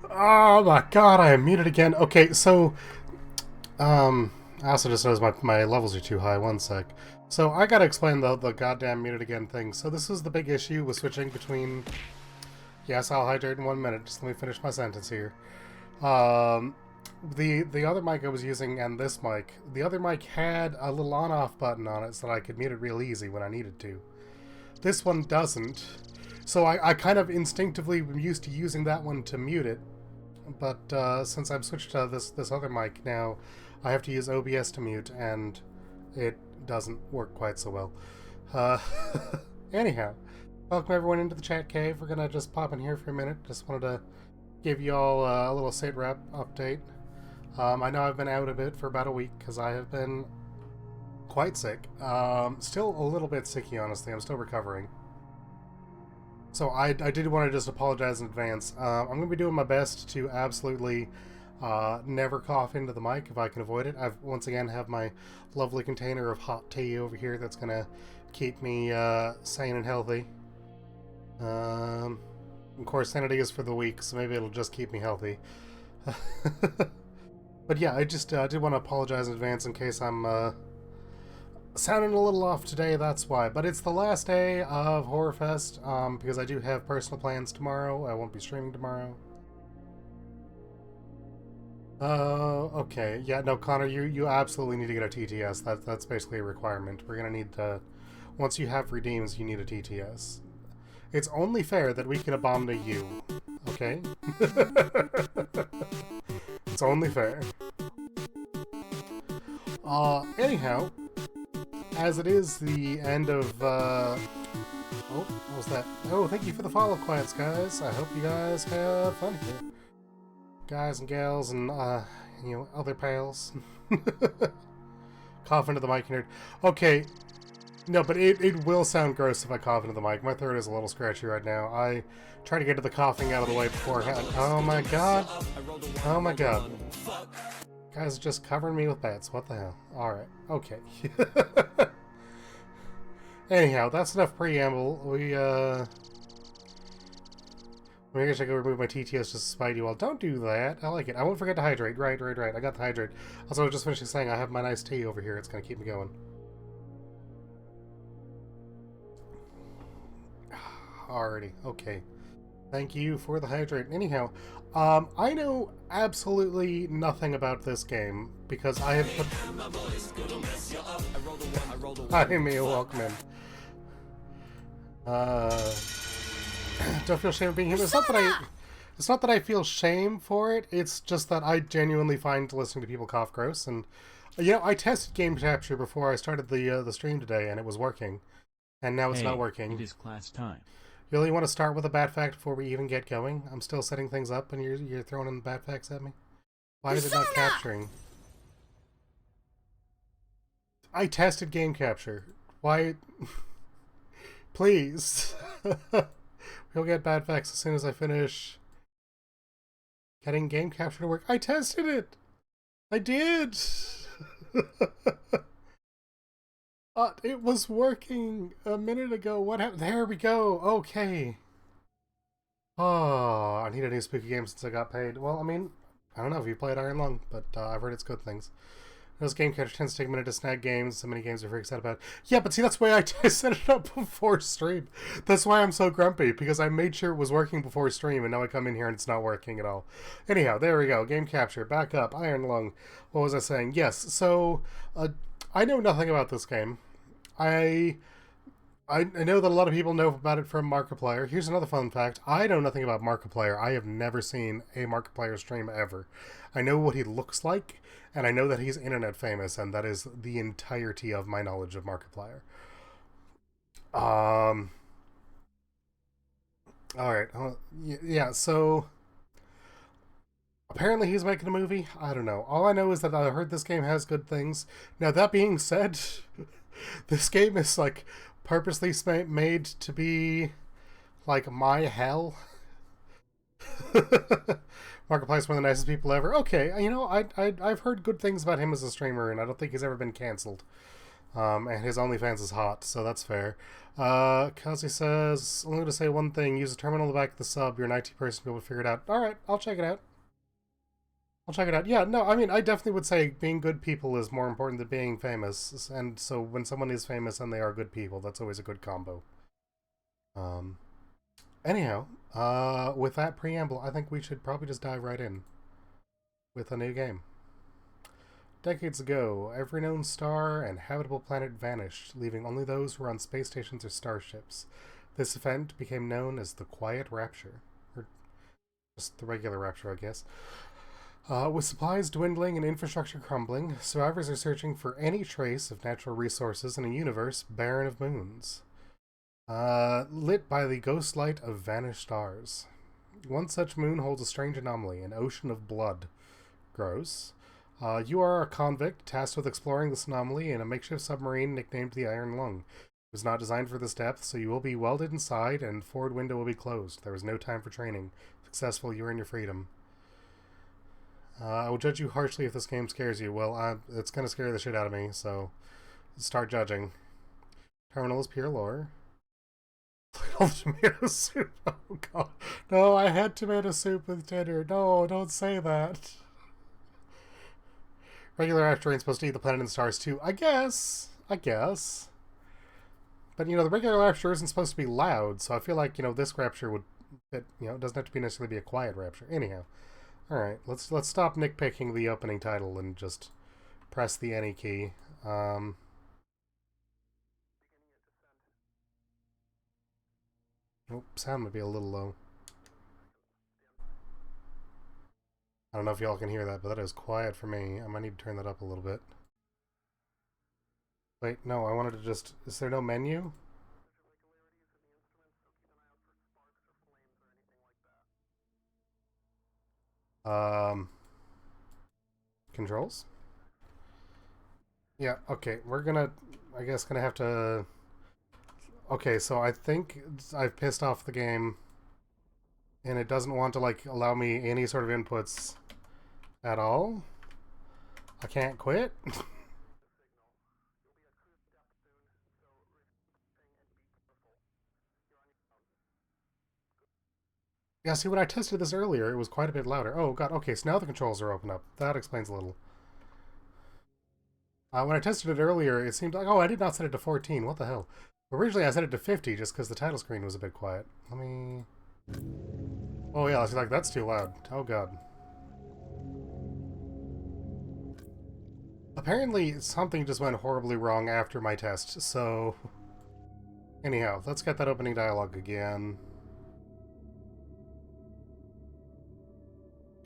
Oh my god, I am muted again. Okay, so, I also just noticed my levels are too high. One sec. So I gotta explain the goddamn muted again thing. So this is the big issue with switching between... Yes, I'll hydrate in 1 minute. Just let me finish my sentence here. Um, the other mic I was using and this mic, the other mic had a little on-off button on it so that I could mute it real easy when I needed to. This one doesn't. So I kind of instinctively am used to using that one to mute it, but since I've switched to this other mic now, I have to use OBS to mute, and it doesn't work quite so well. Uh, anyhow, welcome everyone into the chat cave. We're gonna just pop in here for a minute. Just wanted to give you all a little state rep update. I know I've been out a bit for about a week because I have been quite sick. Still a little bit sicky, honestly. I'm still recovering. So I did want to just apologize in advance. I'm going to be doing my best to absolutely never cough into the mic if I can avoid it. I've once again have my lovely container of hot tea over here that's going to keep me sane and healthy. Of course, sanity is for the weak, so maybe it'll just keep me healthy. But yeah, I just did want to apologize in advance in case I'm sounding a little off today, that's why. But it's the last day of Horrorfest, because I do have personal plans tomorrow. I won't be streaming tomorrow. Okay. Yeah, no, Connor, you absolutely need to get a TTS. That's basically a requirement. We're gonna need to... Once you have redeems, you need a TTS. It's only fair that we can abominate you. Okay? It's only fair. Anyhow, as it is the end of, oh, what was that? Oh, thank you for the follow, Quiets, guys. I hope you guys have fun here. Guys and gals and, other pals. Cough into the mic, nerd. Okay, no, but it will sound gross if I cough into the mic. My throat is a little scratchy right now. I try to get the coughing out of the way beforehand. Oh my god. Oh my god. Guys just covering me with bats. What the hell? Alright. Okay. Anyhow, that's enough preamble. We're gonna go remove my TTS just to spite you all. Don't do that. I like it. I won't forget to hydrate. Right. I got the hydrate. Also, I was just finishing saying I have my nice tea over here. It's gonna keep me going. Alrighty. Okay. Thank you for the hydrate. Anyhow, I know absolutely nothing about this game because I have put... Hi, Mia. Welcome in. Don't feel shame of being here. It's not that I feel shame for it. It's just that I genuinely find listening to people cough gross. And I tested game capture before I started the stream today, and it was working. And now it's not working. It is class time. You really want to start with a bad fact before we even get going? I'm still setting things up, and you're throwing in bad facts at me. Why is it not capturing? I tested game capture. Why? Please. We'll get bad facts as soon as I finish getting game capture to work. I tested it! I did! It was working a minute ago. What happened? There we go. Okay. Oh, I need a new spooky game since I got paid. Well, I mean, I don't know if you played Iron Lung, but I've heard it's good things. Those game catcher tends to take a minute to snag games. So many games are very excited about. Yeah, but see, that's why I set it up before stream. That's why I'm so grumpy, because I made sure it was working before stream, and now I come in here and it's not working at all. Anyhow, there we go. Game capture. Back up. Iron Lung. What was I saying? Yes, so I know nothing about this game. I know that a lot of people know about it from Markiplier. Here's another fun fact. I know nothing about Markiplier. I have never seen a Markiplier stream ever. I know what he looks like, and I know that he's internet famous, and that is the entirety of my knowledge of Markiplier. Alright. Yeah, so... Apparently he's making a movie. I don't know. All I know is that I heard this game has good things. Now, that being said, this game is, like, purposely made to be, like, my hell. Markiplier's one of the nicest people ever. Okay, I've heard good things about him as a streamer, and I don't think he's ever been cancelled. And his OnlyFans is hot, so that's fair. Kazi says, I'm going to say one thing. Use a terminal in the back of the sub. You're an IT person, be able to figure it out. Alright, I'll check it out. I'll check it out. Yeah, no, I mean, I definitely would say being good people is more important than being famous. And so when someone is famous and they are good people, that's always a good combo. Anyhow, with that preamble, I think we should probably just dive right in with a new game. Decades ago, every known star and habitable planet vanished, leaving only those who were on space stations or starships. This event became known as the Quiet Rapture. Or just the regular Rapture, I guess. With supplies dwindling and infrastructure crumbling, survivors are searching for any trace of natural resources in a universe barren of moons. Lit by the ghost light of vanished stars. One such moon holds a strange anomaly, an ocean of blood. Gross. You are a convict tasked with exploring this anomaly in a makeshift submarine nicknamed the Iron Lung. It was not designed for this depth, so you will be welded inside and forward window will be closed. There is no time for training. Successful, you earn your freedom. I will judge you harshly if this game scares you. Well, it's going to scare the shit out of me, so start judging. Terminal is pure lore. Tomato soup. Oh god. No, I had tomato soup with dinner. No, don't say that. Regular Rapture ain't supposed to eat the planet and the stars too. I guess. But, the regular Rapture isn't supposed to be loud, so I feel like, this Rapture would... It doesn't have to necessarily be a quiet Rapture. Anyhow. Alright, let's stop nitpicking the opening title and just press the any key. Oh, sound might be a little low. I don't know if y'all can hear that, but that is quiet for me. I might need to turn that up a little bit. Wait, no, I wanted to just... Is there no menu? Controls? Yeah, okay, we're gonna... I guess gonna have to... Okay, so I think I've pissed off the game, and it doesn't want to, allow me any sort of inputs at all. I can't quit. Yeah, see, when I tested this earlier, it was quite a bit louder. Oh, god, okay, so now the controls are open up. That explains a little. When I tested it earlier, it seemed like, oh, I did not set it to 14. What the hell? Originally, I set it to 50 just because the title screen was a bit quiet. Let me... Oh, yeah, I that's too loud. Oh, god. Apparently, something just went horribly wrong after my test, so... Anyhow, let's get that opening dialogue again.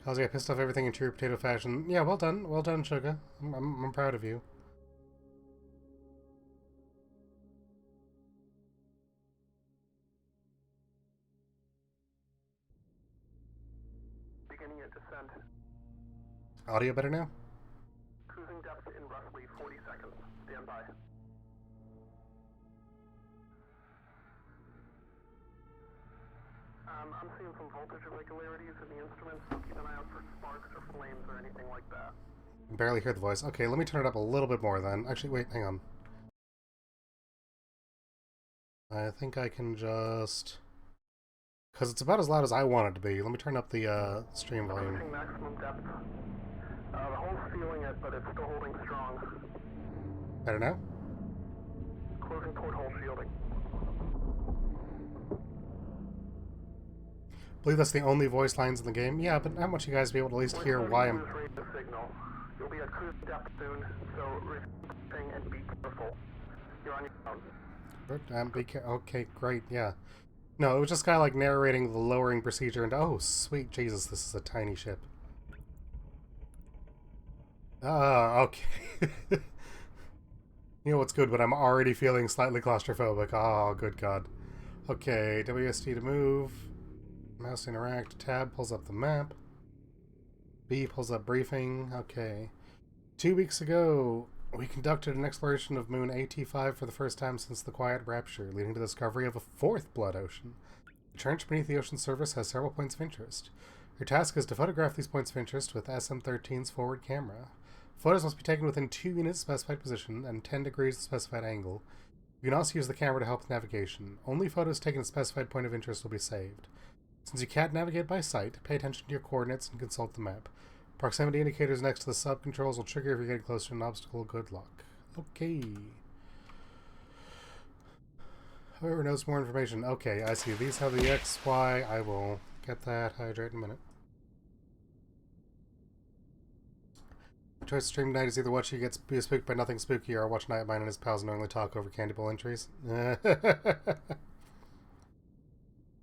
Kazi, I pissed off everything in true potato fashion. Yeah, well done, Sugar. I'm proud of you. Beginning at descent. Audio better now? Cruising depth in roughly 40 seconds. Stand by. I'm seeing some voltage irregularities in the instruments, so keep an eye out for sparks or flames or anything like that. I can barely hear the voice. Okay, let me turn it up a little bit more then. Actually, wait, hang on. I think I can just... Because it's about as loud as I want it to be. Let me turn up the stream volume. Approaching maximum depth. The hull's feeling it, but it's still holding strong. Better now? Closing porthole shielding. I believe that's the only voice lines in the game. Yeah, but not much you guys be able to at least hear why I'm... Signal. You'll be at cruise depth soon, so receive and be careful. You're on your own. Okay, great, yeah. No, it was just kind of narrating the lowering procedure and oh, sweet Jesus, this is a tiny ship. Okay. You know what's good, but I'm already feeling slightly claustrophobic. Oh, good God. Okay, WSD to move. Mouse to interact. Tab pulls up the map. B pulls up briefing. Okay. 2 weeks ago, we conducted an exploration of moon AT5 for the first time since the Quiet Rapture, leading to the discovery of a fourth blood ocean. The trench beneath the ocean surface has several points of interest. Your task is to photograph these points of interest with SM-13's forward camera. Photos must be taken within 2 units of the specified position and 10 degrees of the specified angle. You can also use the camera to help with navigation. Only photos taken at a specified point of interest will be saved. Since you can't navigate by sight, pay attention to your coordinates and consult the map. Proximity indicators next to the sub-controls will trigger if you're getting close to an obstacle. Good luck. Okay. Whoever knows more information. Okay, I see. These have the X, Y. I will get that. Hydrate in a minute. The choice to stream tonight is either watch you get be spooked by nothing spooky or watch Nightmine and his pals knowingly talk over candy bowl entries.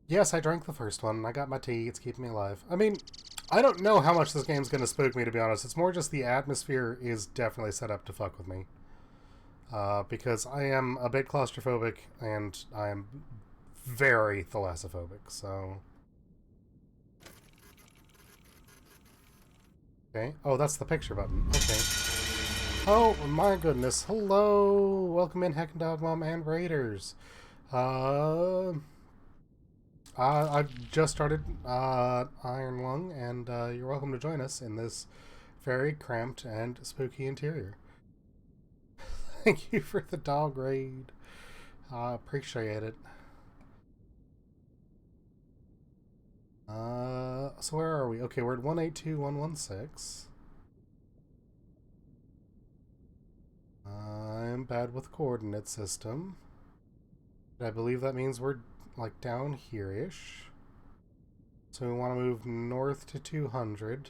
Yes, I drank the first one. I got my tea. It's keeping me alive. I mean, I don't know how much this game's going to spook me, to be honest. It's more just the atmosphere is definitely set up to fuck with me. Because I am a bit claustrophobic, and I am very thalassophobic, so... Okay. Oh, that's the picture button. Okay. Oh, my goodness. Hello! Welcome in, Heck and Dog Mom and Raiders. I've just started Iron Lung, and you're welcome to join us in this very cramped and spooky interior. Thank you for the dog raid. Appreciate it. So where are we? Okay, we're at 182.116. I'm bad with coordinate system. I believe that means we're like down here-ish. So we want to move north to 200.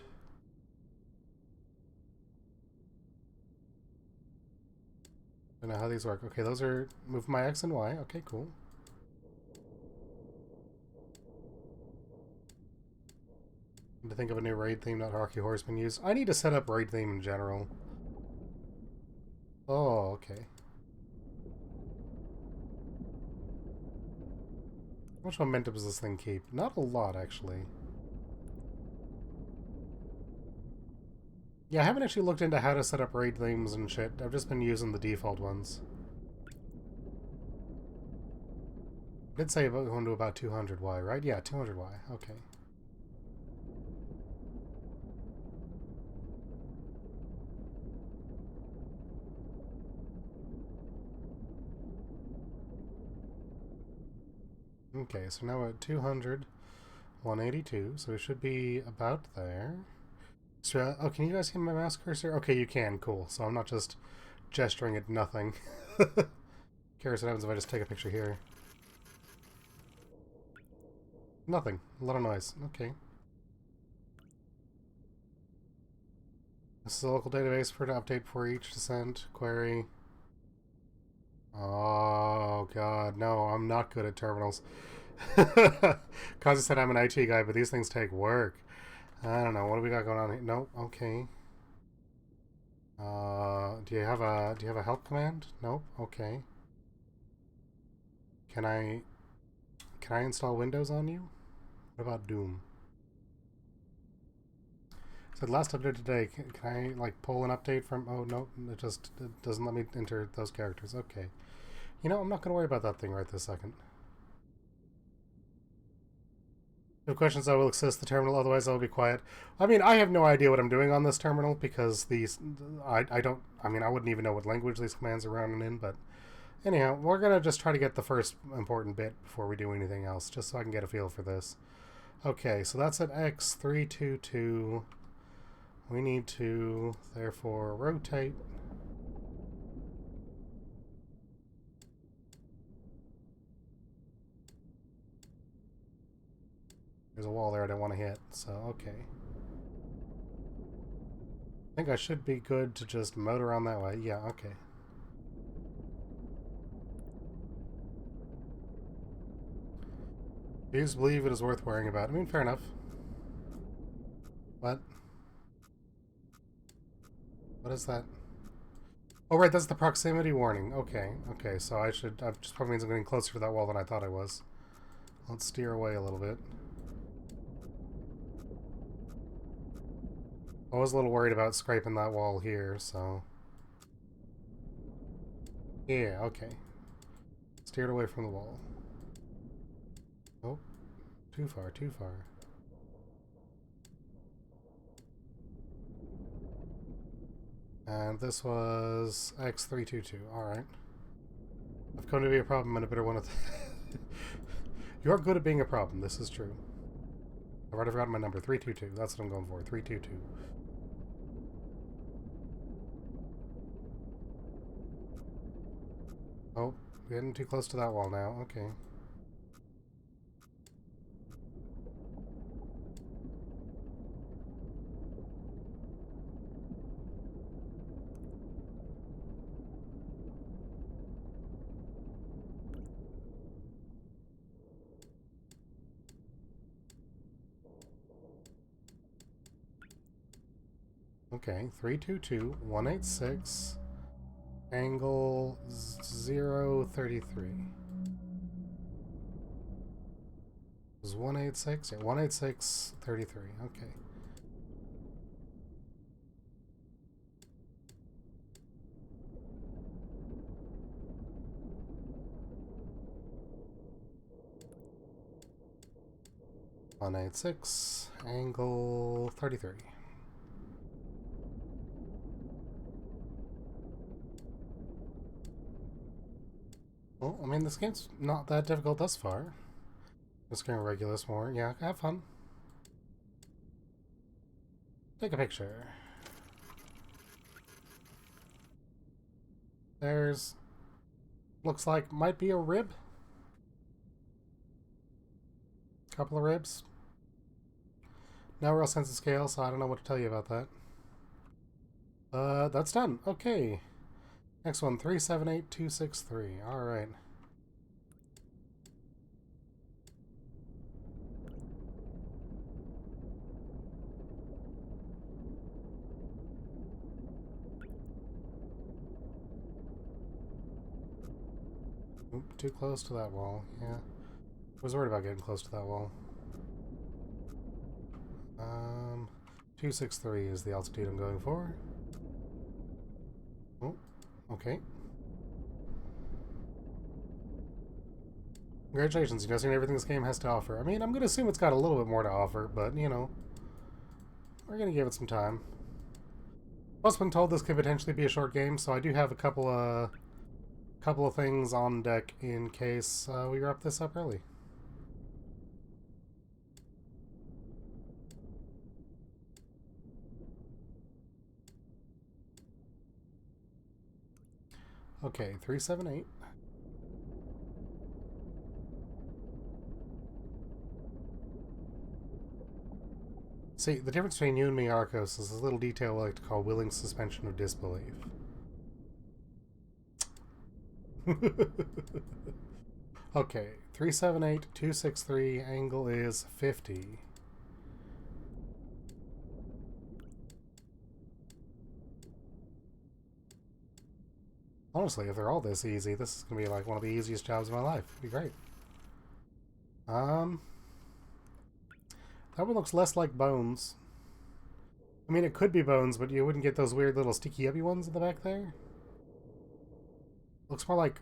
I don't know how these work. Okay, those are... Move my X and Y. Okay, cool. Need to think of a new raid theme that Rocky Horseman used. I need to set up raid theme in general. Oh, okay. How much momentum does this thing keep? Not a lot, actually. Yeah, I haven't actually looked into how to set up raid themes and shit. I've just been using the default ones. I did say about going to about 200Y, right? Yeah, 200Y. Okay. Okay, so now we're at 200, 182, so we should be about there. So, oh, can you guys see my mouse cursor? Okay, you can, cool. So I'm not just gesturing at nothing. Curious what happens if I just take a picture here. Nothing. A lot of noise. Okay. This is a local database for to update for each descent. Query. Oh, God. No, I'm not good at terminals. Kazi said I'm an IT guy, but these things take work. I don't know. What do we got going on here? Nope. Okay. Do you have a help command? Nope. Okay. Can I install Windows on you? What about Doom? Said last update today. Can I like pull an update from? Oh no, it doesn't let me enter those characters. Okay. You know, I'm not gonna worry about that thing right this second. No questions, I will access the terminal, otherwise I'll be quiet. I mean, I have no idea what I'm doing on this terminal, because these... I wouldn't even know what language these commands are running in, but... Anyhow, we're gonna just try to get the first important bit before we do anything else, just so I can get a feel for this. Okay, so that's at X322. We need to, therefore, rotate... There's a wall there I don't want to hit, so okay. I think I should be good to just motor around that way. Yeah, okay. Do you believe it is worth worrying about? I mean, fair enough. What? What is that? Oh, right, that's the proximity warning. Okay, okay, so I should... That just probably means I'm getting closer to that wall than I thought I was. Let's steer away a little bit. I was a little worried about scraping that wall here, so... Yeah, okay. Steered away from the wall. Oh, too far, too far. And this was X322. Alright. I've come to be a problem and a bitter one at You're good at being a problem, this is true. I've already forgotten my number. 322. That's what I'm going for. 322. Oh, getting too close to that wall now. Okay. Okay, 322, 186, angle 033. It was 186? Yeah, 186, 33. Okay. One 186, angle 33. Well, I mean, this game's not that difficult thus far. Just gonna regular this more. Yeah, have fun. Take a picture. There's... looks like might be a rib. Couple of ribs. No real sense of scale, so I don't know what to tell you about that. That's done. Okay. Next one, 378263. Alright. Oop, too close to that wall. Yeah. Was worried about getting close to that wall. 263 is the altitude I'm going for. Oh, okay. Congratulations, you know, seeing everything this game has to offer. I mean, I'm gonna assume it's got a little bit more to offer, but, you know, we're gonna give it some time. Plus, been told this could potentially be a short game, so I do have a couple of things on deck in case we wrap this up early. Okay, 378. See, the difference between you and me, Arcos, is a little detail we like to call willing suspension of disbelief. Okay, 378, 263, angle is 50. Honestly, if they're all this easy, this is going to be like one of the easiest jobs of my life. It'd be great. That one looks less like bones. I mean, it could be bones, but you wouldn't get those weird little sticky uppy ones in the back there. Looks more like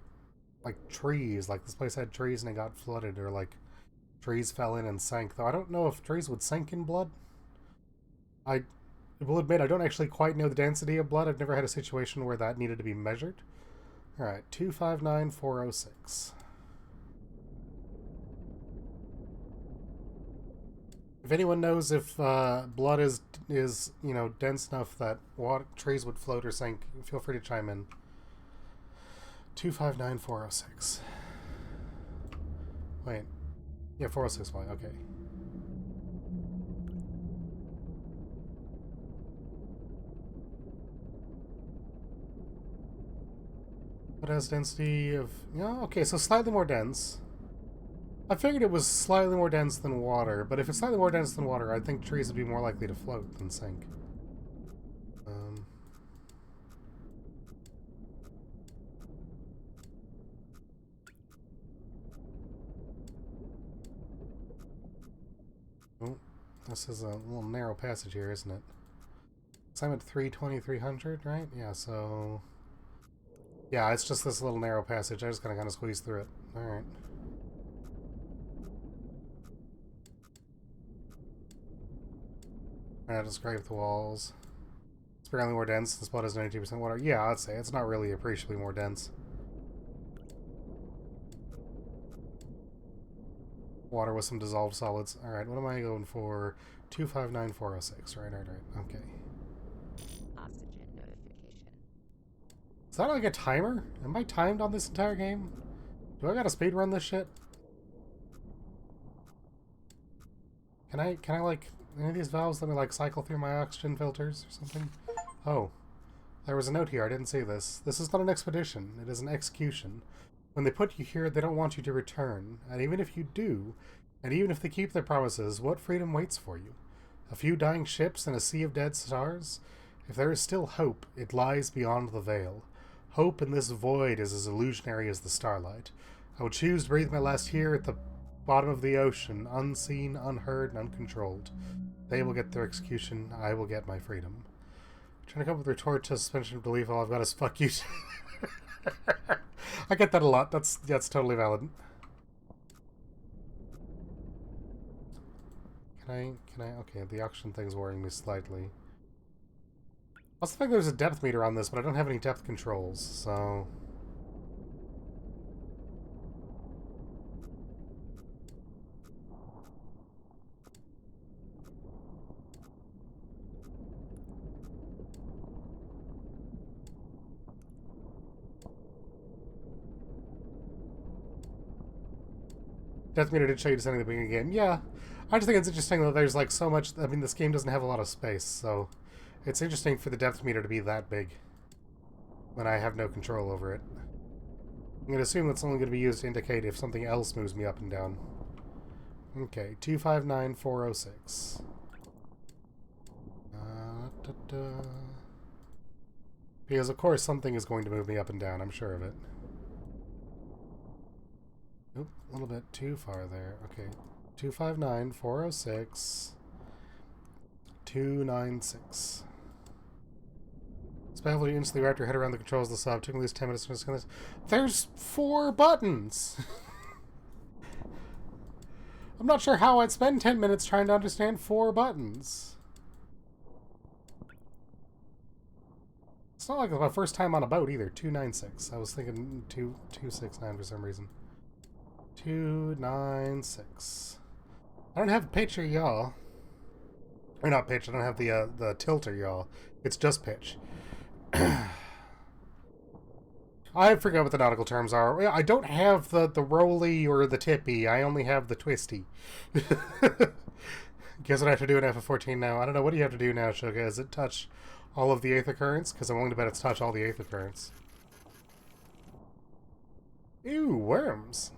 trees. Like this place had trees and it got flooded, or like trees fell in and sank. Though I don't know if trees would sink in blood. I will admit I don't actually quite know the density of blood. I've never had a situation where that needed to be measured. Alright, 259406. If anyone knows if blood is you know, dense enough that trees would float or sink, feel free to chime in. 259406. Wait. Yeah, 406 Y, okay. It has density of... yeah, okay, so slightly more dense. I figured it was slightly more dense than water, but if it's slightly more dense than water, I think trees would be more likely to float than sink. Oh, this is a little narrow passage here, isn't it? So I'm at 320-300, right? Yeah, so... yeah, it's just this little narrow passage. I just gotta kind of squeeze through it. Alright. I just scrape the walls. It's barely more dense. The spot is 92% water. Yeah, I'd say it's not really appreciably more dense. Water with some dissolved solids. Alright, what am I going for? 259406. Right. Okay. Oxygen notification. Is that like a timer? Am I timed on this entire game? Do I gotta speedrun this shit? Can I like, any of these valves let me like cycle through my oxygen filters or something? Oh. There was a note here, I didn't see this. This is not an expedition, it is an execution. When they put you here, they don't want you to return. And even if you do, and even if they keep their promises, what freedom waits for you? A few dying ships and a sea of dead stars? If there is still hope, it lies beyond the veil. Hope in this void is as illusionary as the starlight. I would choose to breathe my last here at the bottom of the ocean, unseen, unheard, and uncontrolled. They will get their execution, I will get my freedom. Trying to come up with a retort to suspension of belief, all I've got is fuck you. I get that a lot, that's totally valid. Can I, okay, the oxygen thing's worrying me slightly. I also think there's a depth meter on this, but I don't have any depth controls, so... Depth meter did show you to something at the beginning of the game. Yeah, I just think it's interesting that there's like so much. I mean, this game doesn't have a lot of space, so it's interesting for the depth meter to be that big when I have no control over it. I'm going to assume that's only going to be used to indicate if something else moves me up and down. Okay, 259406. Because of course something is going to move me up and down, I'm sure of it. Oop, a little bit too far there. Okay. 259406. 296. Spell you instantly wrap your head around the controls of the sub. Took at least 10 minutes to understand this. There's 4 buttons! I'm not sure how I'd spend 10 minutes trying to understand 4 buttons. It's not like my first time on a boat either. 296. I was thinking 269 for some reason. 296. I don't have pitch or yaw. Or not pitch, I don't have the tilt or yaw. It's just pitch. I forget what the nautical terms are. I don't have the rolly or the tippy. I only have the twisty. Guess what I have to do in FF14 now? I don't know. What do you have to do now, Shoga? Is it touch all of the Aether Currents? Because I'm willing to bet it's touch all the Aether Currents. Ew, worms.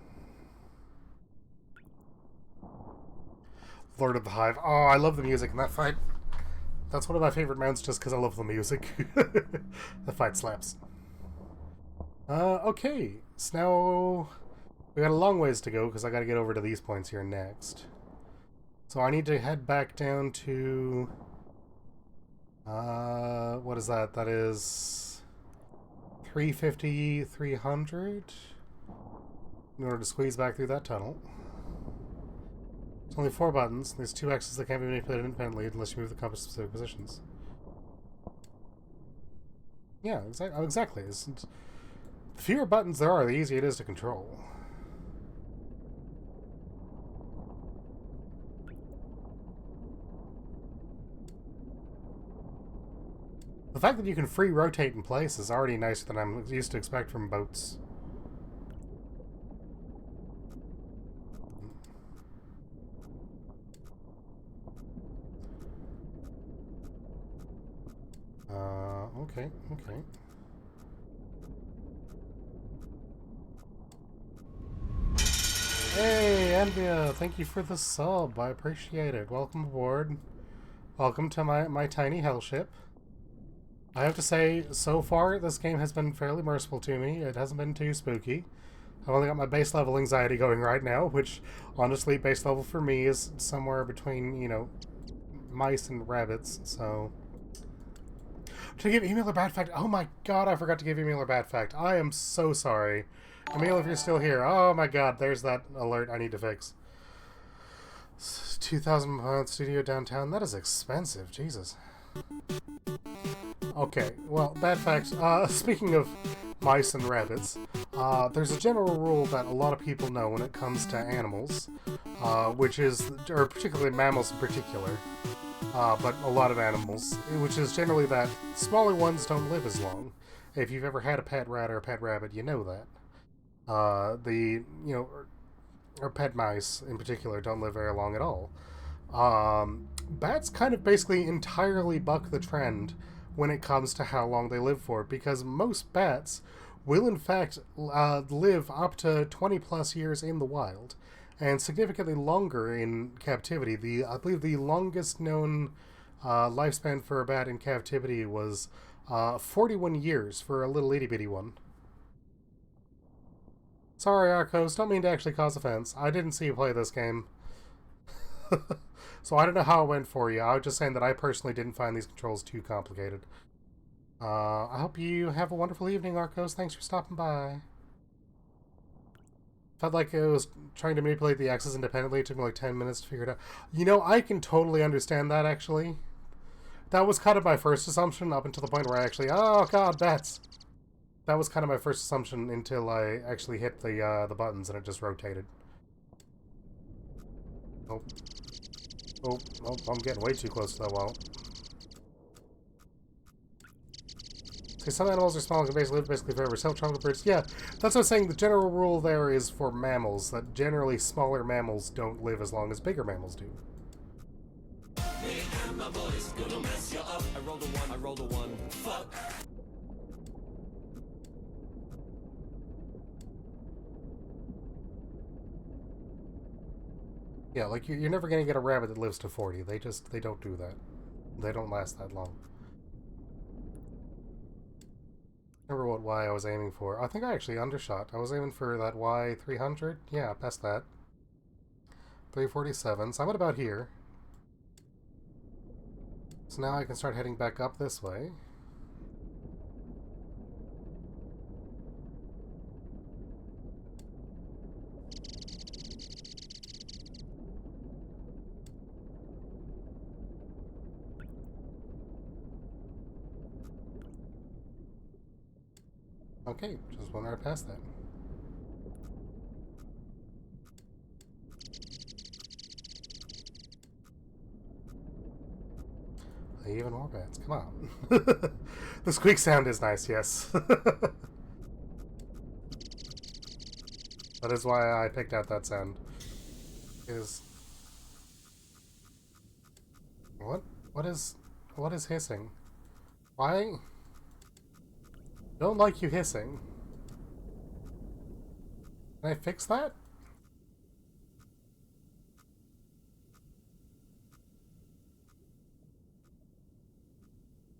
Lord of the Hive. Oh, I love the music in that fight. That's one of my favorite mounts just because I love the music. The fight slaps. Okay. So now we got a long ways to go because I got to get over to these points here next. So I need to head back down to... what is that? That is... 350, 300? In order to squeeze back through that tunnel. There's only 4 buttons. There's 2 X's that can't be manipulated independently unless you move the compass to specific positions. Yeah, exactly. The fewer buttons there are, the easier it is to control. The fact that you can free rotate in place is already nicer than I'm used to expect from boats. Okay. Hey, Envia, thank you for the sub. I appreciate it. Welcome aboard. Welcome to my tiny hell ship. I have to say, so far, this game has been fairly merciful to me. It hasn't been too spooky. I've only got my base level anxiety going right now, which, honestly, base level for me is somewhere between, you know, mice and rabbits, so... Did I give Emil a bad fact? Oh my god, I forgot to give Emil a bad fact. I am so sorry. Emil, if you're still here. Oh my god, there's that alert I need to fix. 2,000 studio downtown. That is expensive. Jesus. Okay, well, bad facts. Speaking of mice and rabbits, there's a general rule that a lot of people know when it comes to animals, which is, or particularly mammals in particular, but a lot of animals, which is generally that smaller ones don't live as long. If you've ever had a pet rat or a pet rabbit, you know that. Or pet mice in particular don't live very long at all. Bats kind of basically entirely buck the trend when it comes to how long they live for, because most bats will in fact live up to 20 plus years in the wild, and significantly longer in captivity. I believe the longest known lifespan for a bat in captivity was 41 years for a little itty bitty one. Sorry, Arcos, don't mean to actually cause offense. I didn't see you play this game. So I don't know how it went for you. I was just saying that I personally didn't find these controls too complicated. I hope you have a wonderful evening, Arcos. Thanks for stopping by. Felt like it was trying to manipulate the axes independently. It took me like 10 minutes to figure it out. You know, I can totally understand that, actually. That was kind of my first assumption up until the point where I actually... Oh, God, bats! That was kind of my first assumption until I actually hit the buttons and it just rotated. Oh. Oh, I'm getting way too close to that wall. See, some animals are small and can basically live forever. Some chocolate birds, yeah, that's what I'm saying. The general rule there is for mammals, that generally smaller mammals don't live as long as bigger mammals do. Me and my boys gonna mess you up. I rolled a one, I rolled a one. Fuck. Yeah, like you're never gonna get a rabbit that lives to 40. They don't do that. They don't last that long. Remember what Y I was aiming for. I think I actually undershot. I was aiming for that Y 300. Yeah, past that. 347. So I'm at about here. So now I can start heading back up this way. Okay, just went right past that. Even more bats, come on. The squeak sound is nice, yes. That is why I picked out that sound. What is hissing? Why? Don't like you hissing. Can I fix that?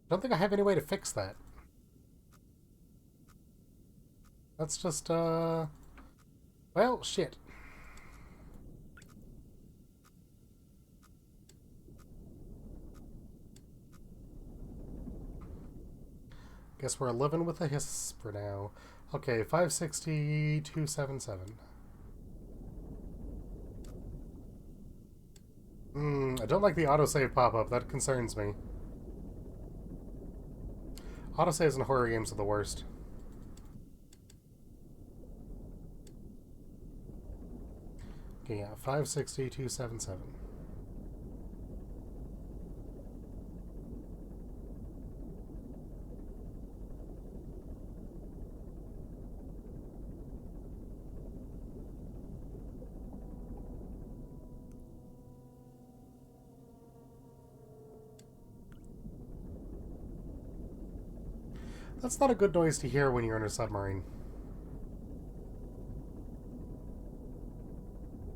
I don't think I have any way to fix that. That's just, well, shit. Guess we're living with a hiss for now. Okay, 560, 277. I don't like the autosave pop-up. That concerns me. Autosaves in horror games are the worst. Okay, yeah, 560, 277. That's not a good noise to hear when you're in a submarine.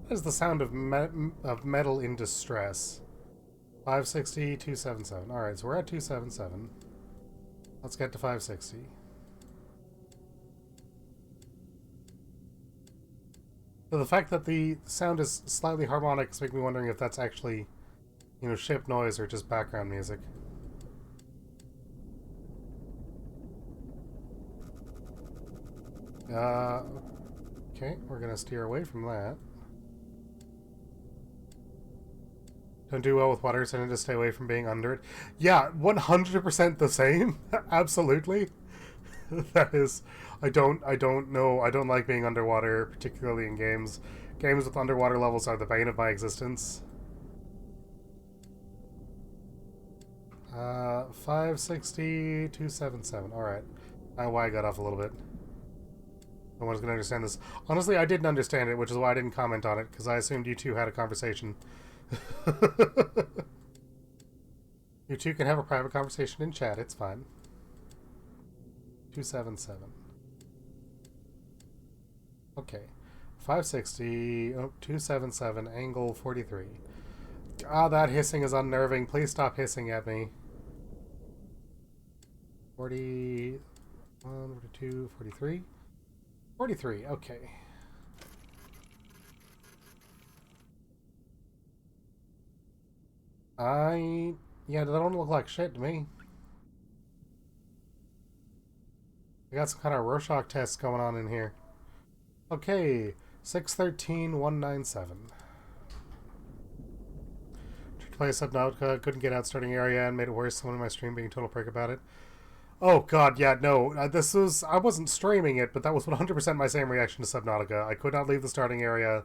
That is the sound of metal in distress. 560, 277. Alright, so we're at 277. Let's get to 560. So the fact that the sound is slightly harmonic is making me wondering if that's actually, you know, ship noise or just background music. Okay, we're gonna steer away from that. Don't do well with water, so I need to stay away from being under it. Yeah, 100% the same. Absolutely. That is, I don't know. I don't like being underwater, particularly in games. Games with underwater levels are the bane of my existence. 560, 277. Alright. I got off a little bit. No one's gonna understand this. Honestly, I didn't understand it, which is why I didn't comment on it, because I assumed you two had a conversation. You two can have a private conversation in chat, it's fine. 277. Okay. 560, 277, angle 43. Ah, that hissing is unnerving. Please stop hissing at me. 41, 42, 43. 43, okay. Yeah, that don't look like shit to me. We got some kind of Rorschach test going on in here. Okay, 613, 197. Tried to play Subnautica, couldn't get out starting area and made it worse. Someone in my stream being a total prick about it. Oh god, yeah, no. I wasn't streaming it, but that was 100% my same reaction to Subnautica. I could not leave the starting area.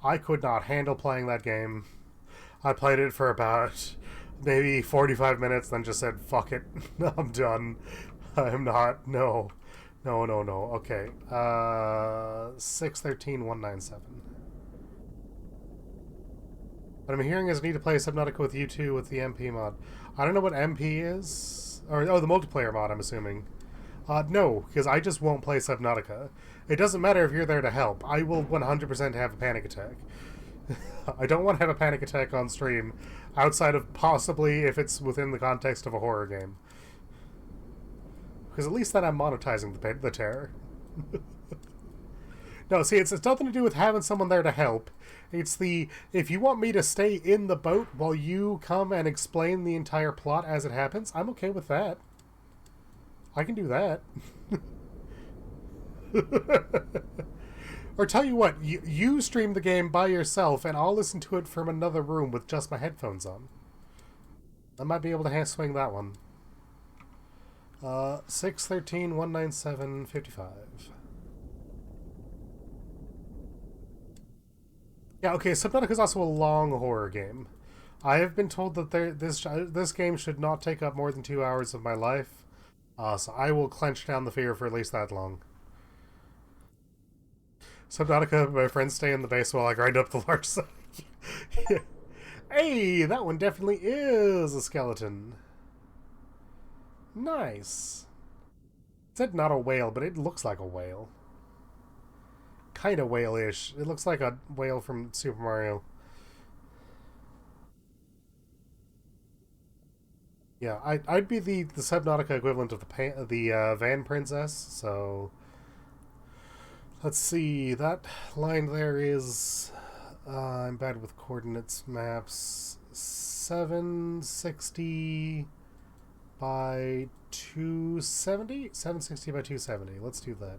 I could not handle playing that game. I played it for about maybe 45 minutes, then just said, fuck it. I'm done. I'm not. No. No. Okay. 613, 197. What I'm hearing is I need to play Subnautica with you two with the MP mod. I don't know what MP is. Oh, the multiplayer mod, I'm assuming. No, because I just won't play Subnautica. It doesn't matter if you're there to help. I will 100% have a panic attack. I don't want to have a panic attack on stream, outside of possibly if it's within the context of a horror game. Because at least then I'm monetizing the terror. No, see, it's nothing to do with having someone there to help. It's if you want me to stay in the boat while you come and explain the entire plot as it happens, I'm okay with that. I can do that. Or tell you what, you stream the game by yourself and I'll listen to it from another room with just my headphones on. I might be able to swing that one. 613, 197, 55. Yeah, okay, Subnautica is also a long horror game. I have been told that this game should not take up more than 2 hours of my life, so I will clench down the fear for at least that long. Subnautica, my friends stay in the base while I grind up the large size. Hey, that one definitely is a skeleton. Nice. It said not a whale, but it looks like a whale. Kind of whale-ish. It looks like a whale from Super Mario. Yeah, I'd be the Subnautica equivalent of the Van Princess, so... Let's see, that line there is... I'm bad with coordinates maps. 760 by 270? 760 by 270. Let's do that.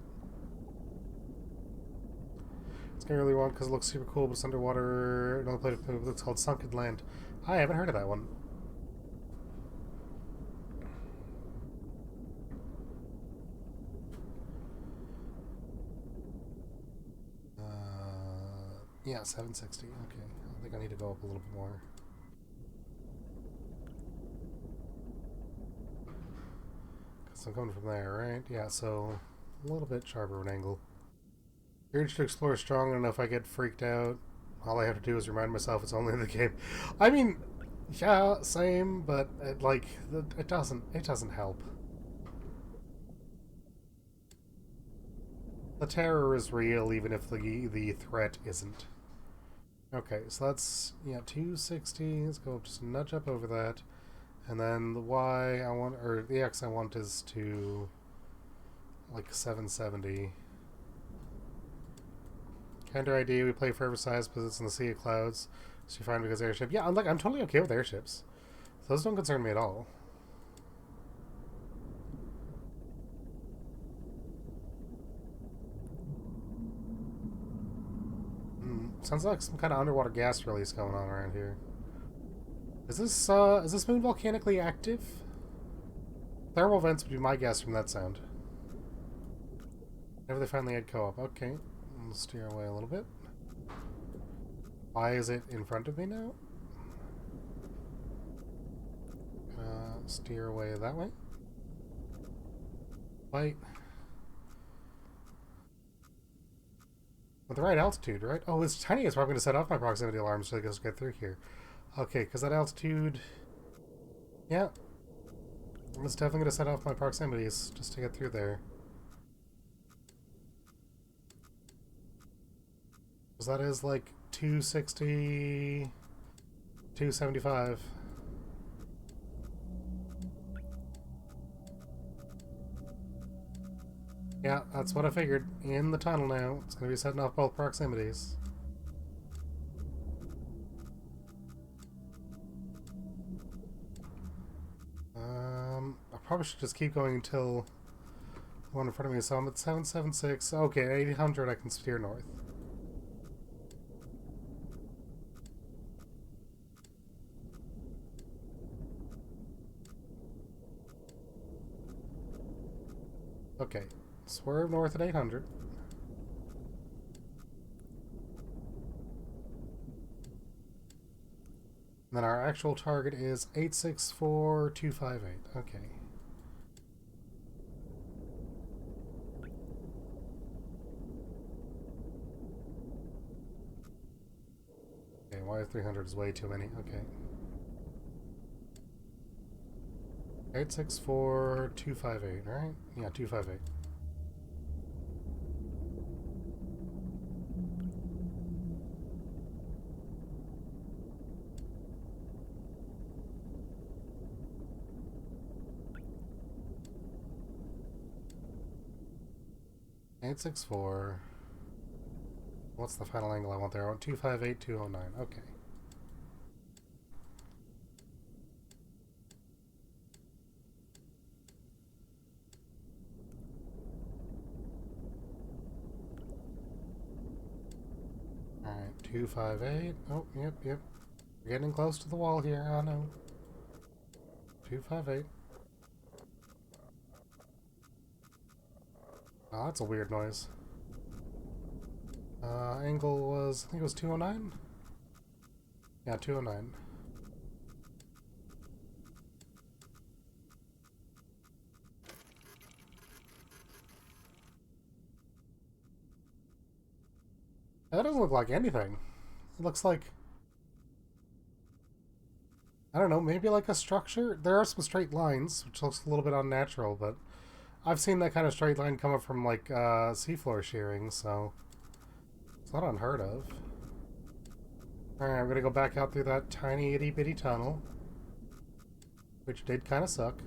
It's going to really want because it looks super cool, but it's underwater. Another play it's called Sunken Land. I haven't heard of that one. Yeah, 760. Okay. I think I need to go up a little bit more. Because I'm coming from there, right? Yeah, so a little bit sharper of an angle. Urge to explore is strong enough. I get freaked out. All I have to do is remind myself it's only in the game. I mean, yeah, same, but it doesn't help. The terror is real, even if the threat isn't. Okay, so that's, yeah, 260. Let's go just nudge up over that. And then the Y I want, or the X I want is to, like, 770. Counter ID, we play Forever Size because it's in the Sea of Clouds. So you find because airship. Yeah, I'm totally okay with airships. Those don't concern me at all. Sounds like some kind of underwater gas release going on around here. Is this moon volcanically active? Thermal vents would be my guess from that sound. Never they finally had co-op. Okay. I'll steer away a little bit. Why is it in front of me now? Steer away that way. Wait. With the right altitude, right? Oh, it's tiny. It's probably going to set off my proximity alarm so I can just get through here. Okay, because that altitude... Yeah. It's definitely going to set off my proximities just to get through there. Because that is like 260... 275. Yeah, that's what I figured. In the tunnel now. It's going to be setting off both proximities. I probably should just keep going until the one in front of me. So I'm at 776. Okay, 800 I can steer north. Okay, swerve north at 800. And then our actual target is 864258. Okay. Okay, Y300 is way too many. Okay. 864258, right? Yeah, 258. Eight six four. What's the final angle I want there? I want 258209. Okay. Alright, 258. Oh, yep. We're getting close to the wall here, I know. 258. Oh, that's a weird noise. Angle was, I think it was 209? Yeah, 209. That doesn't look like anything. It looks like... I don't know, maybe like a structure? There are some straight lines, which looks a little bit unnatural, but I've seen that kind of straight line come up from like seafloor shearing, so it's not unheard of. Alright, we're gonna go back out through that tiny itty bitty tunnel, which did kind of suck.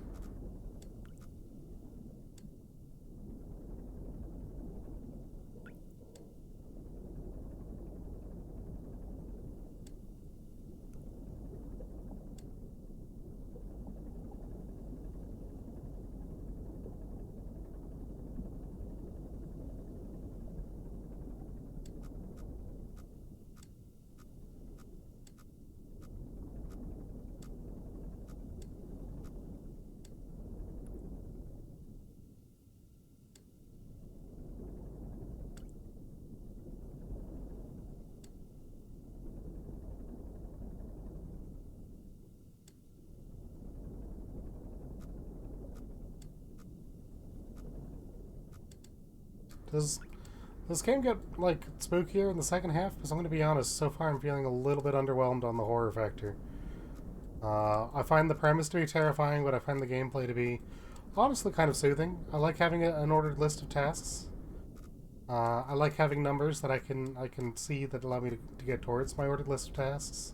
Does this game get, like, spookier in the second half? Because I'm going to be honest, so far I'm feeling a little bit underwhelmed on the horror factor. I find the premise to be terrifying, but I find the gameplay to be honestly kind of soothing. I like having an ordered list of tasks. I like having numbers that I can see that allow me to get towards my ordered list of tasks.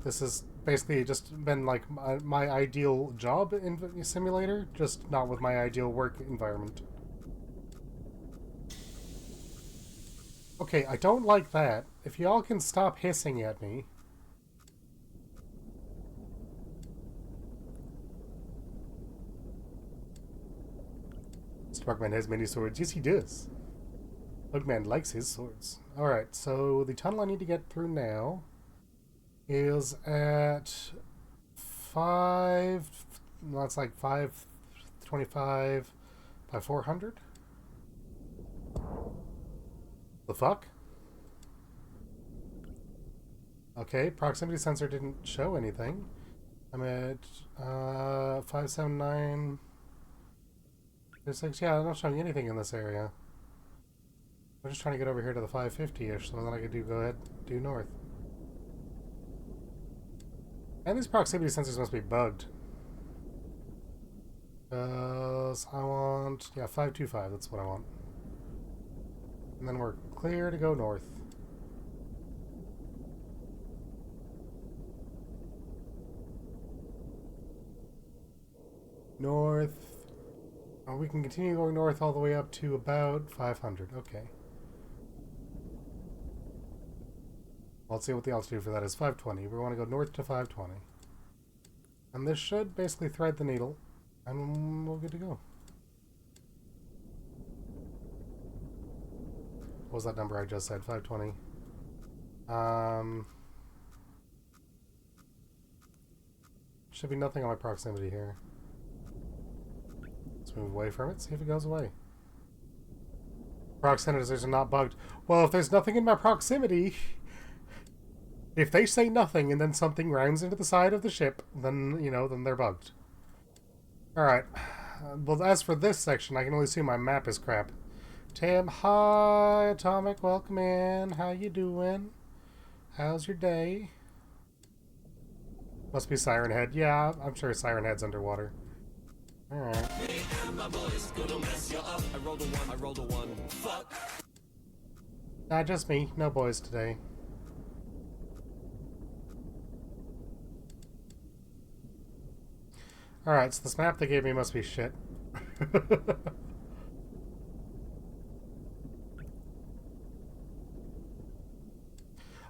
This has basically just been like my ideal job in simulator, just not with my ideal work environment. Okay, I don't like that. If y'all can stop hissing at me. Mr. Bugman has many swords. Yes, he does. Bugman likes his swords. Alright, so the tunnel I need to get through now is at 5... That's like 525 by 400? The fuck? Okay, proximity sensor didn't show anything. I'm at 579... 6. Yeah, I'm not showing anything in this area. I'm just trying to get over here to the 550-ish, so then I could go ahead do north. And these proximity sensors must be bugged. I want... Yeah, 525, that's what I want. And then we're clear to go north. North... Oh, we can continue going north all the way up to about 500. Okay. Let's see what the altitude for that is. 520. We want to go north to 520. And this should basically thread the needle. And we're good to go. What was that number I just said? 520. Should be nothing on my proximity here. Let's move away from it, see if it goes away. Prox sensors are not bugged. Well, if there's nothing in my proximity, if they say nothing and then something rounds into the side of the ship, then, you know, then they're bugged. Alright. Well, as for this section, I can only assume my map is crap. Tim, hi, Atomic, welcome in. How you doing? How's your day? Must be Siren Head. Yeah, I'm sure Siren Head's underwater. Alright. Me and my boys gonna mess you up. I rolled a 1, I rolled a 1. Fuck. Nah, just me. No boys today. Alright, so this map they gave me must be shit.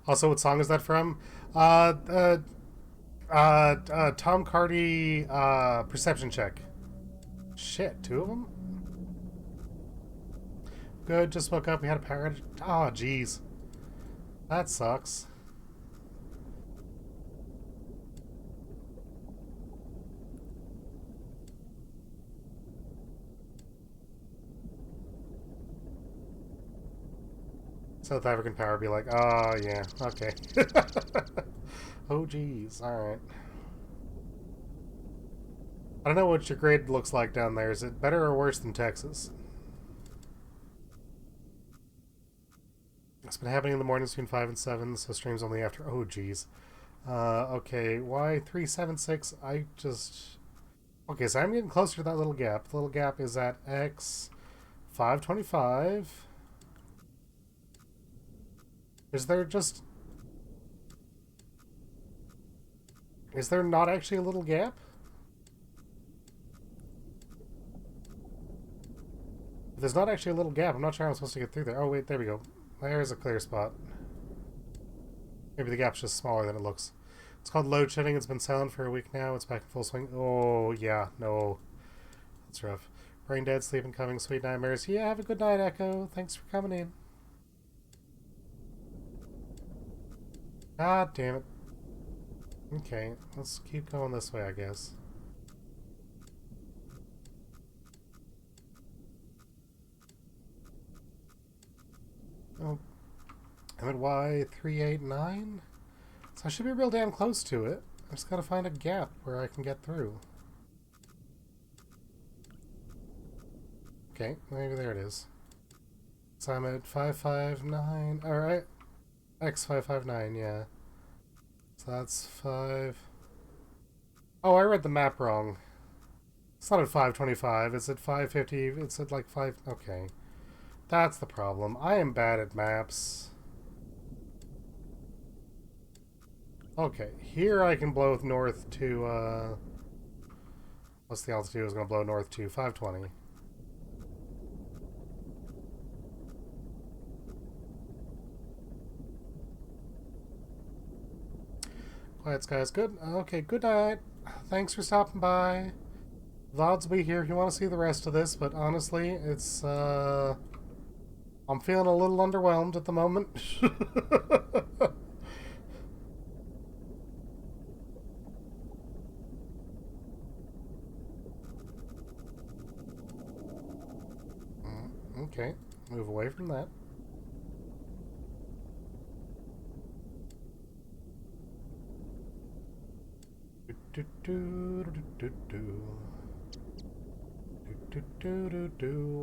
Also, what song is that from? Tom Cardy, Perception Check. Shit, 2 of them? Good, just woke up, we had a power outage. Oh, jeez. That sucks. South African Power be like, oh, yeah, okay. Oh, geez, alright. I don't know what your grade looks like down there. Is it better or worse than Texas? It's been happening in the mornings between 5 and 7, so streams only after... Oh, geez. Okay, Y376, I just... Okay, so I'm getting closer to that little gap. The little gap is at X 525... Is there just... Is there not actually a little gap? If there's not actually a little gap, I'm not sure how I'm supposed to get through there. Oh, wait, there we go. There's a clear spot. Maybe the gap's just smaller than it looks. It's called load shedding. It's been silent for a week now. It's back in full swing. Oh, yeah, no. That's rough. Brain dead, sleeping, coming, sweet nightmares. Yeah, have a good night, Echo. Thanks for coming in. God damn it. Okay, let's keep going this way, I guess. Oh, I'm at Y389? So I should be real damn close to it. I just gotta find a gap where I can get through. Okay, maybe there it is. So I'm at 559. Alright. X559, yeah. So that's 5... Oh, I read the map wrong. It's not at 525, it's at 550, it's at like 5... Okay. That's the problem. I am bad at maps. Okay, here I can blow north to, what's the altitude I was going to blow north to? 520. Quiet skies, good. Okay, good night. Thanks for stopping by. VODs will be here if you want to see the rest of this, but honestly, it's, I'm feeling a little underwhelmed at the moment. Okay, move away from that.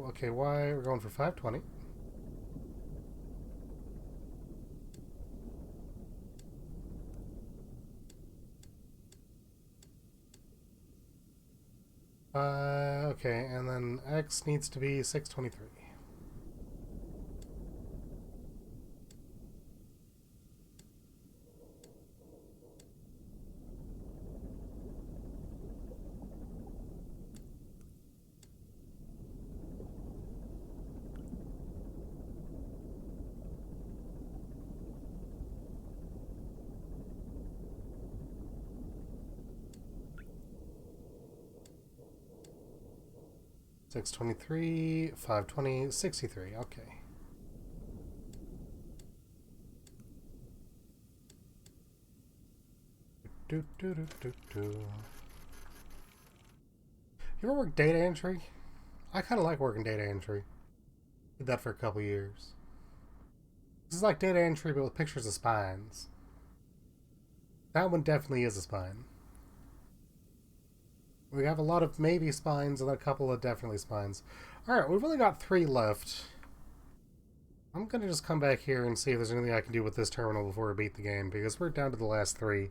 Okay, why? We're going for 520. Okay, and then X needs to be 623. Six 23, 520, 63. Okay. You ever work data entry? I kind of like working data entry. Did that for a couple years. This is like data entry, but with pictures of spines. That one definitely is a spine. We have a lot of maybe spines and a couple of definitely spines. Alright, we've only got 3 left. I'm gonna just come back here and see if there's anything I can do with this terminal before we beat the game, because we're down to the last 3.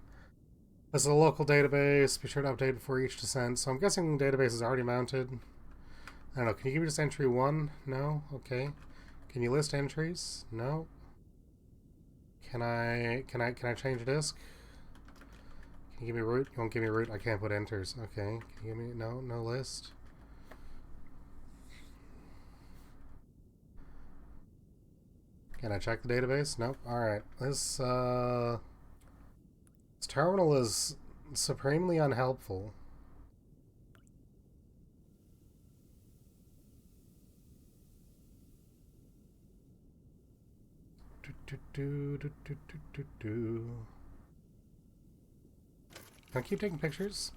This is a local database. Be sure to update before each descent. So I'm guessing the database is already mounted. I don't know. Can you give me just entry 1? No? Okay. Can you list entries? No. Can I change disk? Can you give me root? You won't give me root? I can't put enters. Okay. Can you give me... No list. Can I check the database? Nope. Alright. This terminal is supremely unhelpful. Can I keep taking pictures?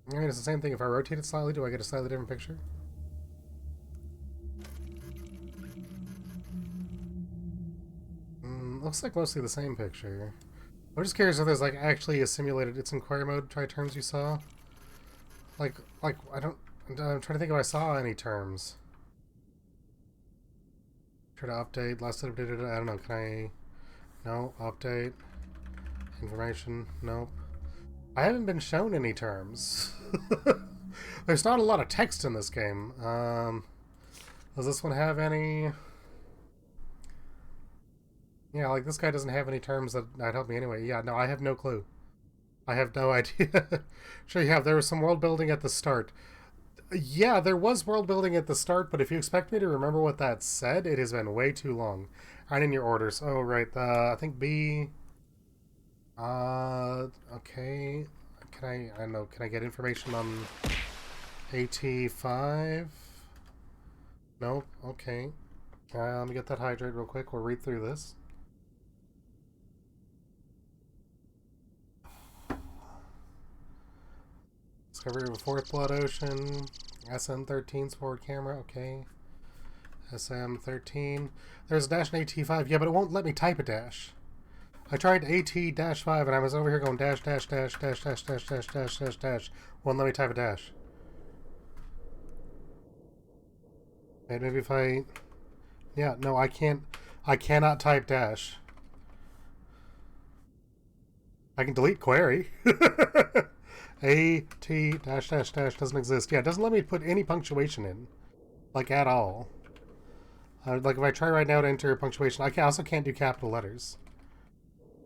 I mean, it's the same thing. If I rotate it slightly, do I get a slightly different picture? Looks like mostly the same picture. I'm just curious if there's like actually a simulated it's inquiry mode try terms you saw. Like I don't. I'm trying to think if I saw any terms. Try to update. Last updated. I don't know. Can I? No. Update. Information. Nope. I haven't been shown any terms. There's not a lot of text in this game. Does this one have any? Yeah, like this guy doesn't have any terms that'd help me anyway. Yeah, no, I have no clue. I have no idea. Sure you have. There was some world building at the start. Yeah, there was world building at the start, but if you expect me to remember what that said, it has been way too long. Alright, in your orders. Oh, right. I think B... okay. I don't know, can I get information on AT5? Nope, okay. Let me get that hydrate real quick. We'll read through this. Discovery of a fourth blood ocean. SM-13's forward camera, okay. SM-13. There's a dash in AT5, yeah, but it won't let me type a dash. I tried AT-5 and I was over here going dash, dash, dash, dash, dash, dash, dash, dash, dash, dash. Won't let me type a dash. And maybe if I... Yeah, no, I can't... I cannot type dash. I can delete query. AT dash dash dash doesn't exist. Yeah, it doesn't let me put any punctuation in. Like, at all. Like, if I try right now to enter punctuation, I also can't do capital letters.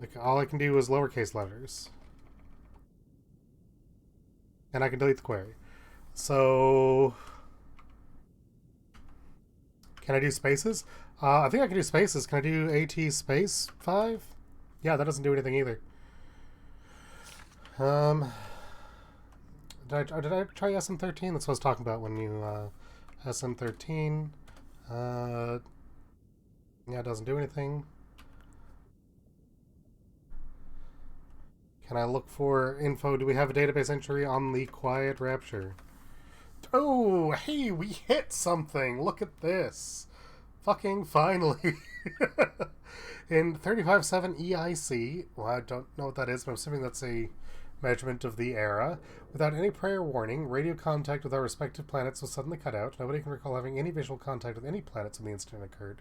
Like, all I can do is lowercase letters. And I can delete the query. So... Can I do spaces? I think I can do spaces. Can I do AT space 5? Yeah, that doesn't do anything either. Did I try SM-13? That's what I was talking about when you, SM-13. Yeah, it doesn't do anything. Can I look for info? Do we have a database entry on the Quiet Rapture? Oh, hey, we hit something. Look at this. Fucking finally. In 35.7 EIC, well, I don't know what that is, but I'm assuming that's a measurement of the era. Without any prior warning, radio contact with our respective planets was suddenly cut out. Nobody can recall having any visual contact with any planets when the incident occurred,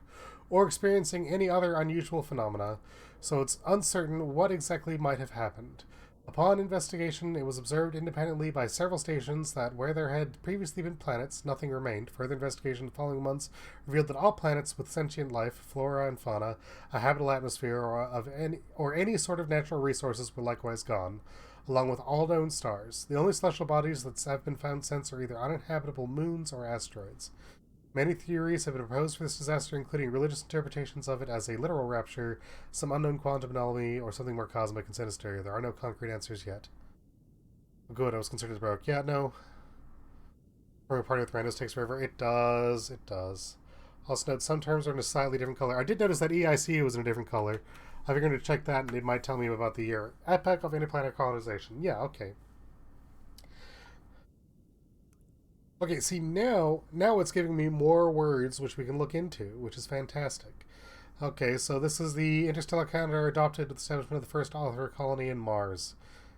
or experiencing any other unusual phenomena, so it's uncertain what exactly might have happened. Upon investigation, it was observed independently by several stations that where there had previously been planets, nothing remained. Further investigation in the following months revealed that all planets with sentient life, flora and fauna, a habitable atmosphere, or any sort of natural resources were likewise gone, along with all known stars. The only celestial bodies that have been found since are either uninhabitable moons or asteroids. Many theories have been proposed for this disaster, including religious interpretations of it as a literal rapture, some unknown quantum anomaly, or something more cosmic and sinister. There are no concrete answers yet. Good, I was concerned it broke. Yeah, no. Forming a party with randos takes forever. It does. It does. Also note, some terms are in a slightly different color. I did notice that EIC was in a different color. I figured to check that, and it might tell me about the year. Epoch of interplanet colonization. Yeah, okay. Okay, see, now it's giving me more words which we can look into, which is fantastic. Okay, so this is the interstellar calendar adopted with the establishment of the first author colony in Mars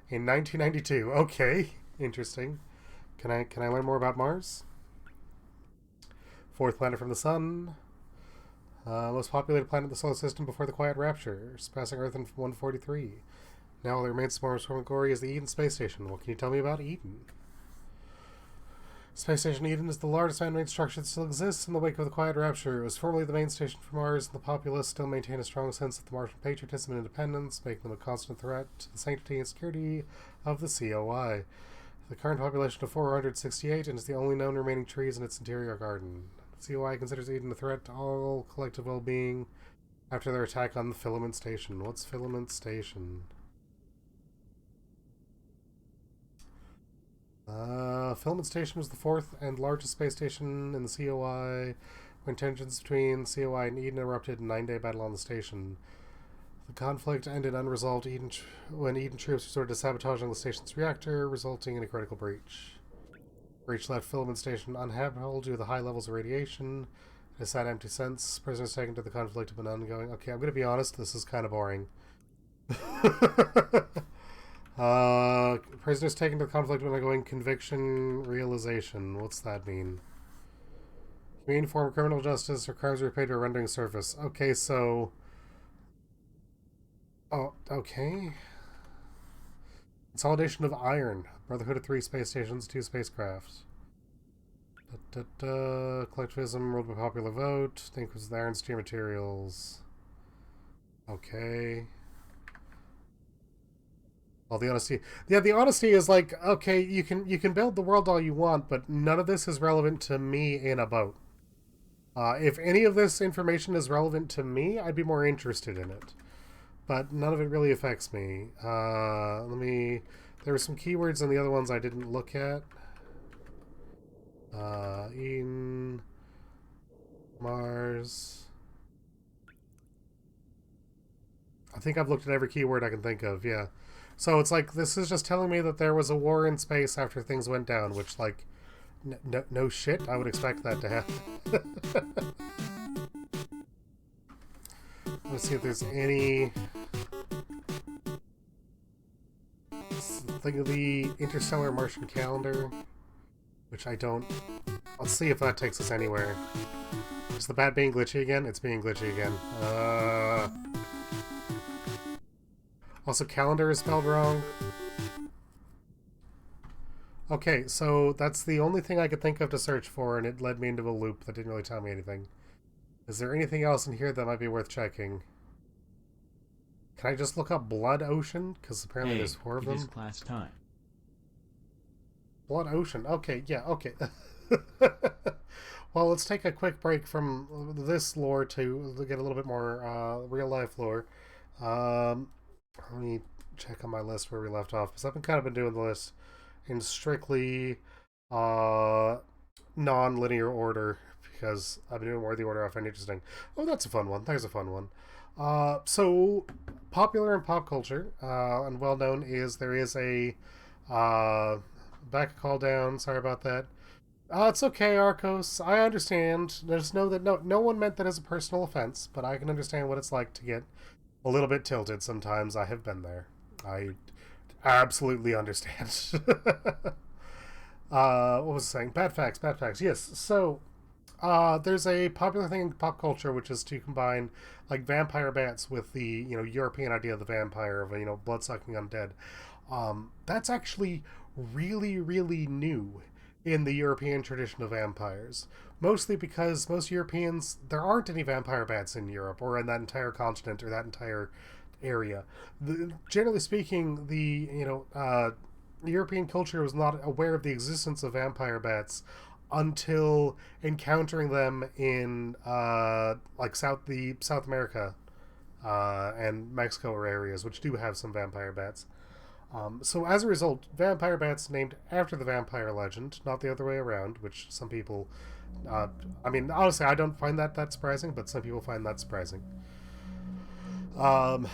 in 1992. Okay, interesting. Can I learn more about Mars? Fourth planet from the sun. Most populated planet in the solar system before the Quiet Rapture, surpassing Earth in 143. Now all that remains more from glory is the Eden space station. What can you tell me about Eden? Space Station Eden is the largest man-made structure that still exists in the wake of the Quiet Rapture. It was formerly the main station for Mars, and the populace still maintain a strong sense of the Martian patriotism and independence, making them a constant threat to the sanctity and security of the COI. The current population of 468 and is the only known remaining trees in its interior garden. The COI considers Eden a threat to all collective well-being after their attack on the Filament Station. What's Filament Station? Filament Station was the fourth and largest space station in the COI when tensions between COI and Eden erupted in a 9-day battle on the station. The conflict ended unresolved when Eden troops resorted to sabotaging the station's reactor, resulting in a critical breach. Breach left Filament Station uninhabitable due to the high levels of radiation. It has had empty since. Prisoners taken to the conflict have been ongoing. Okay, I'm going to be honest, this is kind of boring. Prisoners taken to the conflict when undergoing conviction realization. What's that mean? Community form of criminal justice or crimes repaid to a rendering surface. Okay, so... Oh, okay. Consolidation of Iron. Brotherhood of 3 space stations, 2 spacecraft. Collectivism, ruled by popular vote. Think was the Iron Steer materials. Okay. Well, the honesty, yeah, the honesty is like, okay, you can build the world all you want, but none of this is relevant to me in a boat. If any of this information is relevant to me, I'd be more interested in it. But none of it really affects me. There were some keywords in the other ones I didn't look at. Eden, Mars. I think I've looked at every keyword I can think of, yeah. So it's like, this is just telling me that there was a war in space after things went down, which, like, no shit, I would expect that to happen. Let's see if there's any... Think of the Interstellar Martian Calendar, which I don't... Let's see if that takes us anywhere. Is the bat being glitchy again? It's being glitchy again. Also, calendar is spelled wrong. Okay, so that's the only thing I could think of to search for, and it led me into a loop that didn't really tell me anything. Is there anything else in here that might be worth checking? Can I just look up Blood Ocean? Because apparently there's 4 of them. It is class time. Blood Ocean. Okay, yeah, okay. Well, let's take a quick break from this lore to get a little bit more real-life lore. Let me check on my list where we left off, because I've kind of been doing the list in strictly non-linear order, because I've been doing more of the order I find interesting. Oh, that's a fun one. There's a fun one. So, popular in pop culture, and well-known is there is a... back a call down, sorry about that. It's okay, Arcos. I understand. Just know that no one meant that as a personal offense, but I can understand what it's like to get a little bit tilted sometimes. I have been there. I absolutely understand. What was I saying? Bad facts, bad facts. Yes. So, there's a popular thing in pop culture which is to combine like vampire bats with the European idea of the vampire of blood sucking undead. That's actually really really new in the European tradition of vampires. Mostly because most Europeans, there aren't any vampire bats in Europe or in that entire continent or that entire area. Generally speaking, the European culture was not aware of the existence of vampire bats until encountering them in like South America and Mexico areas, which do have some vampire bats. So as a result, vampire bats named after the vampire legend, not the other way around, which some people. I mean, honestly, I don't find that surprising, but some people find that surprising. Um,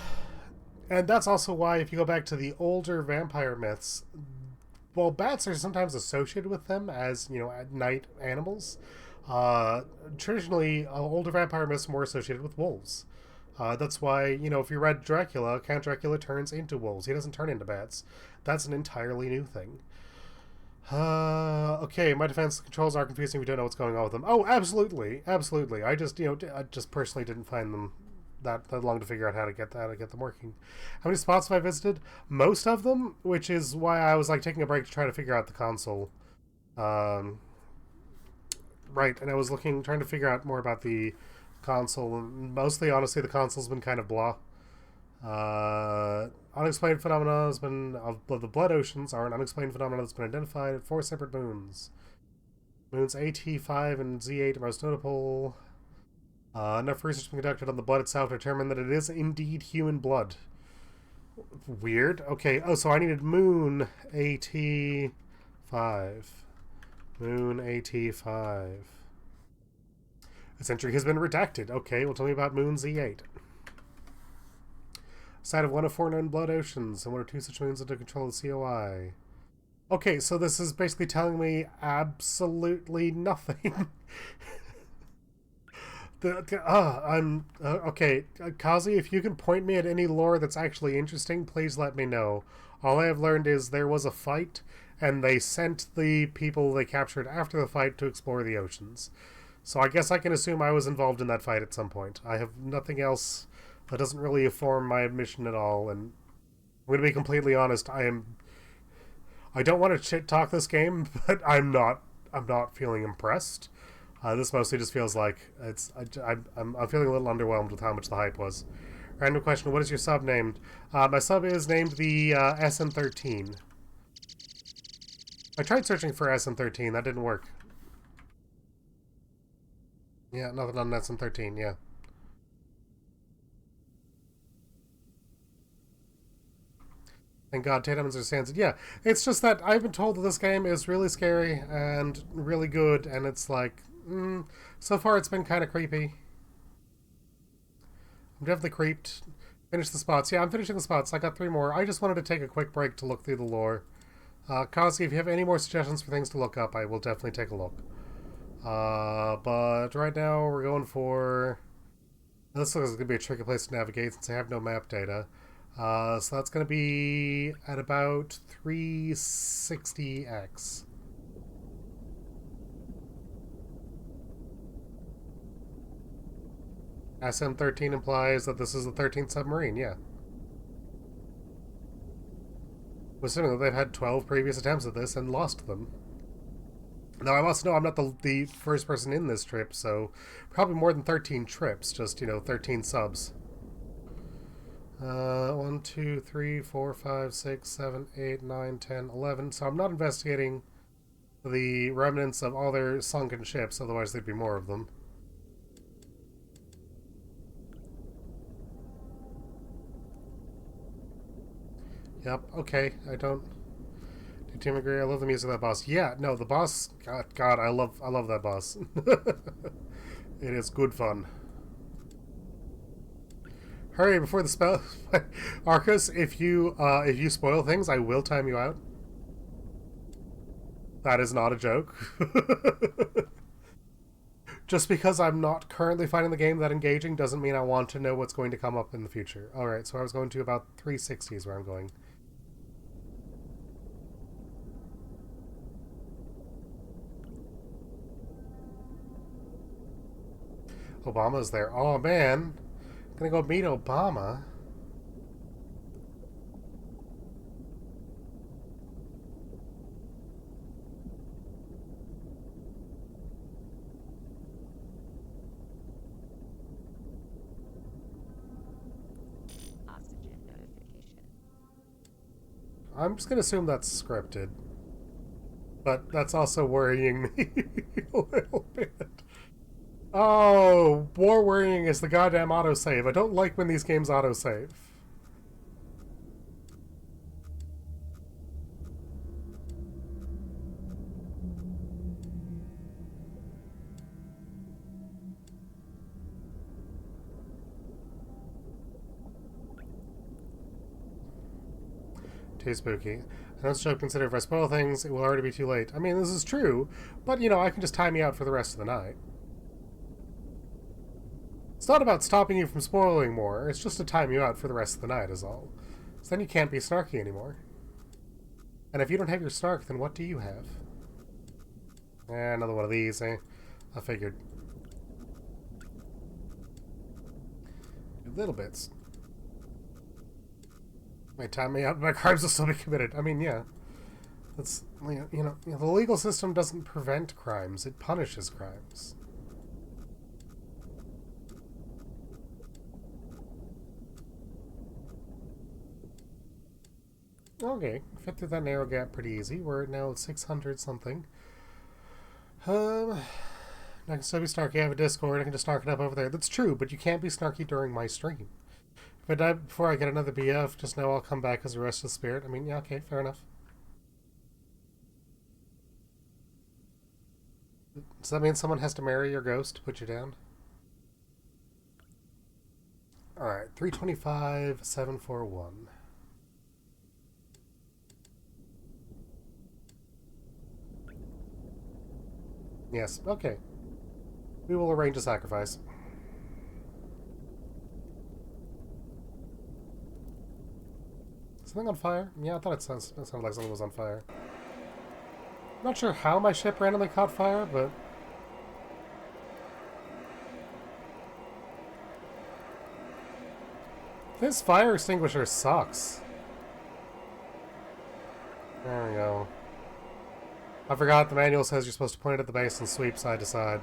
and that's also why, if you go back to the older vampire myths, well, bats are sometimes associated with them as at night animals. Uh, Traditionally, older vampire myths are more associated with wolves. That's why if you read Dracula, Count Dracula turns into wolves. He doesn't turn into bats. That's an entirely new thing. Okay, my defense, the controls are confusing. We don't know what's going on with them. Oh, absolutely, absolutely. I just I just personally didn't find them that long to figure out how to get them working. How many spots have I visited? Most of them, which is why I was like taking a break to try to figure out the console. Um, right, and I was trying to figure out more about the console, and mostly, honestly, the console's been kind of blah. Unexplained phenomena has been of the blood oceans are an unexplained phenomenon that's been identified at 4 separate moons. Moons AT5 and Z8 are most notable. Enough research has been conducted on the blood itself to determine that it is indeed human blood. Weird. Okay. Oh, so I needed Moon AT5. Moon AT5. This entry has been redacted. Okay, well, tell me about Moon Z8. Site of one of 4 known blood oceans, and 1 or 2 such moons under control of the COI. Okay, so this is basically telling me absolutely nothing. Okay, Kazi, if you can point me at any lore that's actually interesting, please let me know. All I have learned is there was a fight, and they sent the people they captured after the fight to explore the oceans. So I guess I can assume I was involved in that fight at some point. I have nothing else that doesn't really inform my admission at all, and I'm going to be completely honest, I don't want to shit talk this game, but I'm not feeling impressed. This mostly just feels like I'm feeling a little underwhelmed with how much the hype was. Random question: what is your sub named? My sub is named the SN13. I tried searching for SN13. That didn't work. Yeah, nothing on SN13. Yeah. Thank God Tatum understands it. Yeah, it's just that I've been told that this game is really scary and really good, and it's like, so far it's been kind of creepy. I'm definitely creeped. Finish the spots. Yeah, I'm finishing the spots. I got 3 more. I just wanted to take a quick break to look through the lore. Kazi, if you have any more suggestions for things to look up, I will definitely take a look. But right now we're going for... This looks like it's going to be a tricky place to navigate since I have no map data. So that's going to be at about 360x. SM-13 implies that this is the 13th submarine, yeah. I'm assuming that they've had 12 previous attempts at this and lost them. Now, I must know I'm not the first person in this trip, so probably more than 13 trips, just, 13 subs. 1, 2, 3, 4, 5, 6, 7, 8, 9, 10, 11. So I'm not investigating the remnants of all their sunken ships, otherwise there'd be more of them. Yep, okay, I don't... Do Tim agree? I love the music of that boss. Yeah, no, the boss... God, I love that boss. It is good fun. Hurry before the spell... Arcus, if you spoil things, I will time you out. That is not a joke. Just because I'm not currently finding the game that engaging doesn't mean I want to know what's going to come up in the future. Alright, so I was going to about 360 is where I'm going. Obama's there. Oh man, gonna go meet Obama. Oxygen notification. I'm just gonna assume that's scripted. But that's also worrying me a little bit. Oh, more worrying is the goddamn autosave. I don't like when these games autosave. Too spooky. I know it's a joke, consider if I spoil things, it will already be too late. I mean, this is true, but, you know, I can just time you out for the rest of the night. It's not about stopping you from spoiling more, it's just to time you out for the rest of the night is all. So then you can't be snarky anymore. And if you don't have your snark, then what do you have? Another one of these, eh? I figured. Little bits. Might time me out, my crimes will still be committed. I mean, yeah. That's, you know, the legal system doesn't prevent crimes, it punishes crimes. Okay, fit through that narrow gap pretty easy. We're now at 600 something. I can still be snarky. I have a Discord. I can just snark it up over there. That's true, but you can't be snarky during my stream. If I die before I get another BF, just know I'll come back as a restless spirit. I mean, yeah, okay, fair enough. Does that mean someone has to marry your ghost to put you down? Alright, 325, 741. Yes, okay. We will arrange a sacrifice. Something on fire? Yeah, I thought it sounded like something was on fire. Not sure how my ship randomly caught fire, but... This fire extinguisher sucks. There we go. I forgot the manual says you're supposed to point it at the base and sweep side to side.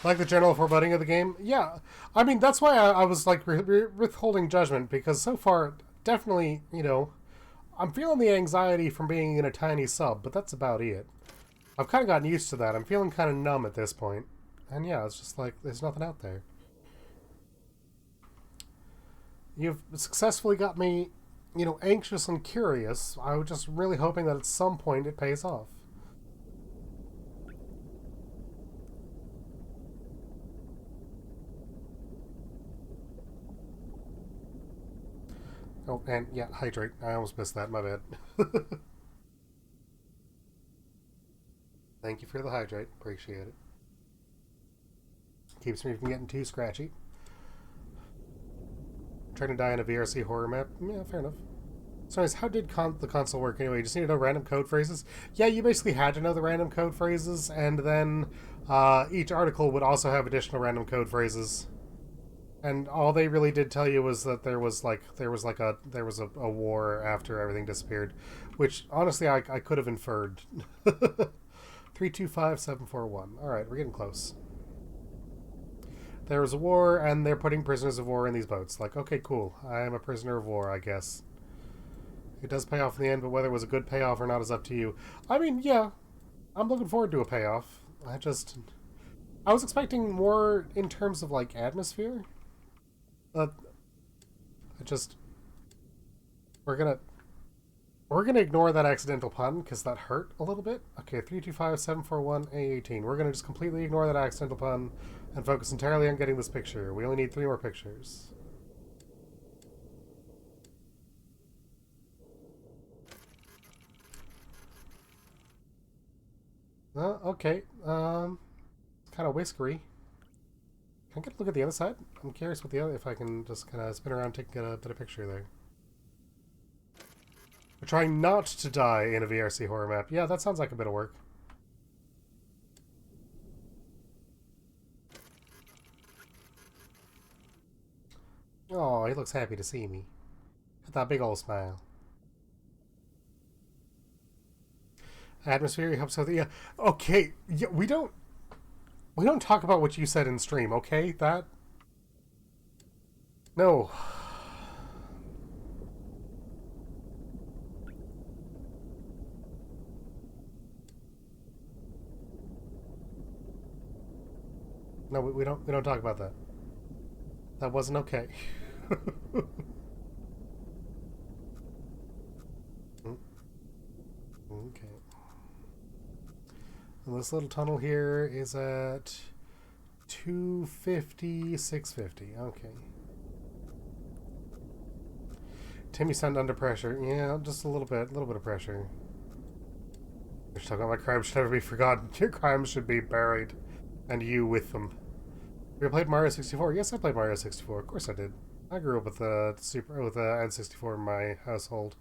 Like the general foreboding of the game? Yeah. I mean, that's why I was, like, withholding judgment, because so far, definitely, you know, I'm feeling the anxiety from being in a tiny sub, but that's about it. I've kind of gotten used to that. I'm feeling kind of numb at this point. And yeah, it's just like, there's nothing out there. You've successfully got me, you know, anxious and curious. I was just really hoping that at some point it pays off. Oh, and yeah, hydrate. I almost missed that, my bad. Thank you for the hydrate. Appreciate it. Keeps me from getting too scratchy. Trying to die in a VRC horror map? Yeah, fair enough. So anyways, how did the console work anyway? You just need to know random code phrases? Yeah, you basically had to know the random code phrases, and then each article would also have additional random code phrases. And all they really did tell you was that there was a war after everything disappeared, which honestly I could have inferred. 325741. All right, we're getting close. There was a war, and they're putting prisoners of war in these boats. Like, okay, cool. I am a prisoner of war, I guess. It does pay off in the end, but whether it was a good payoff or not is up to you. I mean, yeah, I'm looking forward to a payoff. I was expecting more in terms of like atmosphere. We're gonna ignore that accidental pun because that hurt a little bit. Okay, 325-741-A18. We're gonna just completely ignore that accidental pun and focus entirely on getting this picture. We only need 3 more pictures. Okay. Kind of whiskery. Can I get a look at the other side? I'm curious what the other, if I can just kind of spin around, get a better picture there. We're trying not to die in a VRC horror map. Yeah, that sounds like a bit of work. Oh, he looks happy to see me. Got that big old smile. Atmosphere helps with the... Yeah. Okay, yeah, we don't talk about what you said in stream, okay? That... No. No, we don't talk about that. That wasn't okay. Okay. And this little tunnel here is at 250, 650. Okay. Timmy sound under pressure. Yeah, just a little bit of pressure. You're talking about my crimes should never be forgotten. Your crimes should be buried, and you with them. Have you played Mario 64? Yes, I played Mario 64. Of course I did. I grew up with the N64 in my household.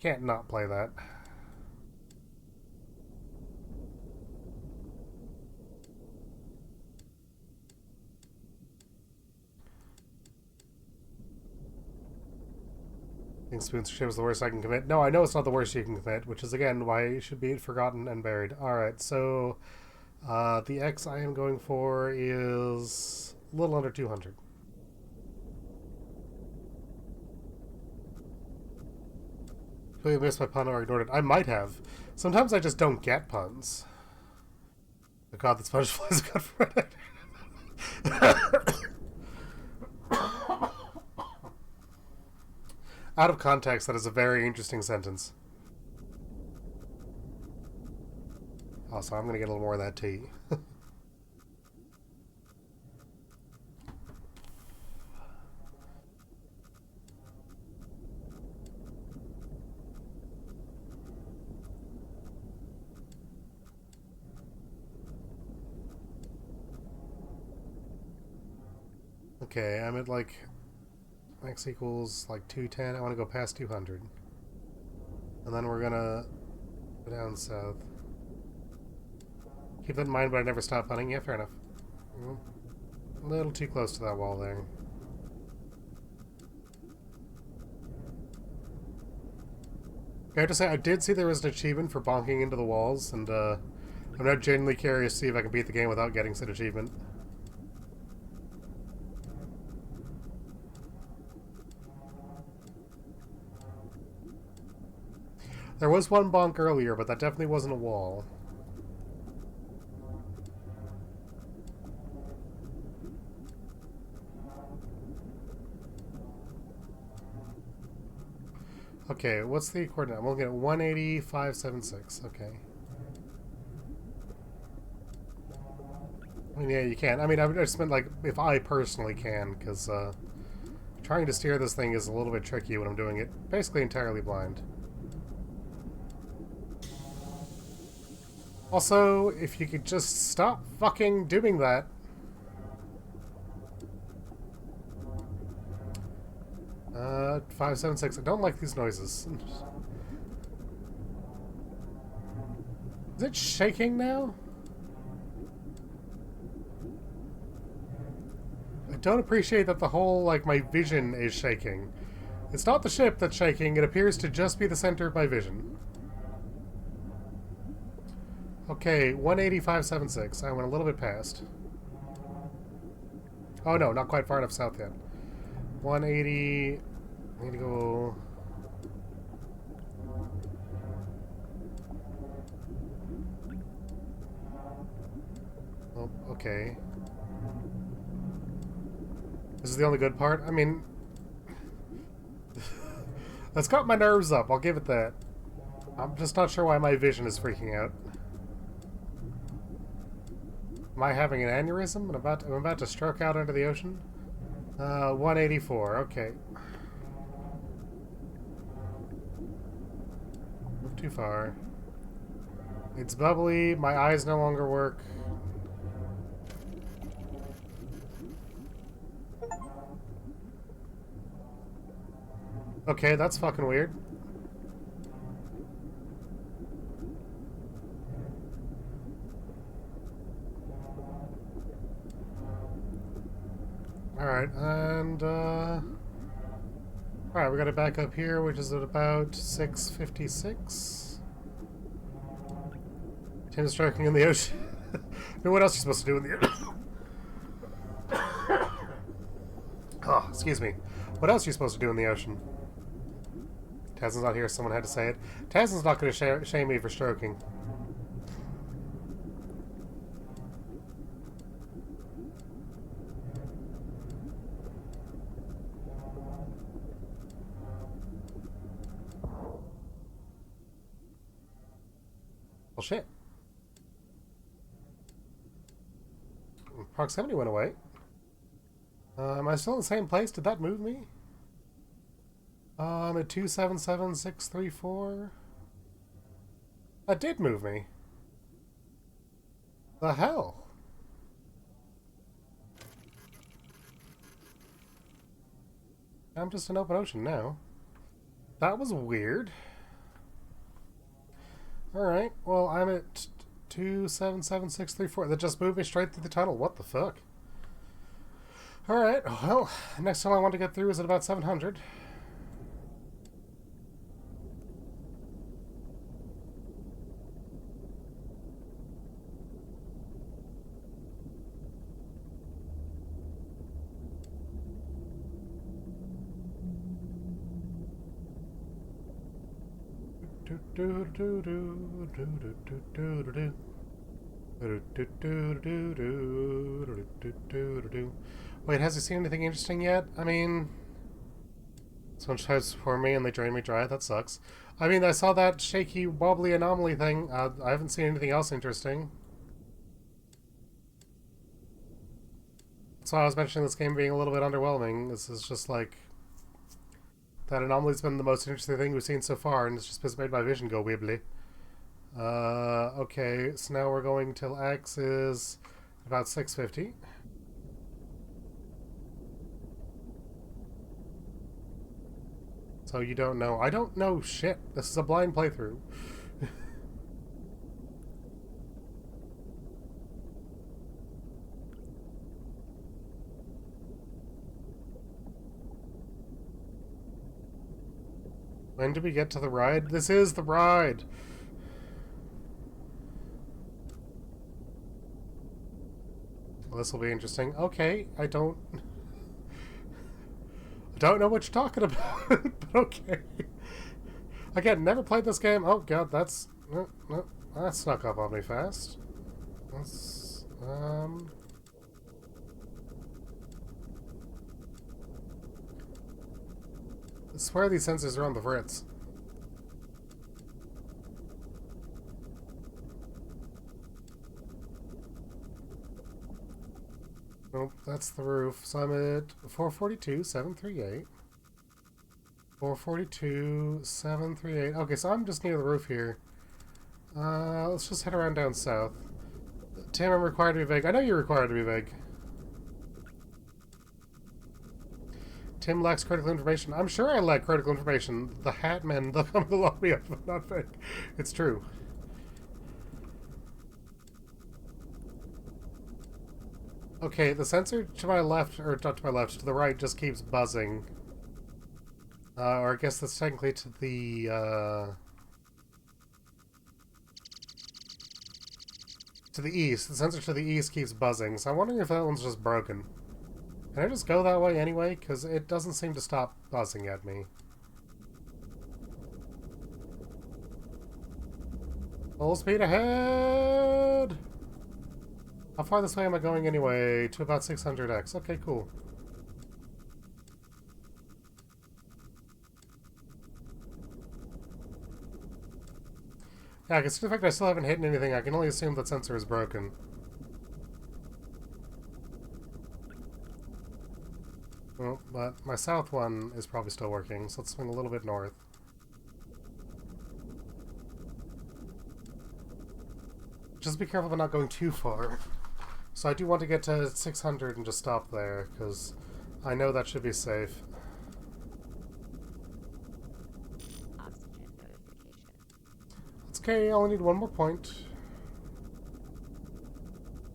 Can't not play that. I think spoonship is the worst I can commit. No, I know it's not the worst you can commit, which is again why it should be forgotten and buried. Alright, so the X I am going for is a little under 200. Completely missed my pun or ignored it. I might have. Sometimes I just don't get puns. Oh god, that sponge flies good for it. Out of context, that is a very interesting sentence. Also, I'm going to get a little more of that tea. Okay, I'm at like x equals like 210. I want to go past 200. And then we're gonna go down south. Keep that in mind, but I never stop hunting. Yeah, fair enough. A little too close to that wall there. I have to say, I did see there was an achievement for bonking into the walls, and I'm now genuinely curious to see if I can beat the game without getting said achievement. There was one bonk earlier, but that definitely wasn't a wall. Okay, what's the coordinate? I'm looking at 180,576. Okay. I mean, yeah, you can. I mean, I just meant, like, if I personally can, because trying to steer this thing is a little bit tricky when I'm doing it basically entirely blind. Also, if you could just stop fucking doing that. Uh, 576. I don't like these noises. Is it shaking now? I don't appreciate that the whole, like, my vision is shaking. It's not the ship that's shaking, it appears to just be the center of my vision. Okay, 185.76. I went a little bit past. Oh no, not quite far enough south yet. 180... I need to go... Oh, okay. This is the only good part? I mean... That's got my nerves up, I'll give it that. I'm just not sure why my vision is freaking out. Am I having an aneurysm? I'm about to stroke out into the ocean? 184, okay. Move too far. It's bubbly. My eyes no longer work. Okay, that's fucking weird. Alright, and alright, we got it back up here, which is at about 6:56. Tim's stroking in the ocean. I mean, what else are you supposed to do in the ocean? Oh, excuse me. What else are you supposed to do in the ocean? Tazin's not here, someone had to say it. Tazin's not going to shame me for stroking. Well, shit. Proximity went away. Am I still in the same place? Did that move me? I'm at 277634. That did move me. The hell? I'm just in open ocean now. That was weird. Alright, well, I'm at 277634. That just moved me straight through the tunnel. What the fuck? Alright, well, next time I want to get through is at about 700. Wait, has he seen anything interesting yet? I mean, someone tries for me and they drain me dry. That sucks. I mean, I saw that shaky, wobbly anomaly thing. I haven't seen anything else interesting. That's why I was mentioning this game being a little bit underwhelming. This is just like... That anomaly's been the most interesting thing we've seen so far, and it's just made my vision go wibbly. Okay, so now we're going till X is about 650. So you don't know. I don't know shit. This is a blind playthrough. When do we get to the ride? This is the ride! Well, this will be interesting. Okay, I don't know what you're talking about, but okay. Again, never played this game. Oh god, that's... No, that snuck up on me fast. Let's... I swear these sensors are on the fritz. Nope, that's the roof. So I'm at 442, 738. 442, 738. Okay, so I'm just near the roof here. Let's just head around down south. Tim, I'm required to be vague. I know you're required to be vague. Tim lacks critical information. I'm sure I lack critical information. The hat men, they'll come to lock me up. I'm not fake. It's true. Okay, the sensor to my left, or not to my left, to the right, just keeps buzzing. Or I guess that's technically to the east. The sensor to the east keeps buzzing, so I'm wondering if that one's just broken. Can I just go that way anyway? Because it doesn't seem to stop buzzing at me. Full speed ahead! How far this way am I going anyway? To about 600x. Okay, cool. Yeah, considering the fact I still haven't hit anything, I can only assume that sensor is broken. Well, but my south one is probably still working, so let's swing a little bit north. just be careful about not going too far. So I do want to get to 600 and just stop there, because I know that should be safe. Oxygen notification. It's okay, I only need one more point.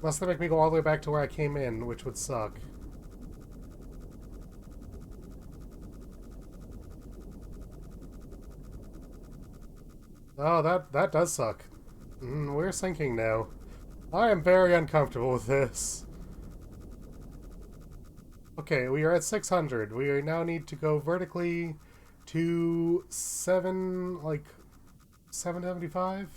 Unless they make me go all the way back to where I came in, which would suck. Oh, that does suck. We're sinking now. I am very uncomfortable with this. Okay, we are at 600. We now need to go vertically to 775?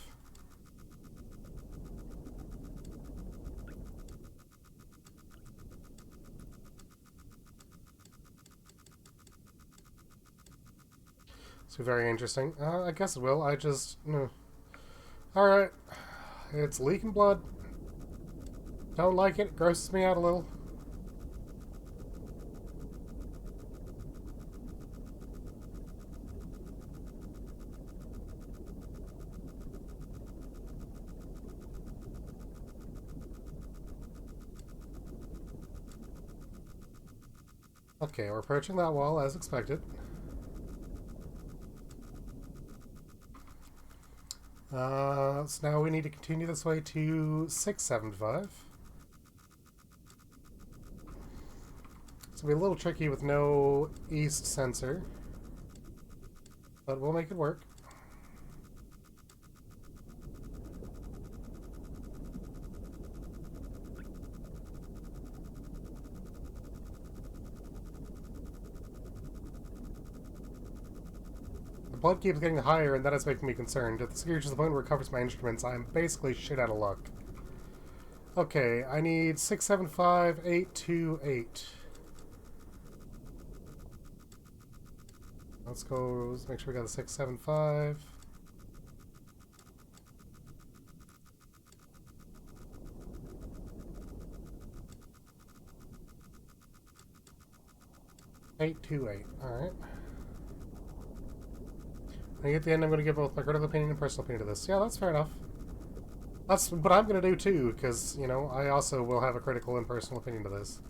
So very interesting. I guess it will. I just... No. Alright. It's leaking blood. Don't like it. Grosses me out a little. Okay, we're approaching that wall as expected. So now we need to continue this way to 675. It's gonna be a little tricky with no east sensor, but we'll make it work. Blood keeps getting higher, and that is making me concerned. If this reaches the point where it covers my instruments, I'm basically shit out of luck. Okay, I need 675828. Let's go, let's make sure we got the 675. Alright. And at the end, I'm going to give both my critical opinion and personal opinion to this. Yeah, that's fair enough. That's what I'm going to do too, because, you know, I also will have a critical and personal opinion to this.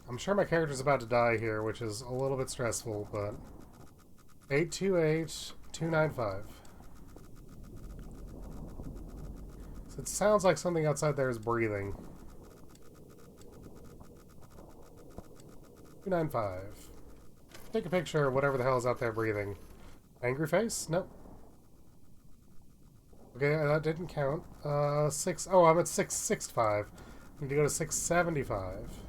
I'm sure my character's about to die here, which is a little bit stressful, but... 828295. It sounds like something outside there is breathing. 295. Take a picture of whatever the hell is out there breathing. Angry face? Nope. Okay, that didn't count. Oh, I'm at 665. Need to go to 675.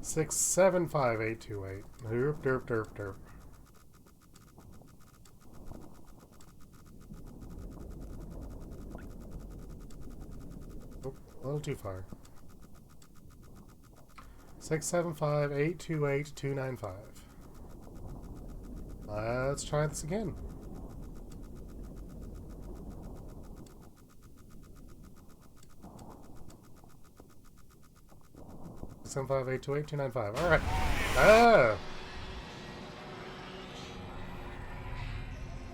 675828. Derp, derp, derp, derp. A little too far. 675828295. Let's try this again. Seven five eight two eight two nine five. All right. Ah.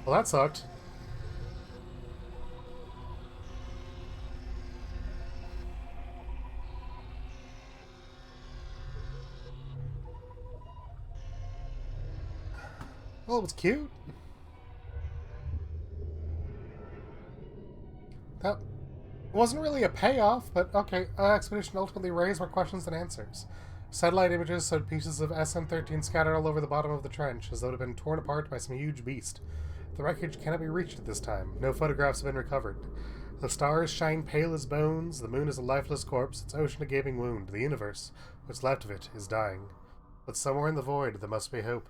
Well, that sucked. Well, it was cute. That wasn't really a payoff, but okay. Expedition ultimately raised more questions than answers. Satellite images showed pieces of SM-13 scattered all over the bottom of the trench, as though it had been torn apart by some huge beast. The wreckage cannot be reached at this time. No photographs have been recovered. The stars shine pale as bones, the moon is a lifeless corpse, its ocean a gaping wound. The universe, what's left of it, is dying. But somewhere in the void, there must be hope.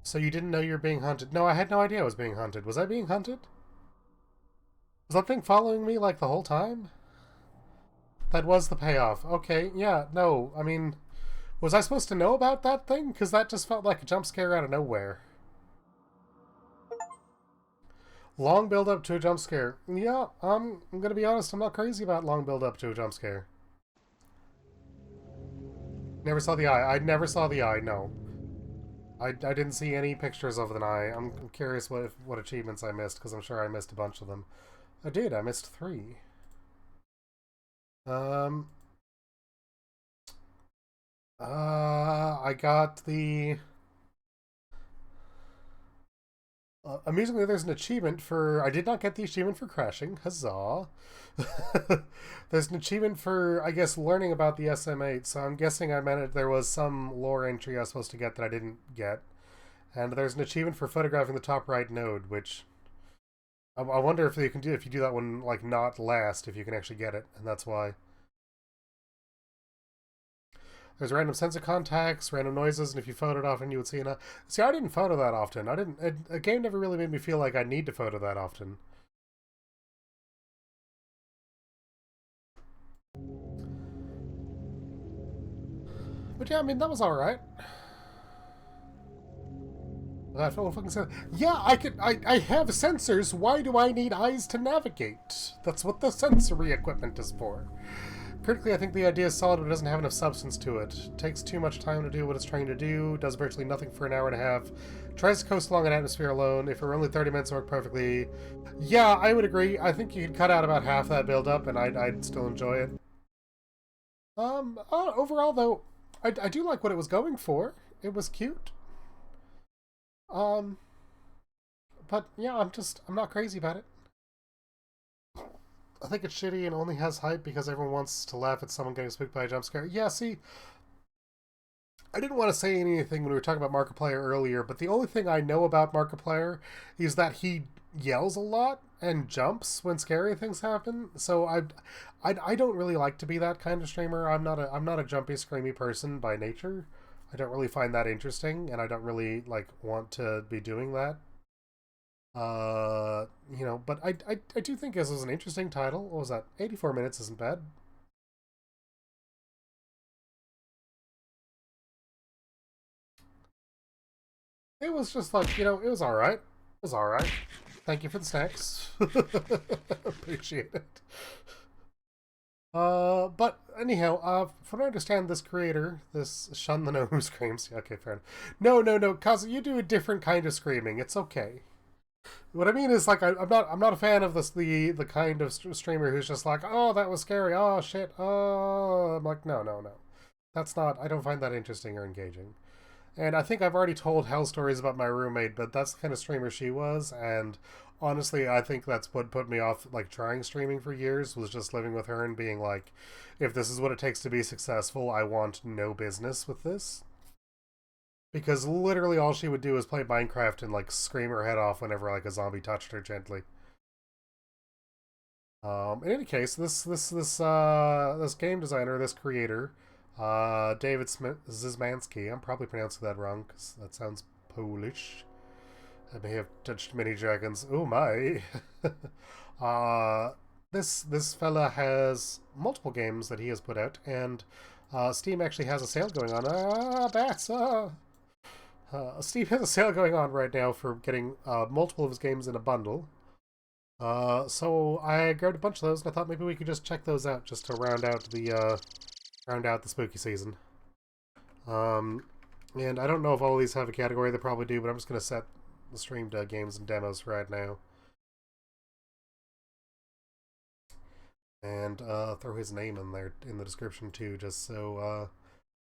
So you didn't know you were being hunted? No, I had no idea I was being hunted. Was I being hunted? Was that thing following me, like, the whole time? That was the payoff. Okay, yeah, no, I mean... Was I supposed to know about that thing? Because that just felt like a jump scare out of nowhere. Long build up to a jump scare. Yeah, I'm gonna be honest, I'm not crazy about long build up to a jump scare. Never saw the eye. I never saw the eye, no. I didn't see any pictures of an eye. I'm curious what achievements I missed, because I'm sure I missed a bunch of them. I did. I missed 3. I got the... amusingly, there's an achievement for... I did not get the achievement for crashing. Huzzah. There's an achievement for, I guess, learning about the SM8, so I'm guessing there was some lore entry I was supposed to get that I didn't get. And there's an achievement for photographing the top right node, which... I wonder if you do that one, like, not last, if you can actually get it, and that's why. There's random sensor contacts, random noises, and if you photoed often, you would see enough. See, I didn't photo that often. A game never really made me feel like I need to photo that often. But yeah, I mean, that was alright. Yeah, I have sensors. Why do I need eyes to navigate? That's what the sensory equipment is for. Critically, I think the idea is solid, but it doesn't have enough substance to it. It takes too much time to do what it's trying to do, does virtually nothing for an hour and a half, tries to coast along an atmosphere alone. If it were only 30 minutes, it worked perfectly. Yeah, I would agree. I think you could cut out about half that build-up, and I'd still enjoy it. Overall, though, I do like what it was going for. It was cute. But yeah, I'm not crazy about it. I think it's shitty and only has hype because everyone wants to laugh at someone getting spooked by a jump scare. Yeah, see, I didn't want to say anything when we were talking about Markiplier earlier, but the only thing I know about Markiplier is that he yells a lot and jumps when scary things happen. So I don't really like to be that kind of streamer. I'm not a jumpy, screamy person by nature. I don't really find that interesting, and I don't really like want to be doing that. You know, but I do think this was an interesting title. What was that? 84 minutes isn't bad. It was just like, you know, it was alright. It was alright. Thank you for the snacks. Appreciate it. But anyhow, from what I understand, this creator, this Shun the Gnome who screams. Okay, fair enough. No, Kazu, you do a different kind of screaming. It's okay. What I mean is, like, I'm not a fan of the kind of streamer who's just like, oh, that was scary, oh shit, oh. I'm like, no. That's not. I don't find that interesting or engaging. And I think I've already told hell stories about my roommate, but that's the kind of streamer she was, and honestly, I think that's what put me off, like, trying streaming for years, was just living with her and being like, if this is what it takes to be successful, I want no business with this. Because literally all she would do is play Minecraft and, like, scream her head off whenever, like, a zombie touched her gently. In any case, this game designer, this creator, David Zizmansky, I'm probably pronouncing that wrong, because that sounds Polish. I may have touched many dragons. Oh my! This fella has multiple games that he has put out, and Steam actually has a sale going on. Bats! Steam has a sale going on right now for getting multiple of his games in a bundle. So I grabbed a bunch of those, and I thought maybe we could just check those out just to round out the spooky season. And I don't know if all of these have a category. They probably do, but I'm just going to set the streamed games and demos right now. And throw his name in there in the description too, just so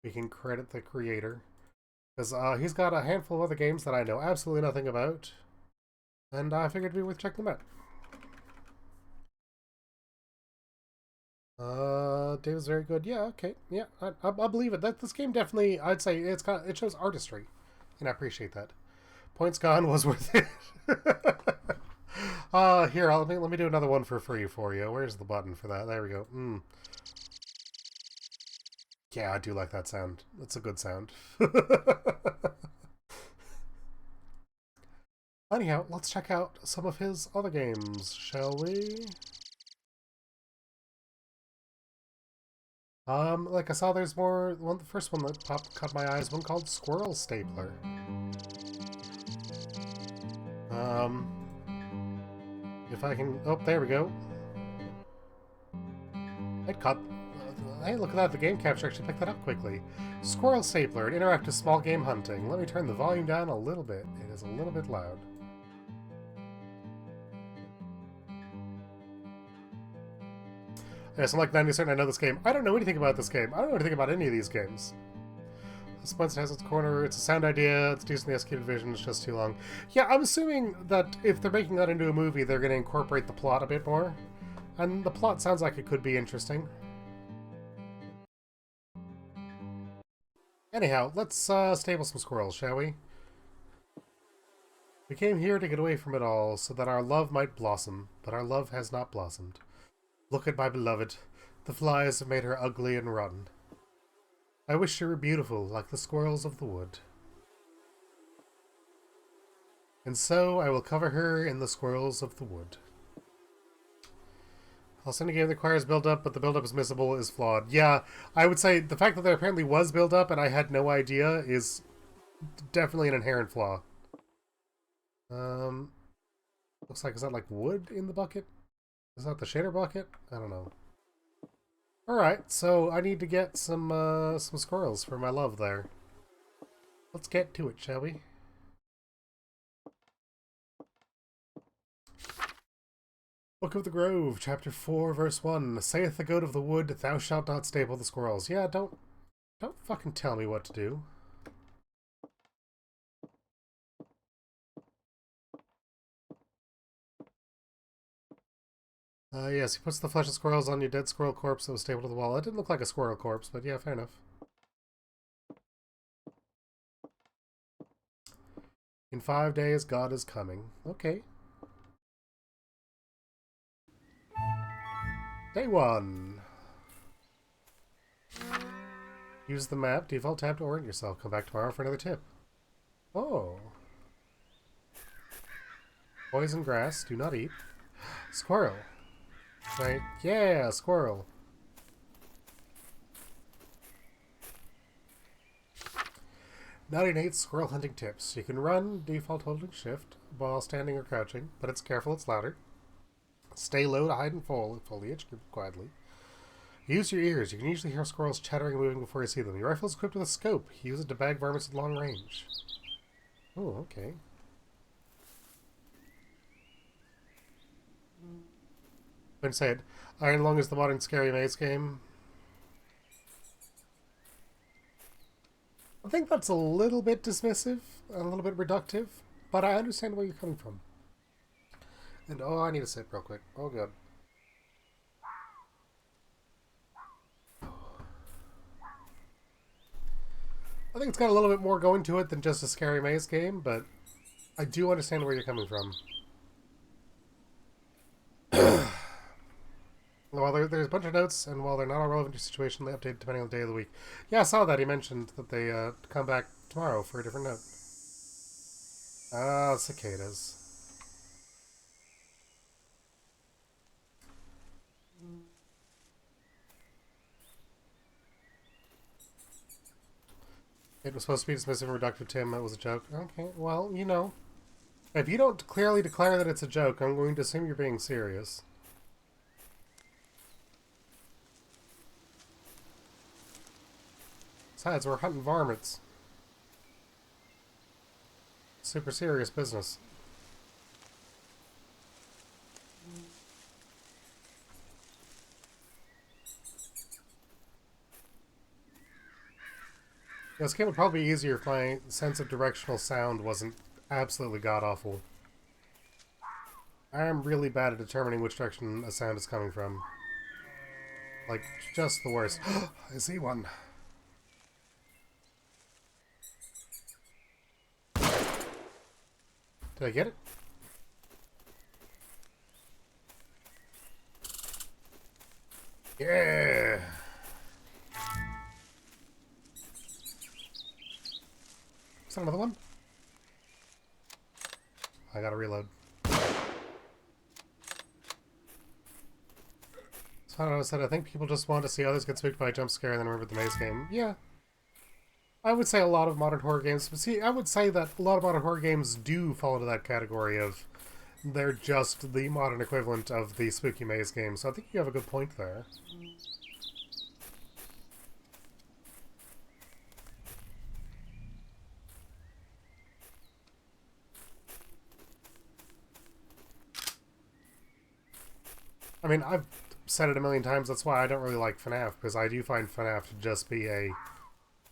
we can credit the creator. Because he's got a handful of other games that I know absolutely nothing about. And I figured it'd be worth checking them out. David's very good. Yeah, okay. Yeah, I believe it. This game definitely, I'd say, it shows artistry. And I appreciate that. Points gone was worth it. Here, let me do another one for free for you. Where's the button for that? There we go. Yeah, I do like that sound. That's a good sound. Anyhow, let's check out some of his other games, shall we? Like I saw there's more. The first one that caught my eye is one called Squirrel Stapler. If I can... Oh, there we go. It caught... Hey, look at that. The game capture actually picked that up quickly. Squirrel Stapler, an interactive small game hunting. Let me turn the volume down a little bit. It is a little bit loud. Yes, I'm like 90 certain I know this game. I don't know anything about this game. I don't know anything about any of these games. Spencer has its corner. It's a sound idea. It's decently executed vision. It's just too long. Yeah, I'm assuming that if they're making that into a movie, they're going to incorporate the plot a bit more. And the plot sounds like it could be interesting. Anyhow, let's stable some squirrels, shall we? We came here to get away from it all, so that our love might blossom, but our love has not blossomed. Look at my beloved. The flies have made her ugly and rotten. I wish she were beautiful, like the squirrels of the wood. And so I will cover her in the squirrels of the wood. Also, in a game that requires build-up, but the build-up is missable, is flawed. Yeah, I would say the fact that there apparently was build-up and I had no idea is definitely an inherent flaw. Looks like, is that like wood in the bucket? Is that the shader bucket? I don't know. Alright, so I need to get some squirrels for my love there. Let's get to it, shall we? Book of the Grove, Chapter 4, Verse 1. Saith the goat of the wood, thou shalt not stable the squirrels. Yeah, don't fucking tell me what to do. Yes, he puts the flesh of squirrels on your dead squirrel corpse that was stapled to the wall. It didn't look like a squirrel corpse, but yeah, fair enough. In 5 days, God is coming. Okay. Day 1. Use the map, default tab to orient yourself. Come back tomorrow for another tip. Oh. Poison grass, do not eat. Squirrel. Right? Yeah, squirrel. Naughty Nate's squirrel hunting tips. You can run, default holding shift, while standing or crouching, but it's careful, it's louder. Stay low to hide in foliage quietly. Use your ears. You can usually hear squirrels chattering and moving before you see them. Your rifle is equipped with a scope. Use it to bag varmints at long range. Oh, okay. I'm going to say it. Iron Lung is the modern Scary Maze game. I think that's a little bit dismissive, a little bit reductive, but I understand where you're coming from. And oh, I need a sip real quick. Oh, good. I think it's got a little bit more going to it than just a Scary Maze game, but I do understand where you're coming from. While there's a bunch of notes, and while they're not all relevant to your situation, they update depending on the day of the week. Yeah, I saw that. He mentioned that they come back tomorrow for a different note. Ah, cicadas. It was supposed to be dismissive and reductive, Tim. It was a joke. Okay, well, you know. If you don't clearly declare that it's a joke, I'm going to assume you're being serious. Besides, we're hunting varmints. Super serious business. Yeah, this game would probably be easier if my sense of directional sound wasn't absolutely god-awful. I am really bad at determining which direction a sound is coming from. Like, just the worst. I see one. Did I get it? Yeah! Is that another one? I gotta reload. So I said, I think people just want to see others get spooked by a jump scare and then remember the maze game. Yeah. I would say a lot of modern horror games, but see, I would say that a lot of modern horror games do fall into that category of they're just the modern equivalent of the spooky maze game, so I think you have a good point there. I mean, I've said it a million times, that's why I don't really like FNAF, because I do find FNAF to just be a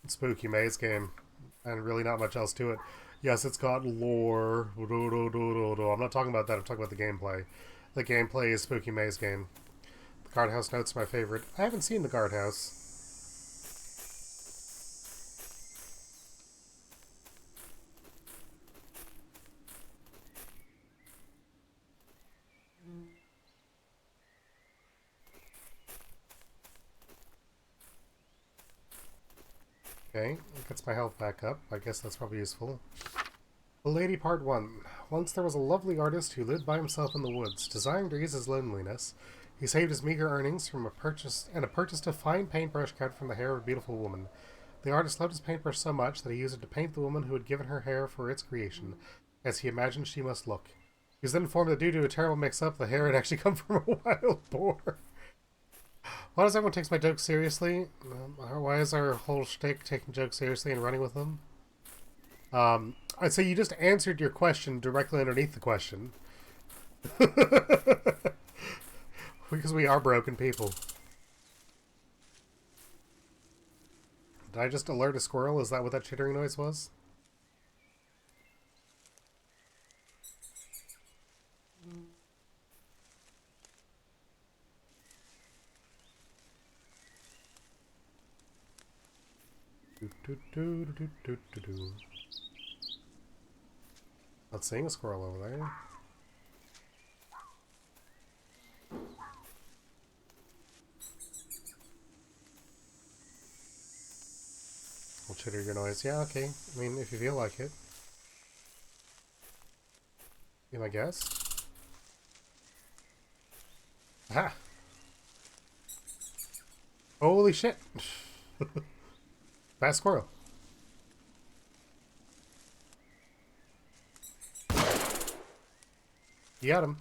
spooky maze game, and really not much else to it. Yes, it's got lore. I'm not talking about that, I'm talking about the gameplay. The gameplay is spooky maze game. The guardhouse note's my favorite. I haven't seen the guardhouse. Okay, it gets my health back up. I guess that's probably useful. The Lady Part 1. Once there was a lovely artist who lived by himself in the woods. Desiring to ease his loneliness, he saved his meager earnings from purchased a fine paintbrush cut from the hair of a beautiful woman. The artist loved his paintbrush so much that he used it to paint the woman who had given her hair for its creation, as he imagined she must look. He was then informed that due to a terrible mix-up, the hair had actually come from a wild boar. Why does everyone take my jokes seriously? Why is our whole shtick taking jokes seriously and running with them? I'd say you just answered your question directly underneath the question. Because we are broken people. Did I just alert a squirrel? Is that what that chittering noise was? Not seeing a squirrel over there. We'll chitter your noise. Yeah, okay. I mean, if you feel like it. Be my guess. Aha! Holy shit! Fast squirrel. You got him.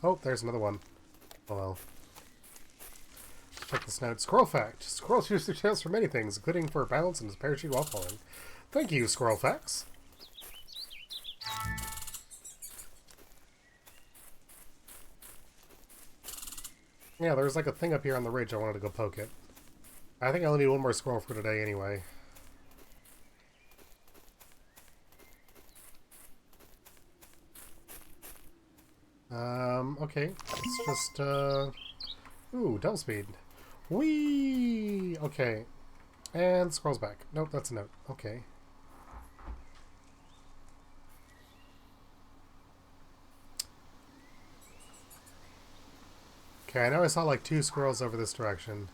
Oh, there's another one. Oh well. Check this note. Squirrel fact. Squirrels use their tails for many things, including for balance and as parachute while falling. Thank you, squirrel facts. Yeah, there's like a thing up here on the ridge. I wanted to go poke it. I think I only need one more squirrel for today anyway. Okay. Let's just, ooh, double speed. Whee! Okay. And squirrel's back. Nope, that's a note. Okay. Okay, I know I saw like 2 squirrels over this direction.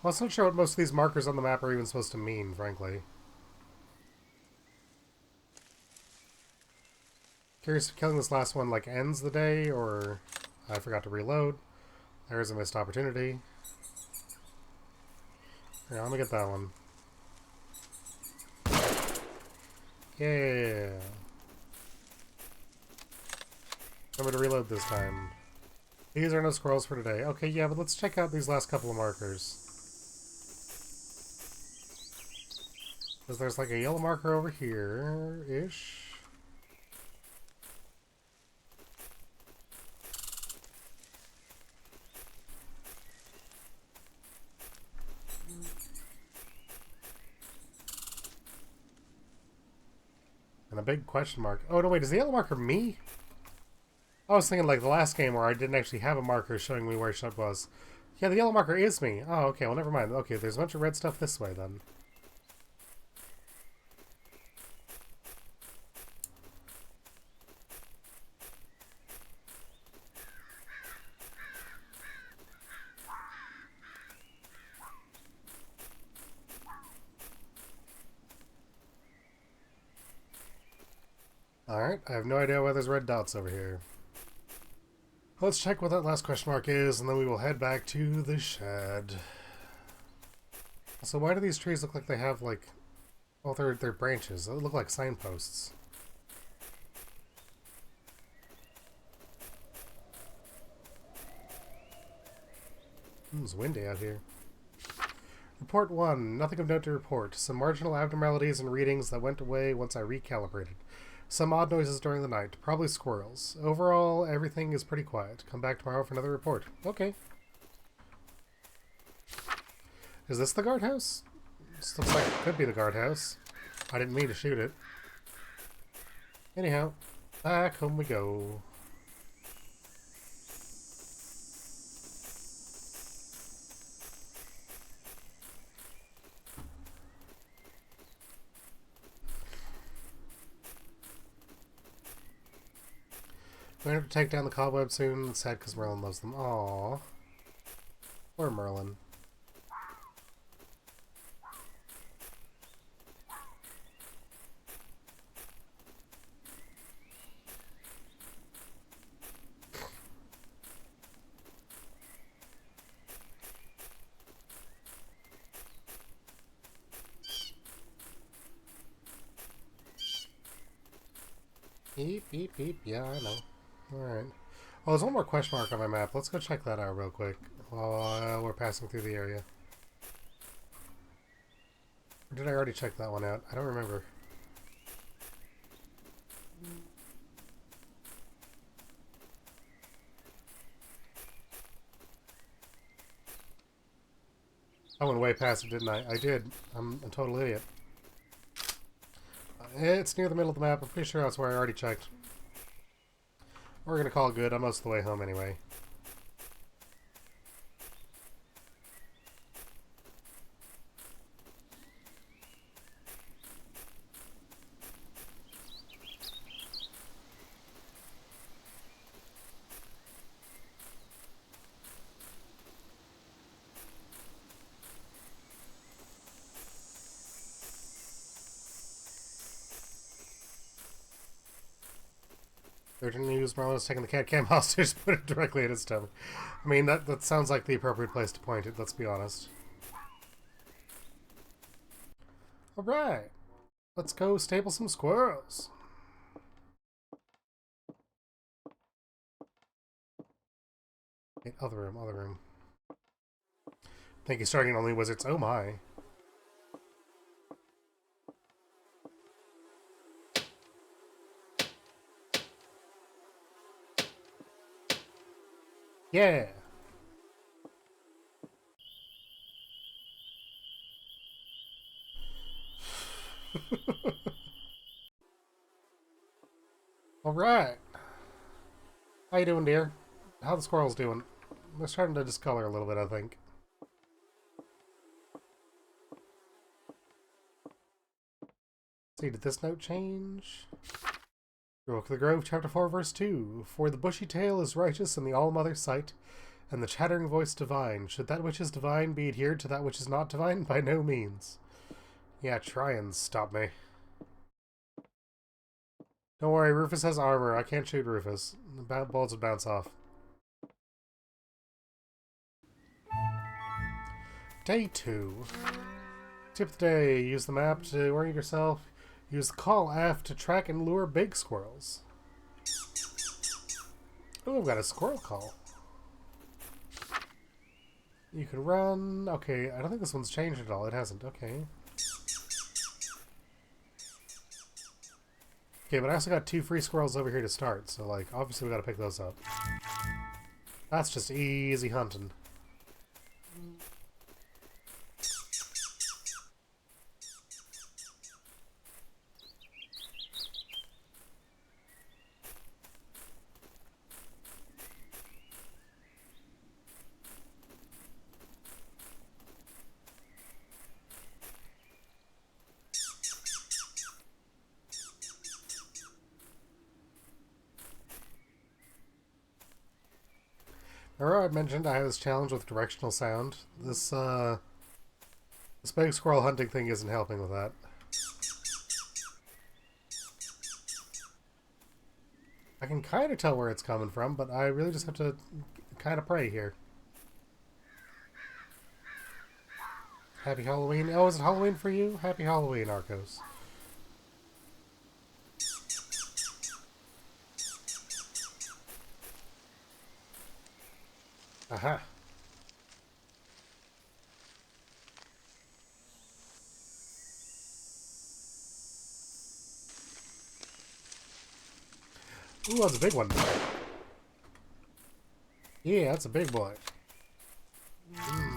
I'm also not sure what most of these markers on the map are even supposed to mean, frankly. Curious if killing this last one like ends the day, or I forgot to reload. There's a missed opportunity. Here, let me get that one. Yeah. Remember to reload this time. These are no squirrels for today. Okay, yeah, but let's check out these last couple of markers. Because there's like a yellow marker over here-ish. And a big question mark. Oh, no, wait, is the yellow marker me? I was thinking like the last game where I didn't actually have a marker showing me where Shug was. Yeah, the yellow marker is me. Oh, okay, well, never mind. Okay, there's a bunch of red stuff this way, then. Alright, I have no idea why there's red dots over here. Let's check what that last question mark is, and then we will head back to the shed. So why do these trees look like they have, like... Oh, they're branches. They look like signposts. It's windy out here. Report 1. Nothing of note to report. Some marginal abnormalities in readings that went away once I recalibrated. Some odd noises during the night, probably squirrels. Overall, everything is pretty quiet. Come back tomorrow for another report. Okay. Is this the guardhouse? This looks like it could be the guardhouse. I didn't mean to shoot it. Anyhow, back home we go. We're gonna have to take down the cobweb soon. It's sad because Merlin loves them. Aww. Poor Merlin. Beep, beep, beep. Yeah, I know. Alright. Oh, there's one more question mark on my map. Let's go check that out real quick while we're passing through the area. Or did I already check that one out? I don't remember. I went way past it, didn't I? I did. I'm a total idiot. It's near the middle of the map. I'm pretty sure that's where I already checked. We're gonna call it good. I'm most of the way home anyway. Urgent news, Marlon is taking the cat cam hostage, put it directly at his stomach. I mean, that sounds like the appropriate place to point it, let's be honest. Alright. Let's go stable some squirrels. Okay, other room, other room. Thank you, starting only wizards. Oh my. Yeah. All right. How you doing, dear? How the squirrels doing? They're starting to discolor a little bit, I think. See, did this note change? Book of the Grove, chapter 4, verse 2. For the bushy tail is righteous in the All-Mother's sight, and the chattering voice divine. Should that which is divine be adhered to that which is not divine? By no means. Yeah, try and stop me. Don't worry, Rufus has armor. I can't shoot Rufus. The bullets would bounce off. Day 2. Tip of the day. Use the map to orient yourself. Use the call F to track and lure big squirrels. Oh, I've got a squirrel call. You can run. Okay, I don't think this one's changed at all. It hasn't. Okay. Okay, but I also got 2 free squirrels over here to start, so, like, obviously we gotta pick those up. That's just easy hunting. Remember I mentioned I have this challenge with directional sound? This big squirrel hunting thing isn't helping with that. I can kind of tell where it's coming from, but I really just have to kind of pray here. Happy Halloween. Oh, is it Halloween for you? Happy Halloween, Arcos. Aha. Ooh, that's a big one. Yeah, that's a big boy.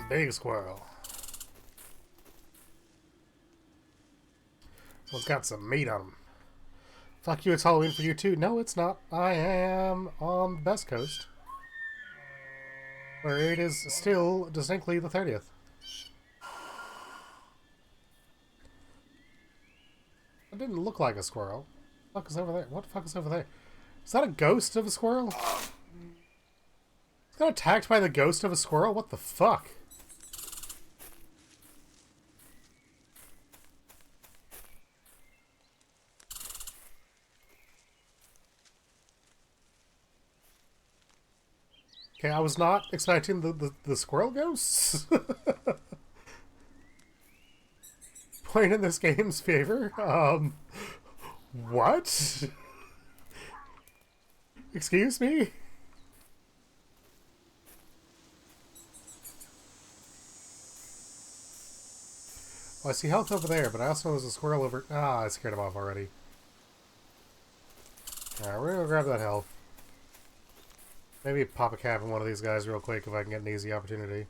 Big squirrel. Well, it's got some meat on him. Fuck you, it's Halloween for you too. No, it's not. I am on the Best Coast, where it is still distinctly the 30th. It didn't look like a squirrel. What the fuck is over there? What the fuck is over there? Is that a ghost of a squirrel? Got attacked by the ghost of a squirrel? What the fuck? Okay, I was not expecting the squirrel ghosts. Point in this game's favor. What? Excuse me? Well, I see health over there, but I also know there's a squirrel over... Ah, I scared him off already. Alright, we're gonna grab that health. Maybe pop a cap on one of these guys real quick if I can get an easy opportunity.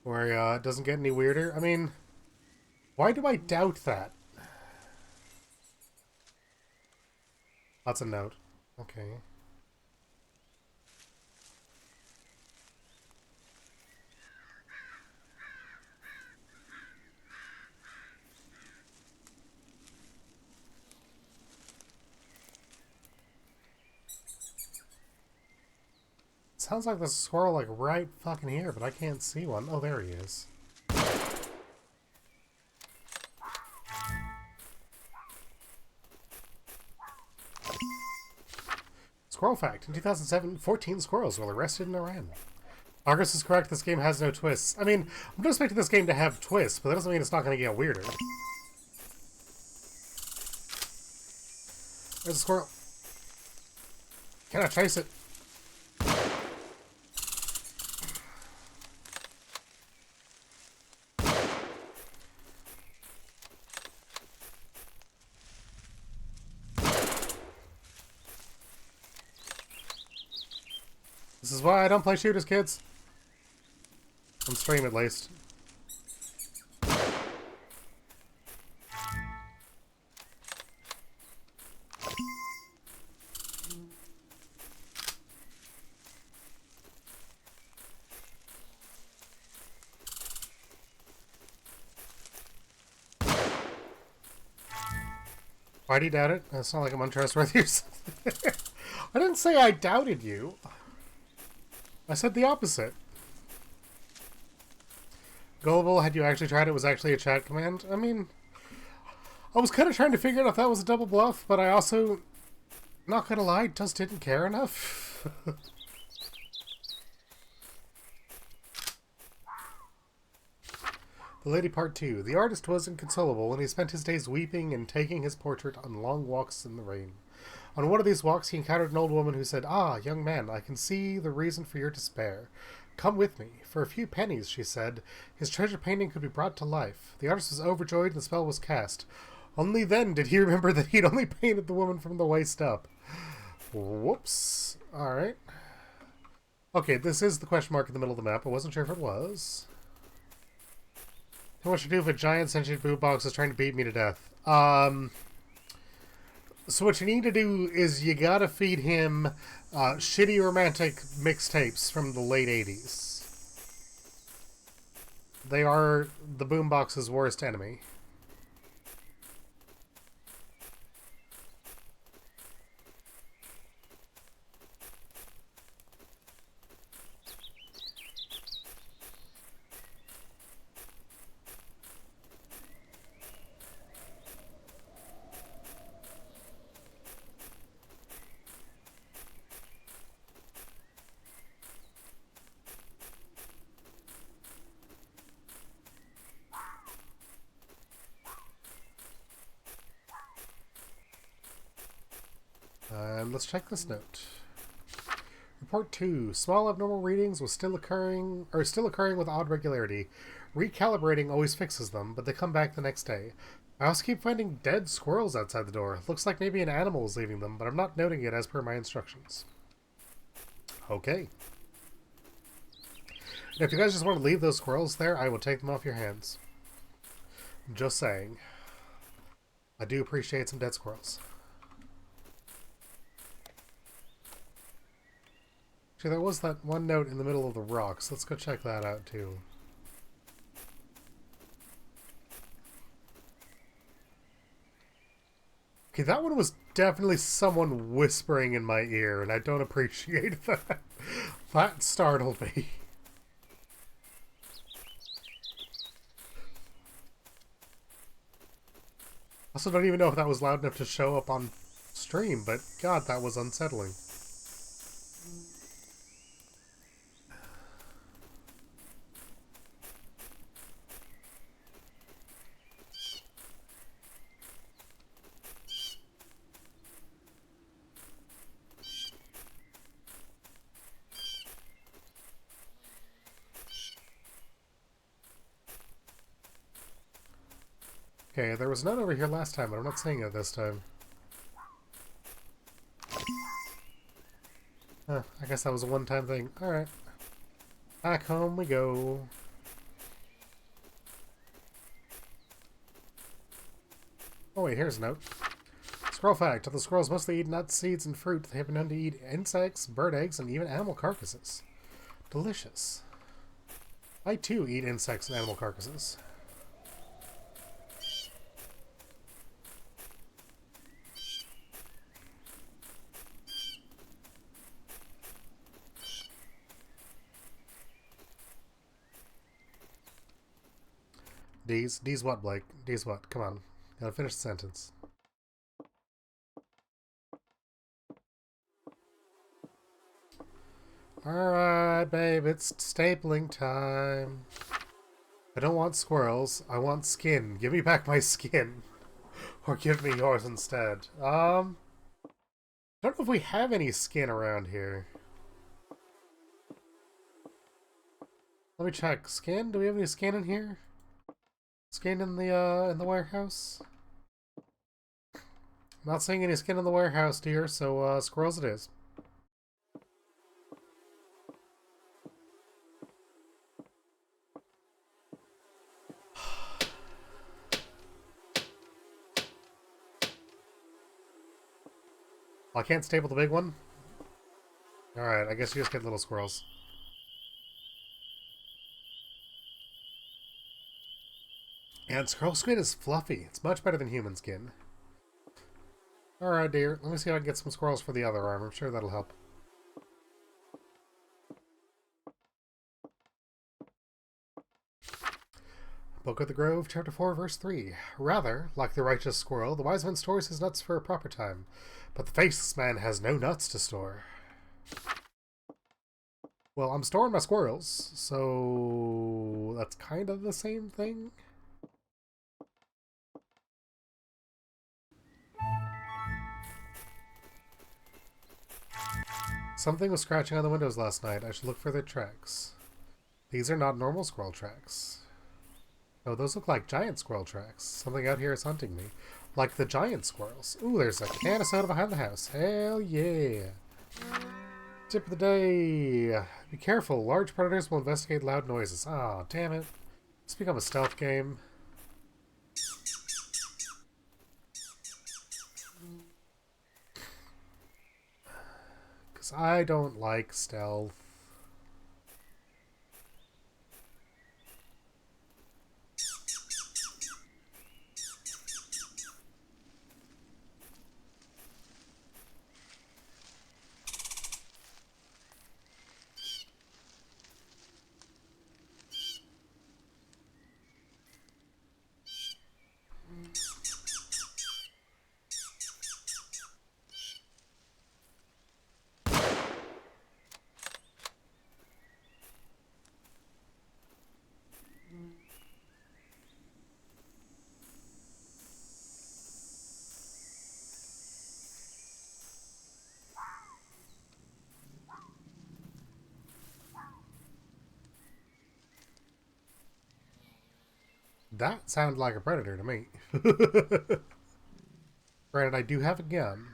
Where it doesn't get any weirder. I mean, why do I doubt that? That's a note. Okay. Sounds like there's a squirrel like right fucking here, but I can't see one. Oh, there he is. Squirrel fact. In 2007, 14 squirrels were arrested in Iran. Argus is correct, this game has no twists. I mean, I'm not expecting this game to have twists, but that doesn't mean it's not going to get weirder. There's a squirrel. Can I chase it? This is why I don't play shooters, kids. On stream, at least. Why do you doubt it? It's not like I'm untrustworthy or something. I didn't say I doubted you. I said the opposite. Gullible, had you actually tried it, was actually a chat command? I mean, I was kind of trying to figure out if that was a double bluff, but I also, not gonna lie, just didn't care enough. The Lady Part 2. The artist was inconsolable when he spent his days weeping and taking his portrait on long walks in the rain. On one of these walks, he encountered an old woman who said, "Ah, young man, I can see the reason for your despair. Come with me. For a few pennies," she said, his treasure painting could be brought to life. The artist was overjoyed and the spell was cast. Only then did he remember that he'd only painted the woman from the waist up. Whoops. Alright. Okay, this is the question mark in the middle of the map. I wasn't sure if it was. What should I do if a giant sentient boot box is trying to beat me to death? So what you need to do is you gotta feed him shitty romantic mixtapes from the late 80s. They are the boombox's worst enemy. Let's check this note. report 2. Small abnormal readings was still occurring with odd regularity. Recalibrating always fixes them, but they come back the next day. I also keep finding dead squirrels outside the door. Looks like maybe an animal is leaving them, but I'm not noting it as per my instructions. Okay. And if you guys just want to leave those squirrels there, I will take them off your hands. Just saying. I do appreciate some dead squirrels. Actually, there was that one note in the middle of the rocks. Let's go check that out, too. Okay, that one was definitely someone whispering in my ear, and I don't appreciate that. That startled me. I also don't even know if that was loud enough to show up on stream, but God, that was unsettling. Okay, there was none over here last time, but I'm not seeing it this time. Huh, I guess that was a one-time thing. Alright. Back home we go. Oh wait, here's a note. Squirrel fact. The squirrels mostly eat nuts, seeds, and fruit. They have been known to eat insects, bird eggs, and even animal carcasses. Delicious. I too eat insects and animal carcasses. D's what, Blake? D's what? Come on. Gotta finish the sentence. Alright, babe, it's stapling time. I don't want squirrels. I want skin. Give me back my skin. Or give me yours instead. I don't know if we have any skin around here. Let me check. Skin? Do we have any skin in here? Skin in the warehouse? Not seeing any skin in the warehouse, dear, so squirrels it is. I can't staple the big one? Alright, I guess you just get little squirrels. And squirrel skin is fluffy. It's much better than human skin. Alright, dear. Let me see if I can get some squirrels for the other arm. I'm sure that'll help. Book of the Grove, Chapter 4, Verse 3. Rather, like the righteous squirrel, the wise man stores his nuts for a proper time, but the faithless man has no nuts to store. Well, I'm storing my squirrels, so that's kind of the same thing. Something was scratching on the windows last night. I should look for their tracks. These are not normal squirrel tracks. Oh, those look like giant squirrel tracks. Something out here is hunting me. Like the giant squirrels. Ooh, there's a can of soda behind the house. Hell yeah. Tip of the day. Be careful. Large predators will investigate loud noises. Ah, oh, damn it. It's become a stealth game. Because I don't like stealth. That sounded like a predator to me. Granted, I do have a gun.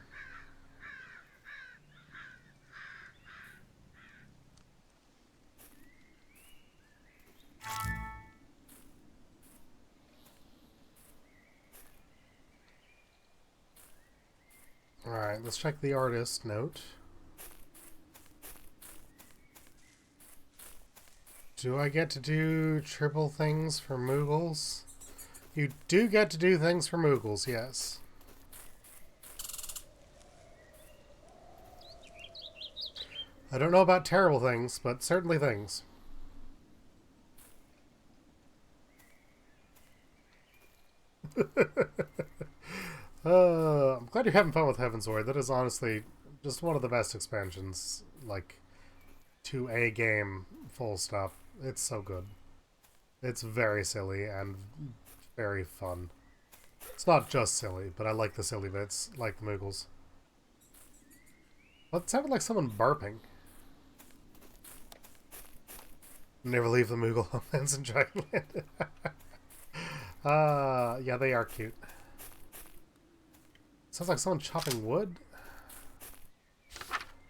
Alright, let's check the artist note. Do I get to do triple things for Moogles? You do get to do things for Moogles, yes. I don't know about terrible things, but certainly things. I'm glad you're having fun with Heavensward. That is honestly just one of the best expansions, like, to a game, full stop. It's so good. It's very silly and very fun. It's not just silly, but I like the silly bits, like the Moogles. Well, it sounded like someone burping. Never leave the Moogle homelands in Dragonland. Yeah, they are cute. Sounds like someone chopping wood.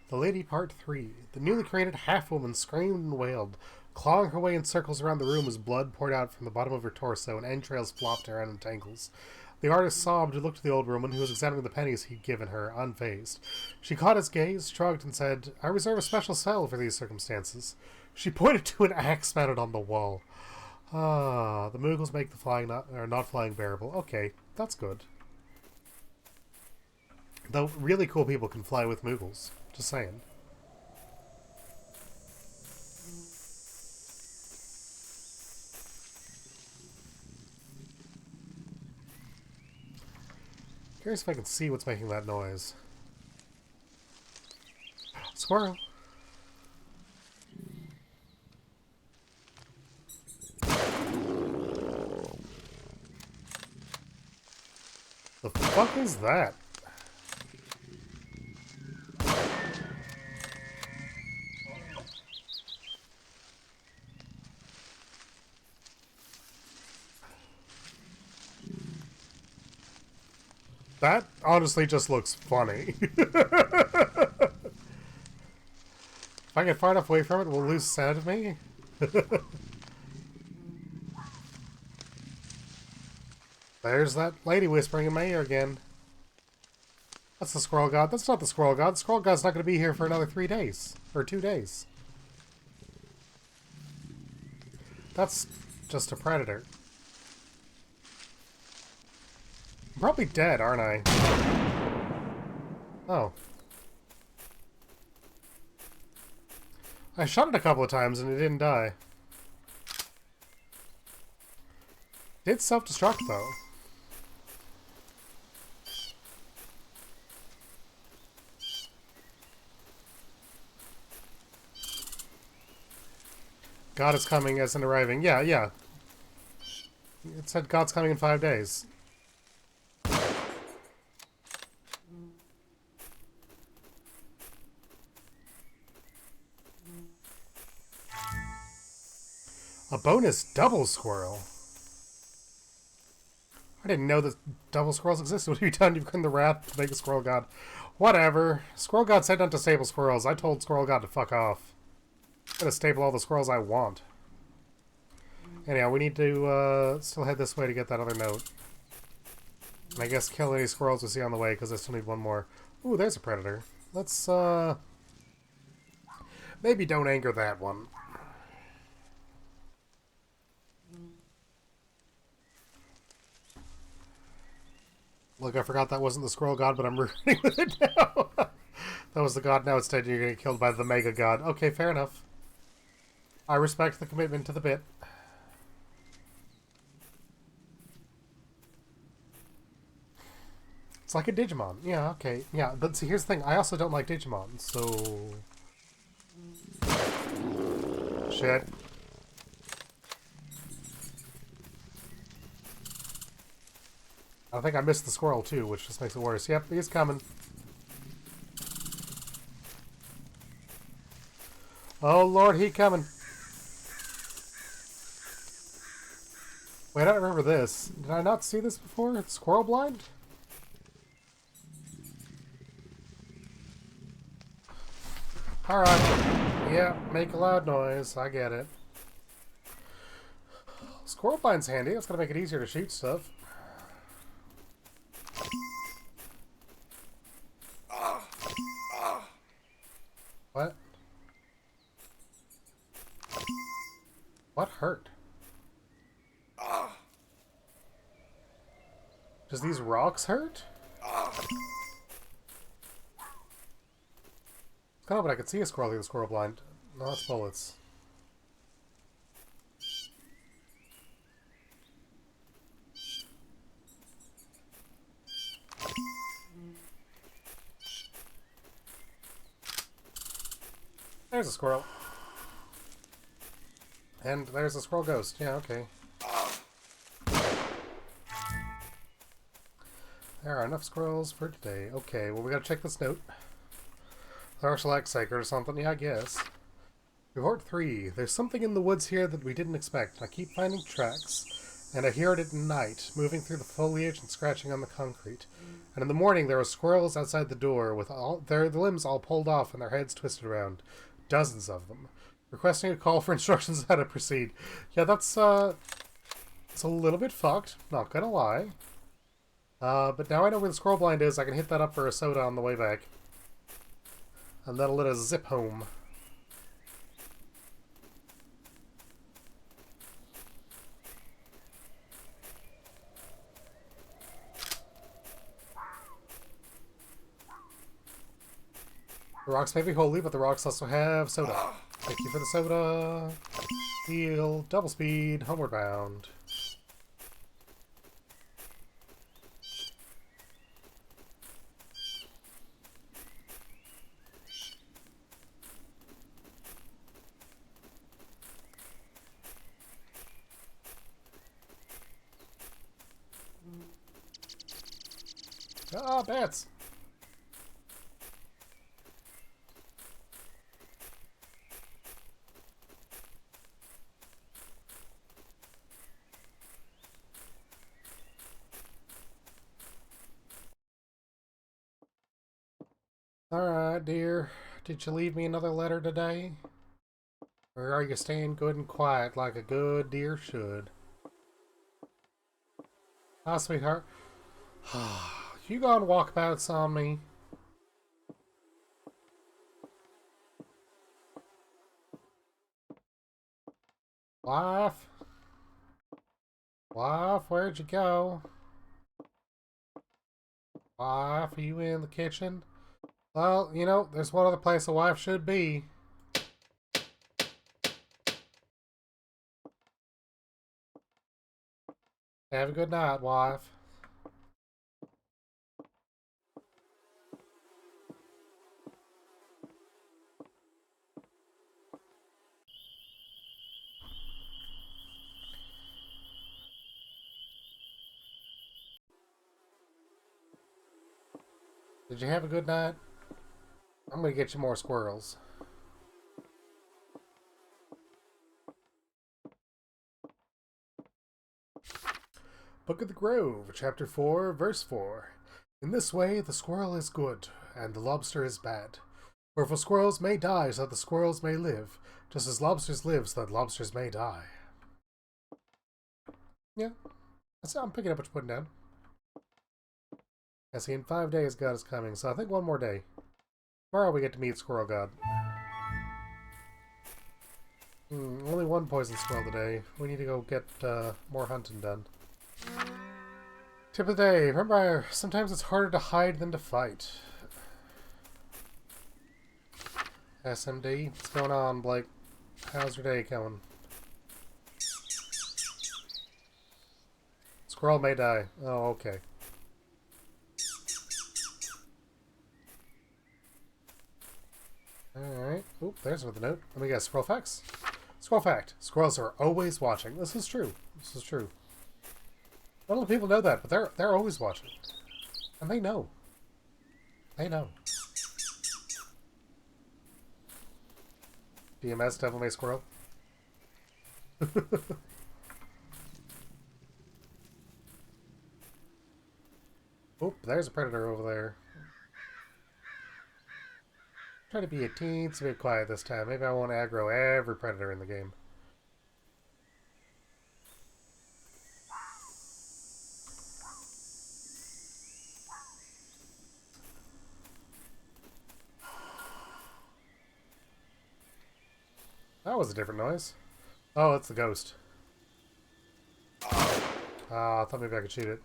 The Lady Part 3. The newly created half-woman screamed and wailed, clawing her way in circles around the room as blood poured out from the bottom of her torso and entrails flopped around in tangles. The artist sobbed and looked at the old woman, who was examining the pennies he'd given her, unfazed. She caught his gaze, shrugged, and said, "I reserve a special cell for these circumstances." She pointed to an axe mounted on the wall. Ah, the Moogles make the flying not flying bearable. Okay, that's good. Though really cool people can fly with Moogles. Just saying. Curious if I can see what's making that noise. Squirrel. The fuck is that? That honestly just looks funny. If I get far enough away from it, we'll lose sight of me. There's that lady whispering in my ear again. That's the Squirrel God. That's not the Squirrel God. The Squirrel God's not going to be here for another 3 days. Or 2 days. That's just a predator. I'm probably dead, aren't I? Oh. I shot it a couple of times and it didn't die. Did self-destruct, though. God is coming as in arriving. Yeah, yeah. It said God's coming in 5 days. A bonus double squirrel. I didn't know that double squirrels existed. What have you done? You've earned the wrath to make a squirrel god. Whatever. Squirrel god said not to stable squirrels. I told squirrel god to fuck off. I'm gonna stable all the squirrels I want. Anyhow, we need to still head this way to get that other note. And I guess kill any squirrels we see on the way, because I still need one more. Ooh, there's a predator. Let's, maybe don't anger that one. Look, I forgot that wasn't the squirrel god, but I'm rooting with it now. That was the god, now instead you're getting killed by the mega god. Okay, fair enough. I respect the commitment to the bit. It's like a Digimon. Yeah, okay. Yeah, but see, here's the thing. I also don't like Digimon, so... Shit. I think I missed the squirrel, too, which just makes it worse. Yep, he's coming. Oh, Lord, he coming. Wait, I don't remember this. Did I not see this before? It's squirrel blind? Alright. Yeah, make a loud noise. I get it. Squirrel blind's handy. It's gonna make it easier to shoot stuff. What? What hurt? Does these rocks hurt? Oh, but I could see a squirrel through the squirrel blind. No, that's bullets. There's a squirrel. And there's a squirrel ghost. Yeah, okay. There are enough squirrels for today. Okay, well we gotta check this note. Tharshalak Sacred or something, yeah, I guess. Report 3. There's something in the woods here that we didn't expect. I keep finding tracks, and I hear it at night, moving through the foliage and scratching on the concrete. And in the morning there are squirrels outside the door with all their limbs all pulled off and their heads twisted around. Dozens of them. Requesting a call for instructions on how to proceed. Yeah, that's, it's a little bit fucked, not gonna lie. But now I know where the squirrel blind is, I can hit that up for a soda on the way back. And that'll let us zip home. The rocks may be holy, but the rocks also have soda. Thank you for the soda. Heal, double speed, homeward bound. Ah, bats! Alright, dear. Did you leave me another letter today? Or are you staying good and quiet like a good deer should? Ah, sweetheart. You go on walkabouts on me. Wife? Wife, where'd you go? Wife, are you in the kitchen? Well, you know, there's one other place a wife should be. Have a good night, wife. Did you have a good night? I'm gonna get you more squirrels. Book of the Grove, Chapter 4, Verse 4. In this way the squirrel is good, and the lobster is bad. For squirrels may die so that the squirrels may live, just as lobsters live so that lobsters may die. Yeah, I'm picking up what you're putting down. I see in 5 days God is coming, so I think one more day. Tomorrow we get to meet Squirrel God. Only one poison squirrel today. We need to go get more hunting done. Tip of the day. Remember, sometimes it's harder to hide than to fight. SMD, what's going on, Blake? How's your day going? Squirrel may die. Oh, okay. Alright. Oop, there's another note. Let me guess. Squirrel facts? Squirrel fact. Squirrels are always watching. This is true. This is true. Not a lot of people know that, but they're always watching. And they know. They know. DMS, Devil May Squirrel. Oop, there's a predator over there. Try to be a teensy bit quiet this time. Maybe I won't aggro every predator in the game. That was a different noise. Oh, it's the ghost. Ah, I thought maybe I could shoot it.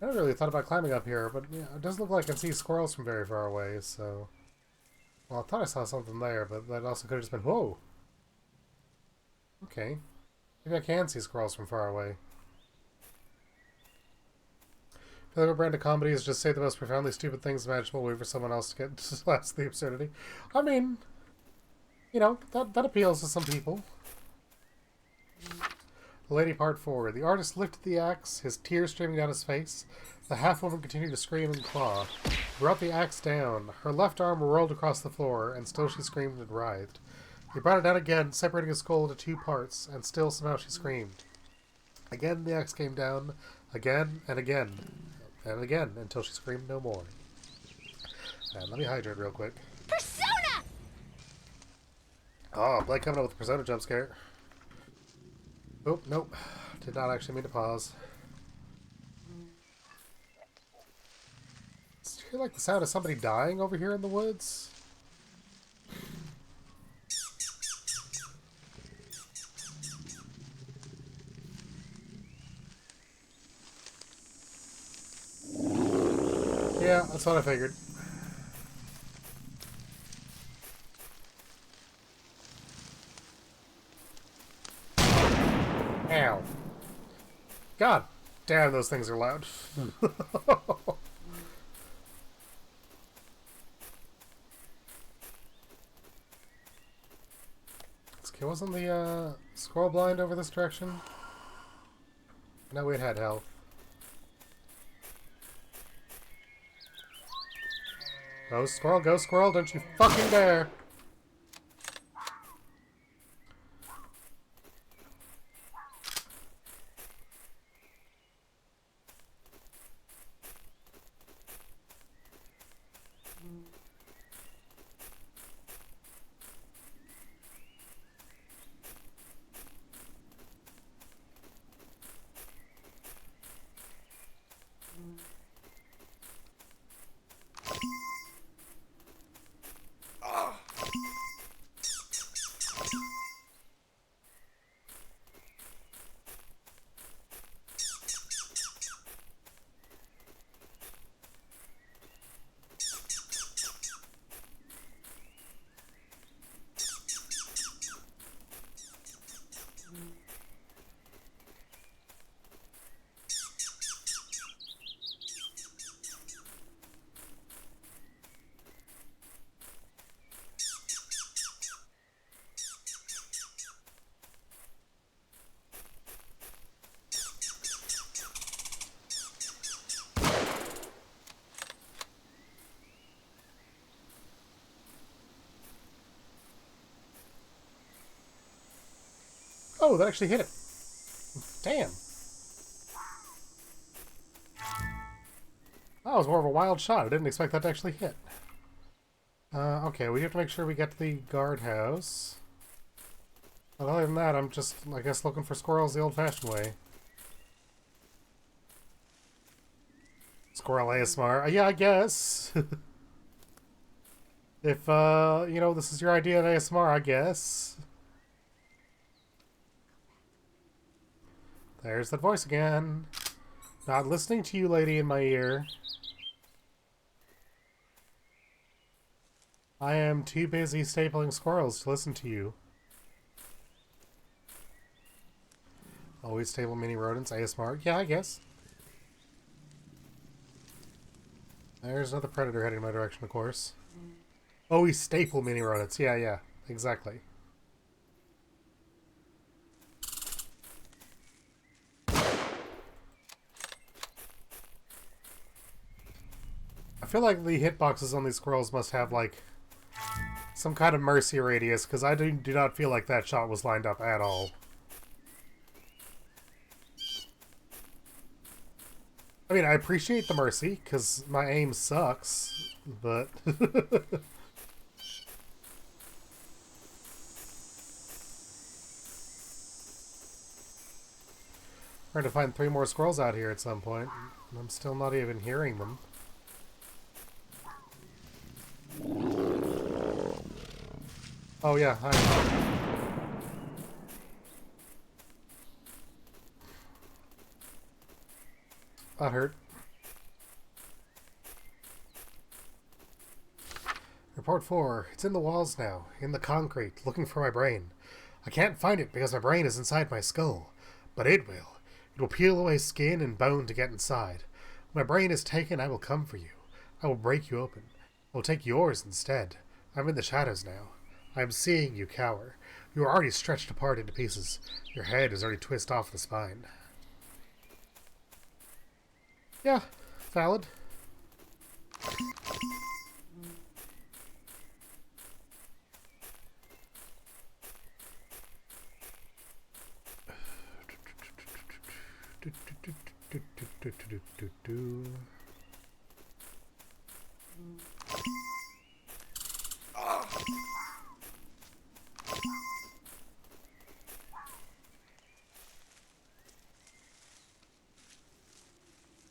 I never really thought about climbing up here, but yeah, it doesn't look like I can see squirrels from very far away, so... Well, I thought I saw something there, but that also could have just been... Whoa! Okay. Maybe I can see squirrels from far away. The other brand of comedy is just say the most profoundly stupid things imaginable, wait for someone else to get to last the absurdity. I mean, you know, that appeals to some people. The lady part forward. The artist lifted the axe, his tears streaming down his face. The half-woman continued to scream and claw. Brought the axe down. Her left arm rolled across the floor, and still she screamed and writhed. He brought it down again, separating his skull into two parts, and still somehow she screamed. Again the axe came down, again and again, and again, until she screamed no more. And let me hydrate real quick. Persona! Oh, Blake coming up with the Persona jump scare. Oh, nope. Did not actually mean to pause. Did you hear like the sound of somebody dying over here in the woods? Yeah, that's what I figured. Ow. God damn, those things are loud. Okay, wasn't the squirrel blind over this direction? No, it had health. Go squirrel, don't you fucking dare! Oh, that actually hit it. Damn. That was more of a wild shot. I didn't expect that to actually hit. Okay, we have to make sure we get to the guardhouse. But other than that, I'm just, I guess, looking for squirrels the old-fashioned way. Squirrel ASMR. Yeah, I guess. If, you know, this is your idea of ASMR, I guess. There's that voice again. Not listening to you, lady, in my ear. I am too busy stapling squirrels to listen to you. Always staple mini rodents, ASMR. Yeah, I guess. There's another predator heading my direction, of course. Oh, we staple mini rodents. Yeah, yeah. exactly. I feel like the hitboxes on these squirrels must have, like, some kind of mercy radius, because I do not feel like that shot was lined up at all. I mean, I appreciate the mercy, because my aim sucks, but... Trying to find 3 more squirrels out here at some point. I'm still not even hearing them. Oh yeah, I know. That hurt. Report 4. It's in the walls now, in the concrete, looking for my brain. I can't find it because my brain is inside my skull. But it will. It will peel away skin and bone to get inside. When my brain is taken, I will come for you. I will break you open. I will take yours instead. I'm in the shadows now. I am seeing you cower. You are already stretched apart into pieces. Your head is already twisted off the spine. Yeah, valid.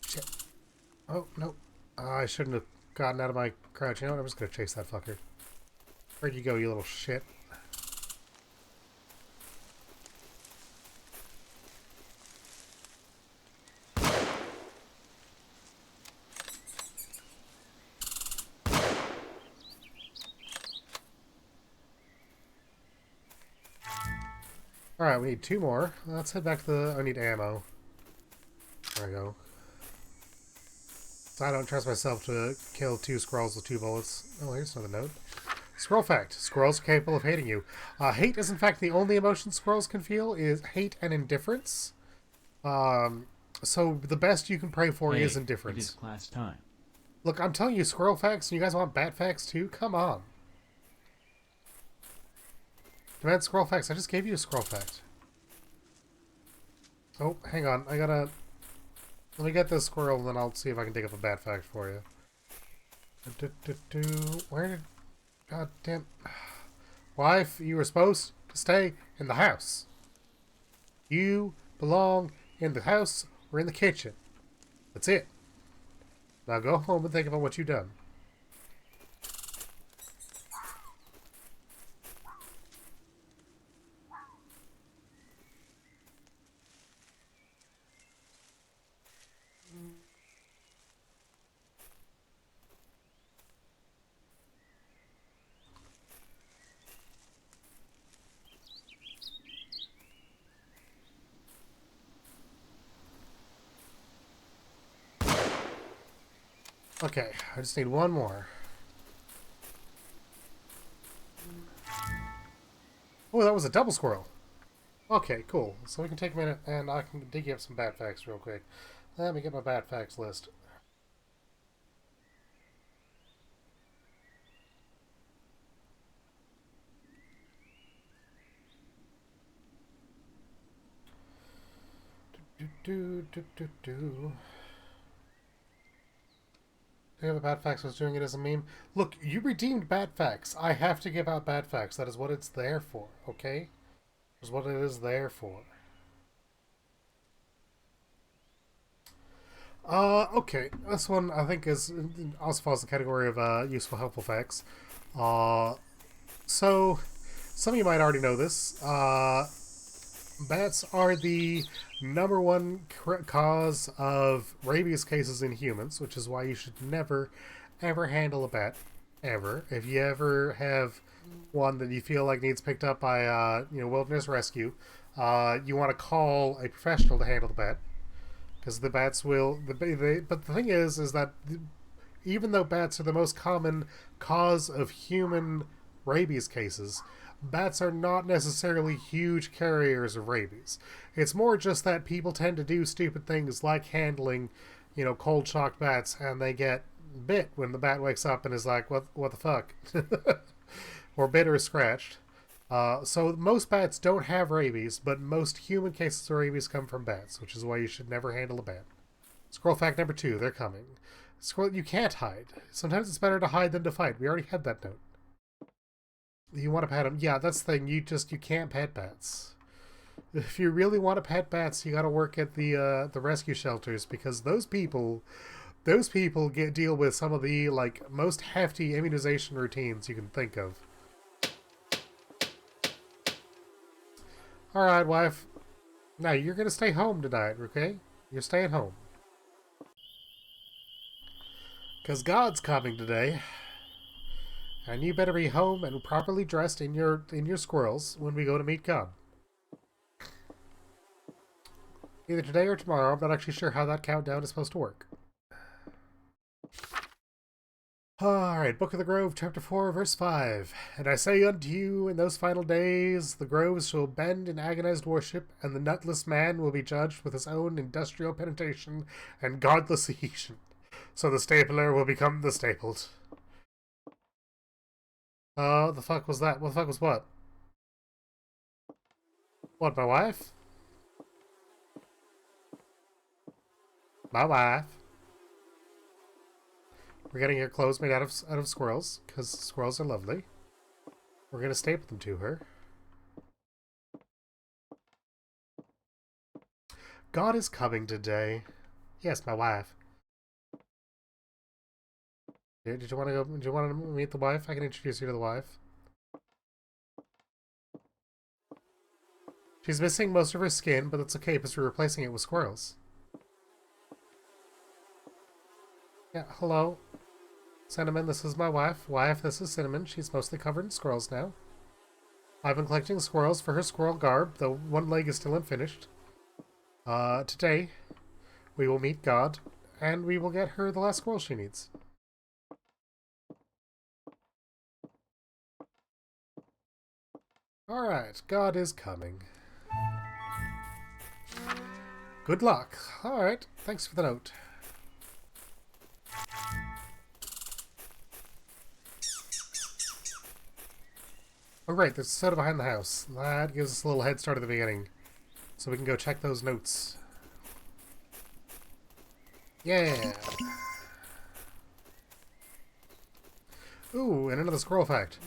Shit. Oh, no. I shouldn't have gotten out of my crouch. You know what? I'm just going to chase that fucker. Where'd you go, you little shit? Alright, we need 2 more. Let's head back to the... I need ammo. There we go. So I don't trust myself to kill 2 squirrels with 2 bullets. Oh, here's another note. Squirrel fact. Squirrels are capable of hating you. Hate is in fact the only emotion squirrels can feel is hate and indifference. So the best you can pray for is indifference. It is class time. Look, I'm telling you squirrel facts, and you guys want bat facts too? Come on. Demand squirrel facts. I just gave you a squirrel fact. Oh, hang on. I gotta... Let me get this squirrel, and then I'll see if I can dig up a bat fact for you. Where did... God damn... Wife, you were supposed to stay in the house. You belong in the house or in the kitchen. That's it. Now go home and think about what you've done. Okay, I just need 1 more. Oh, that was a double squirrel. Okay, cool. So we can take a minute and I can dig up some bat facts real quick. Let me get my bat facts list. Do. Do you have a Bad Facts was doing it as a meme? Look, you redeemed Bad Facts. I have to give out Bad Facts. That is what it's there for, okay? That's what it is there for. Okay. This one, I think, is also falls in the category of useful, helpful facts. So, some of you might already know this. Bats are the #1 cause of rabies cases in humans, which is why you should never, ever handle a bat, ever. If you ever have one that you feel like needs picked up by, wilderness rescue, you want to call a professional to handle the bat, because the bats will. But the thing is that even though bats are the most common cause of human rabies cases, bats are not necessarily huge carriers of rabies. It's more just that people tend to do stupid things like handling, cold shocked bats, and they get bit when the bat wakes up and is like, what the fuck? Or bit or scratched. So most bats don't have rabies, but most human cases of rabies come from bats, which is why you should never handle a bat. Squirrel fact number 2, they're coming. Squirrel, you can't hide. Sometimes it's better to hide than to fight. We already had that note. You want to pet them? Yeah, that's the thing. You can't pet bats. If you really want to pet bats, you got to work at the rescue shelters, because those people deal with some of the most hefty immunization routines you can think of. All right, wife. Now you're gonna stay home tonight, okay? You're staying home. Because God's coming today. And you better be home and properly dressed in your squirrels when we go to meet God. Either today or tomorrow. I'm not actually sure how that countdown is supposed to work. Alright, Book of the Grove, chapter 4, verse 5. And I say unto you, in those final days, the groves shall bend in agonized worship, and the nutless man will be judged with his own industrial penetration and godless adhesion. So the stapler will become the stapled. The fuck was that? What the fuck was what? What, my wife? My wife. We're getting her clothes made out of squirrels, because squirrels are lovely. We're going to staple them to her. God is coming today. Yes, my wife. Did you want to go? Do you want to meet the wife? I can introduce you to the wife. She's missing most of her skin, but that's okay because we're replacing it with squirrels. Yeah, hello. Cinnamon, this is my wife. Wife, this is Cinnamon. She's mostly covered in squirrels now. I've been collecting squirrels for her squirrel garb, though one leg is still unfinished. Today, we will meet God, and we will get her the last squirrel she needs. Alright, God is coming. Good luck. Alright, thanks for the note. Oh great, there's a soda behind the house. That gives us a little head start at the beginning. So we can go check those notes. Yeah! Ooh, and another squirrel fact.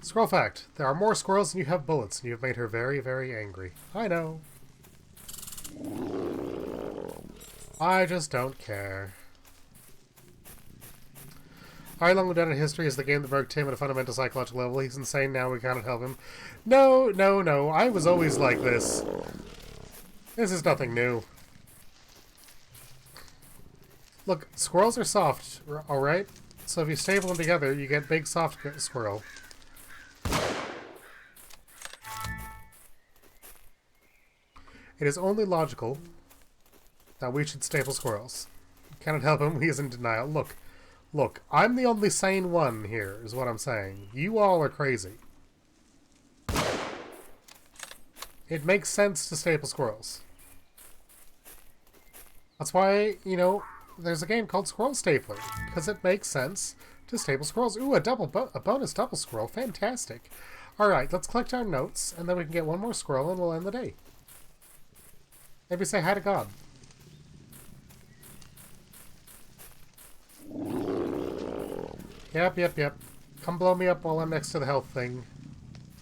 Squirrel fact. There are more squirrels than you have bullets, and you have made her very, very angry. I know. I just don't care. Alright, Long Lieutenant History is the game that broke Tim at a fundamental psychological level. He's insane now, we cannot help him. No, no, no. I was always like this. This is nothing new. Look, squirrels are soft, alright? So if you staple them together, you get big, soft squirrel. It is only logical that we should staple squirrels. Cannot help him, he is in denial. Look, I'm the only sane one here, is what I'm saying. You all are crazy. It makes sense to staple squirrels. That's why, there's a game called Squirrel Stapler, because it makes sense to staple squirrels. Ooh, a bonus double squirrel. Fantastic. Alright, let's collect our notes, and then we can get one more squirrel, and we'll end the day. Maybe say hi to God. Yep. Come blow me up while I'm next to the health thing.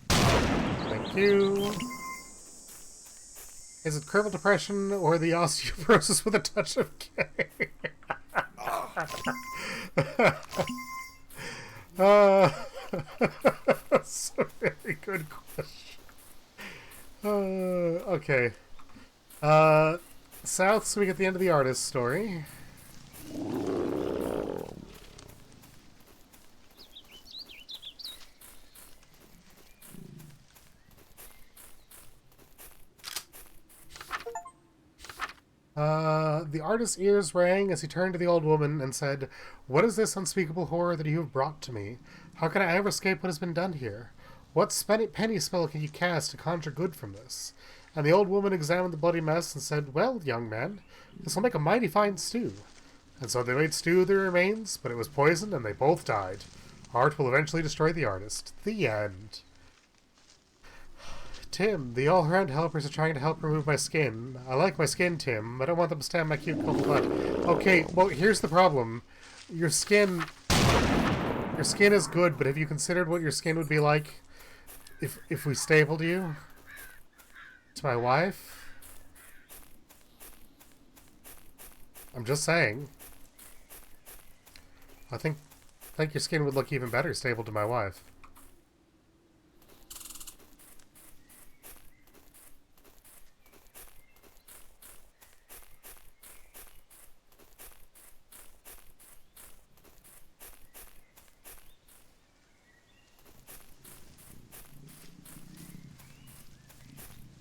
Thank you. Is it criminal depression or the osteoporosis with a touch of K? That's a very good question. Okay. South, so we get the end of the artist story. The artist's ears rang as he turned to the old woman and said, "What is this unspeakable horror that you have brought to me? How can I ever escape what has been done here? What penny spell can you cast to conjure good from this? And the old woman examined the bloody mess and said, Well, young man, this will make a mighty fine stew. And so they made stew of the remains, but it was poisoned and they both died. Art will eventually destroy the artist. The end. Tim, the all-around helpers are trying to help remove my skin. I like my skin, Tim. I don't want them to stab my cute cold blood. Okay, well, here's the problem. Your skin is good, but have you considered what your skin would be like if we stapled you to my wife? I'm just saying. I think your skin would look even better stapled to my wife.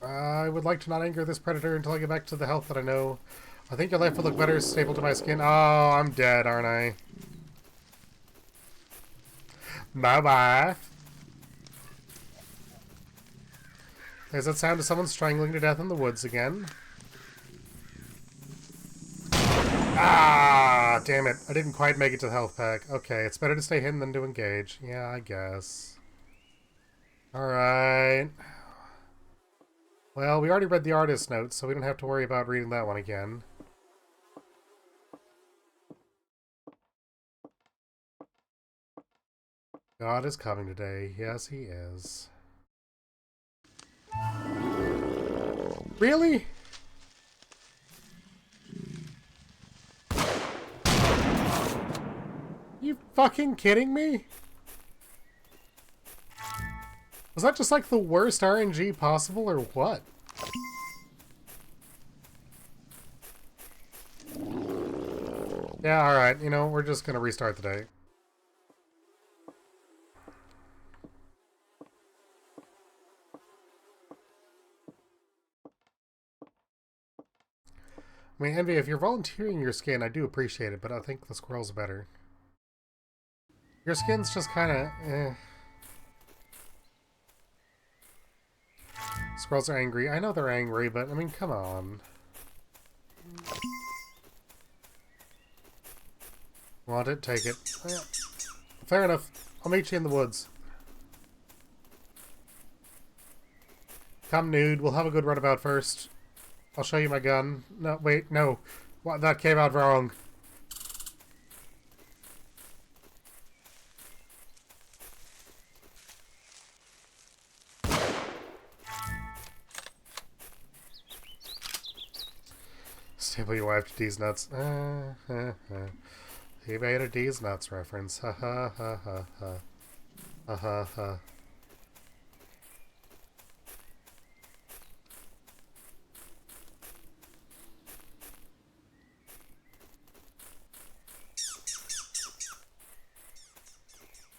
I would like to not anger this predator until I get back to the health that I know. I think your life would look better stapled to my skin. Oh, I'm dead, aren't I? Bye-bye. There's that sound of someone strangling to death in the woods again. Ah, damn it. I didn't quite make it to the health pack. Okay, it's better to stay hidden than to engage. Yeah, I guess. Alright. Well, we already read the artist notes, so we don't have to worry about reading that one again. God is coming today. Yes, he is. Really? You fucking kidding me? Was that just like the worst RNG possible, or what? Yeah, alright, you know, we're just gonna restart the day. I mean, Envy, if you're volunteering your skin, I do appreciate it, but I think the squirrel's better. Your skin's just kinda, eh. Squirrels are angry. I know they're angry, but, I mean, come on. Want it? Take it. Yeah. Fair enough. I'll meet you in the woods. Come, nude. We'll have a good runabout first. I'll show you my gun. No, wait, no. What? That came out wrong. Stable your wife to D's nuts. He made a D's nuts reference. Ha ha ha ha ha. Ha ha ha.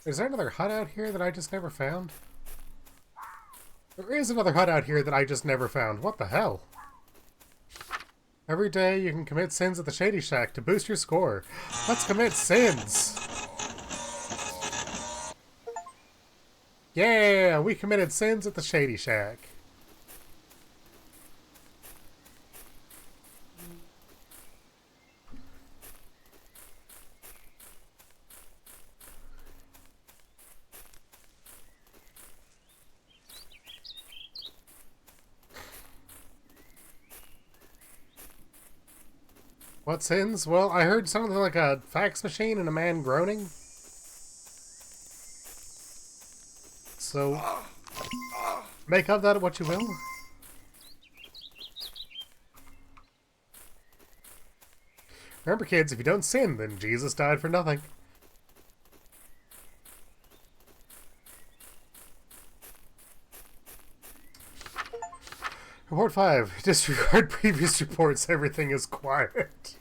Is there another hut out here that I just never found? There is another hut out here that I just never found. What the hell? Every day you can commit sins at the Shady Shack to boost your score. Let's commit sins! Yeah, we committed sins at the Shady Shack. What sins? Well, I heard something like a fax machine and a man groaning. So, make of that what you will. Remember, kids, if you don't sin, then Jesus died for nothing. Report 5. Disregard previous reports. Everything is quiet.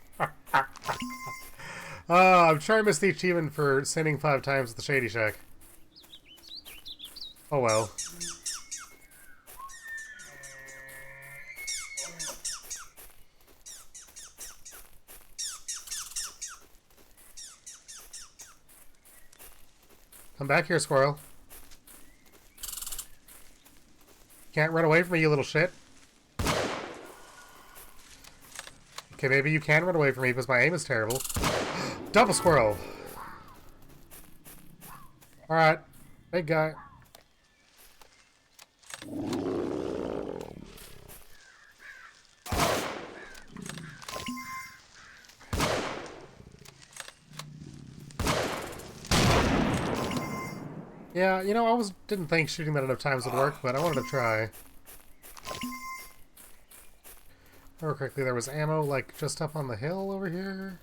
I'm sure I missed the achievement for sinning 5 times at the Shady Shack. Oh well. Come back here, squirrel. Can't run away from me, you little shit. Okay, maybe you can run away from me because my aim is terrible. Double squirrel! Alright. Big guy. Yeah, you know, I didn't think shooting that enough times would work, but I wanted to try. If I remember correctly, there was ammo, like, just up on the hill over here?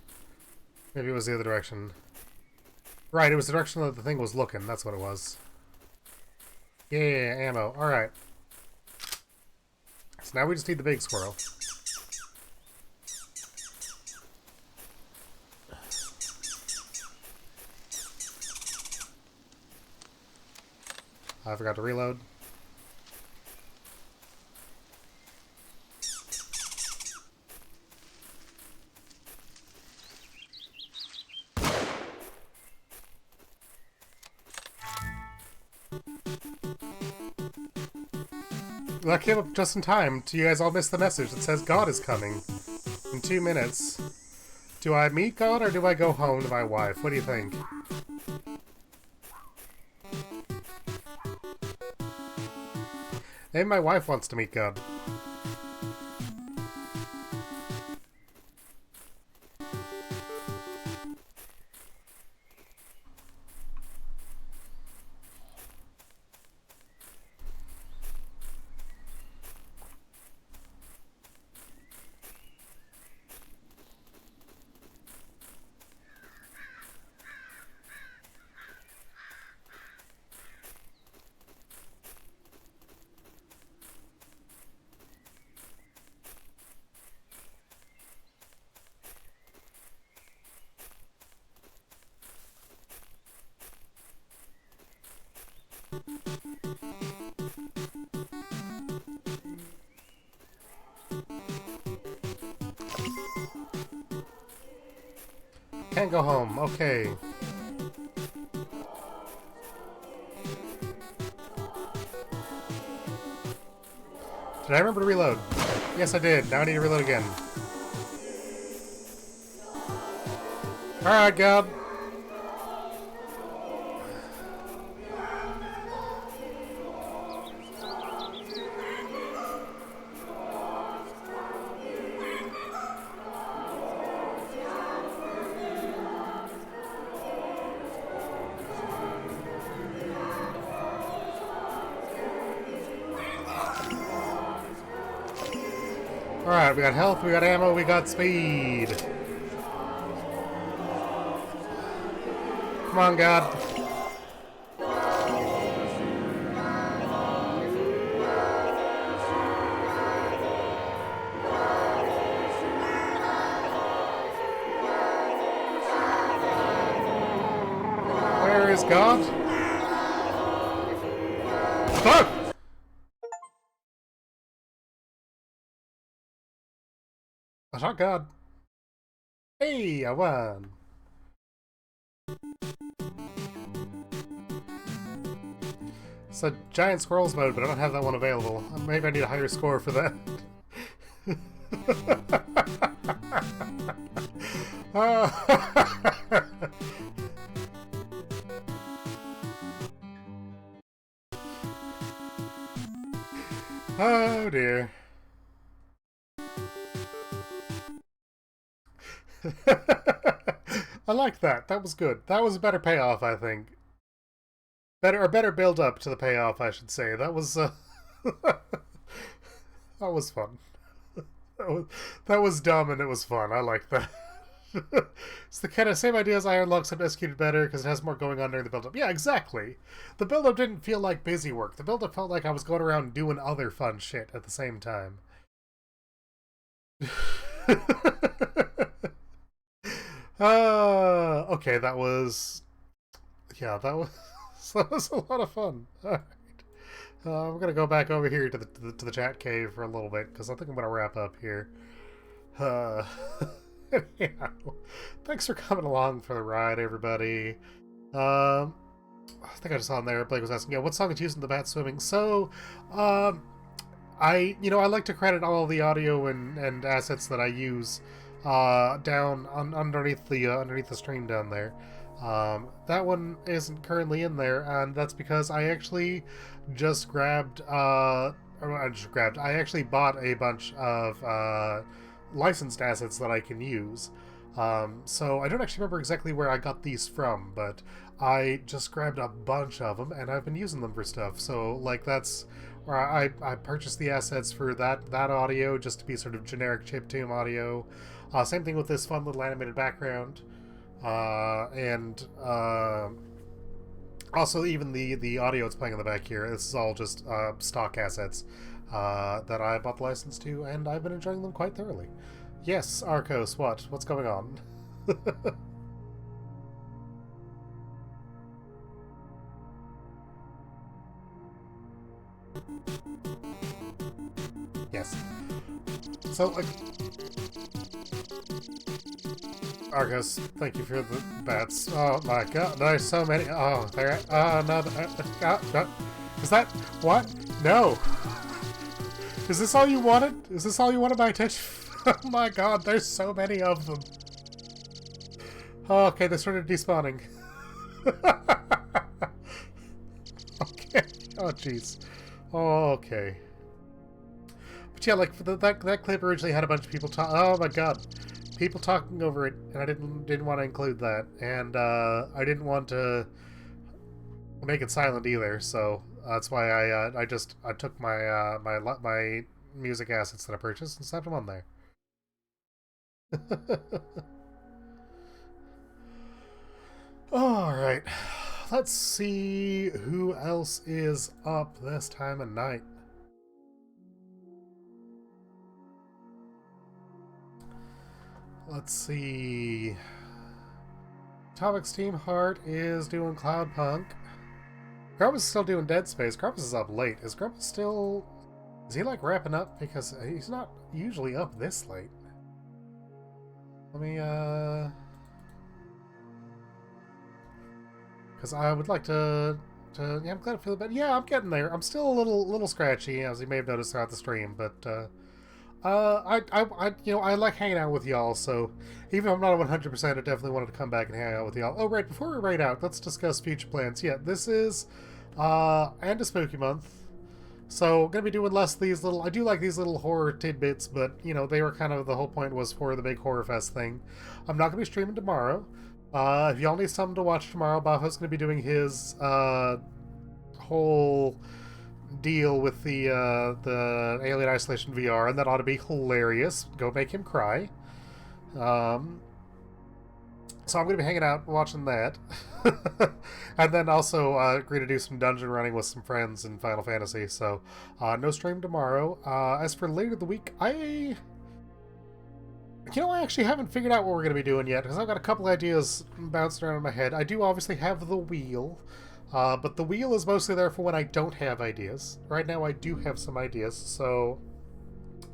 Maybe it was the other direction. Right, it was the direction that the thing was looking, that's what it was. Yeah, ammo. Alright. So now we just need the big squirrel. I forgot to reload. That came up just in time. You guys all missed the message that says God is coming in 2 minutes. Do I meet God or do I go home to my wife? What do you think? Maybe my wife wants to meet God. Can't go home. Okay. Did I remember to reload? Yes, I did. Now I need to reload again. Alright, God. Alright, we got health, we got ammo, we got speed. Come on, God. Where is God? Fuck! I shot God. Hey, I won. It's a giant squirrels mode, but I don't have that one available. Maybe I need a higher score for that. Oh dear. I liked that. That was good. That was a better payoff, I think. Better build up to the payoff, I should say. That was that was fun. That was dumb and it was fun. I like that. It's the kind of same idea as Iron Lux, except executed better because it has more going on during the build-up. Yeah, exactly. The build-up didn't feel like busy work. The build-up felt like I was going around doing other fun shit at the same time. Okay, that was... Yeah, that was a lot of fun. Alright. We're gonna go back over here to the chat cave for a little bit, because I think I'm gonna wrap up here. Anyhow, thanks for coming along for the ride, everybody. I think I just saw on there, Blake was asking, yeah, what song is used in the bat swimming? So, I like to credit all the audio and assets that I use down underneath the stream down there. That one isn't currently in there, and that's because I actually just grabbed I actually bought a bunch of licensed assets that I can use. So I don't actually remember exactly where I got these from, but I just grabbed a bunch of them and I've been using them for stuff. So like that's where I purchased the assets for that audio just to be sort of generic chiptune audio. Same thing with this fun little animated background. And also even the audio it's playing in the back here. This is all just stock assets that I bought the license to, and I've been enjoying them quite thoroughly. Yes, Arcos, what's going on? Yes. So, like, Arcos, thank you for the bats. Oh my god, there's so many. Oh, there. No. Is that what? No. Is this all you wanted? Is this all you wanted my attention? Oh my god, there's so many of them. Oh, okay, they started despawning. Okay. Oh, jeez. Oh, okay. But yeah, like that clip originally had a bunch of people talk. Oh my god, people talking over it, and I didn't want to include that, and I didn't want to make it silent either. So that's why I took my my music assets that I purchased and slapped them on there. All right, let's see who else is up this time of night. Let's see. Atomic Steam Heart is doing Cloudpunk. Grumpus is still doing Dead Space. Grumpus is up late. Is Grumpus still... Is he like wrapping up? Because he's not usually up this late. Let me, because I would like to... Yeah, I'm glad I feel better. Yeah, I'm getting there. I'm still a little scratchy, as you may have noticed throughout the stream, but, I like hanging out with y'all, so even if I'm not 100%, I definitely wanted to come back and hang out with y'all. Oh, right, before we raid out, let's discuss future plans. Yeah, this is, end of Spooky Month, so gonna be doing less of these little... I do like these little horror tidbits, but, you know, they were kind of... The whole point was for the big Horror Fest thing. I'm not gonna be streaming tomorrow. If y'all need something to watch tomorrow, Bajo's gonna be doing his, whole deal with the Alien Isolation VR, and that ought to be hilarious. Go make him cry. So I'm going to be hanging out watching that. And then also agree to do some dungeon running with some friends in Final Fantasy. So no stream tomorrow. As for later in the week, I actually haven't figured out what we're going to be doing yet, because I've got a couple ideas bouncing around in my head. I do obviously have the wheel. But the wheel is mostly there for when I don't have ideas. Right now I do have some ideas, so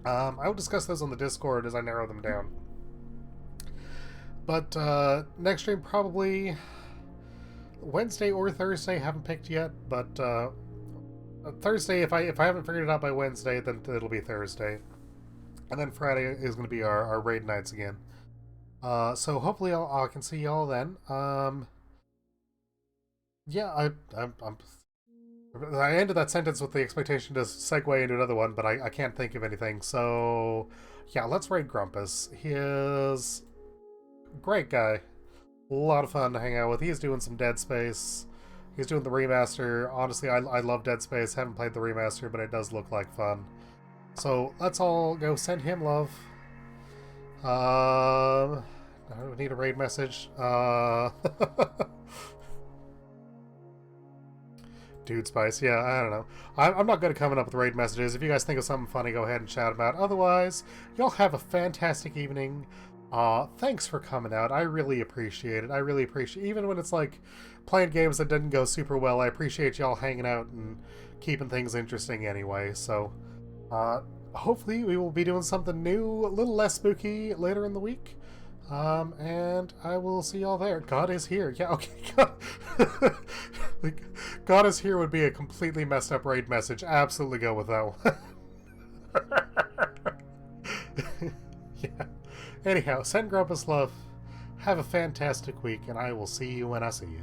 I will discuss those on the Discord as I narrow them down. But next stream probably Wednesday or Thursday. Haven't picked yet, but Thursday, if I haven't figured it out by Wednesday, then it'll be Thursday. And then Friday is going to be our raid nights again. So hopefully I can see y'all then. Yeah, I ended that sentence with the expectation to segue into another one, but I can't think of anything. So, yeah, let's raid Grumpus. He is a great guy. A lot of fun to hang out with. He's doing some Dead Space. He's doing the remaster. Honestly, I love Dead Space. Haven't played the remaster, but it does look like fun. So, let's all go send him love. I don't need a raid message. Dude Spice, yeah, I don't know. I'm not good at coming up with raid messages. If you guys think of something funny, go ahead and shout them out. Otherwise, y'all have a fantastic evening. Thanks for coming out. I really appreciate it. I really appreciate, even when it's like playing games that didn't go super well, I appreciate y'all hanging out and keeping things interesting anyway. So, hopefully we will be doing something new, a little less spooky later in the week. And I will see y'all there. God is here. Yeah, okay. God is here would be a completely messed up raid message. Absolutely go with that one. Yeah. Anyhow, send Grumpus love. Have a fantastic week, and I will see you when I see you.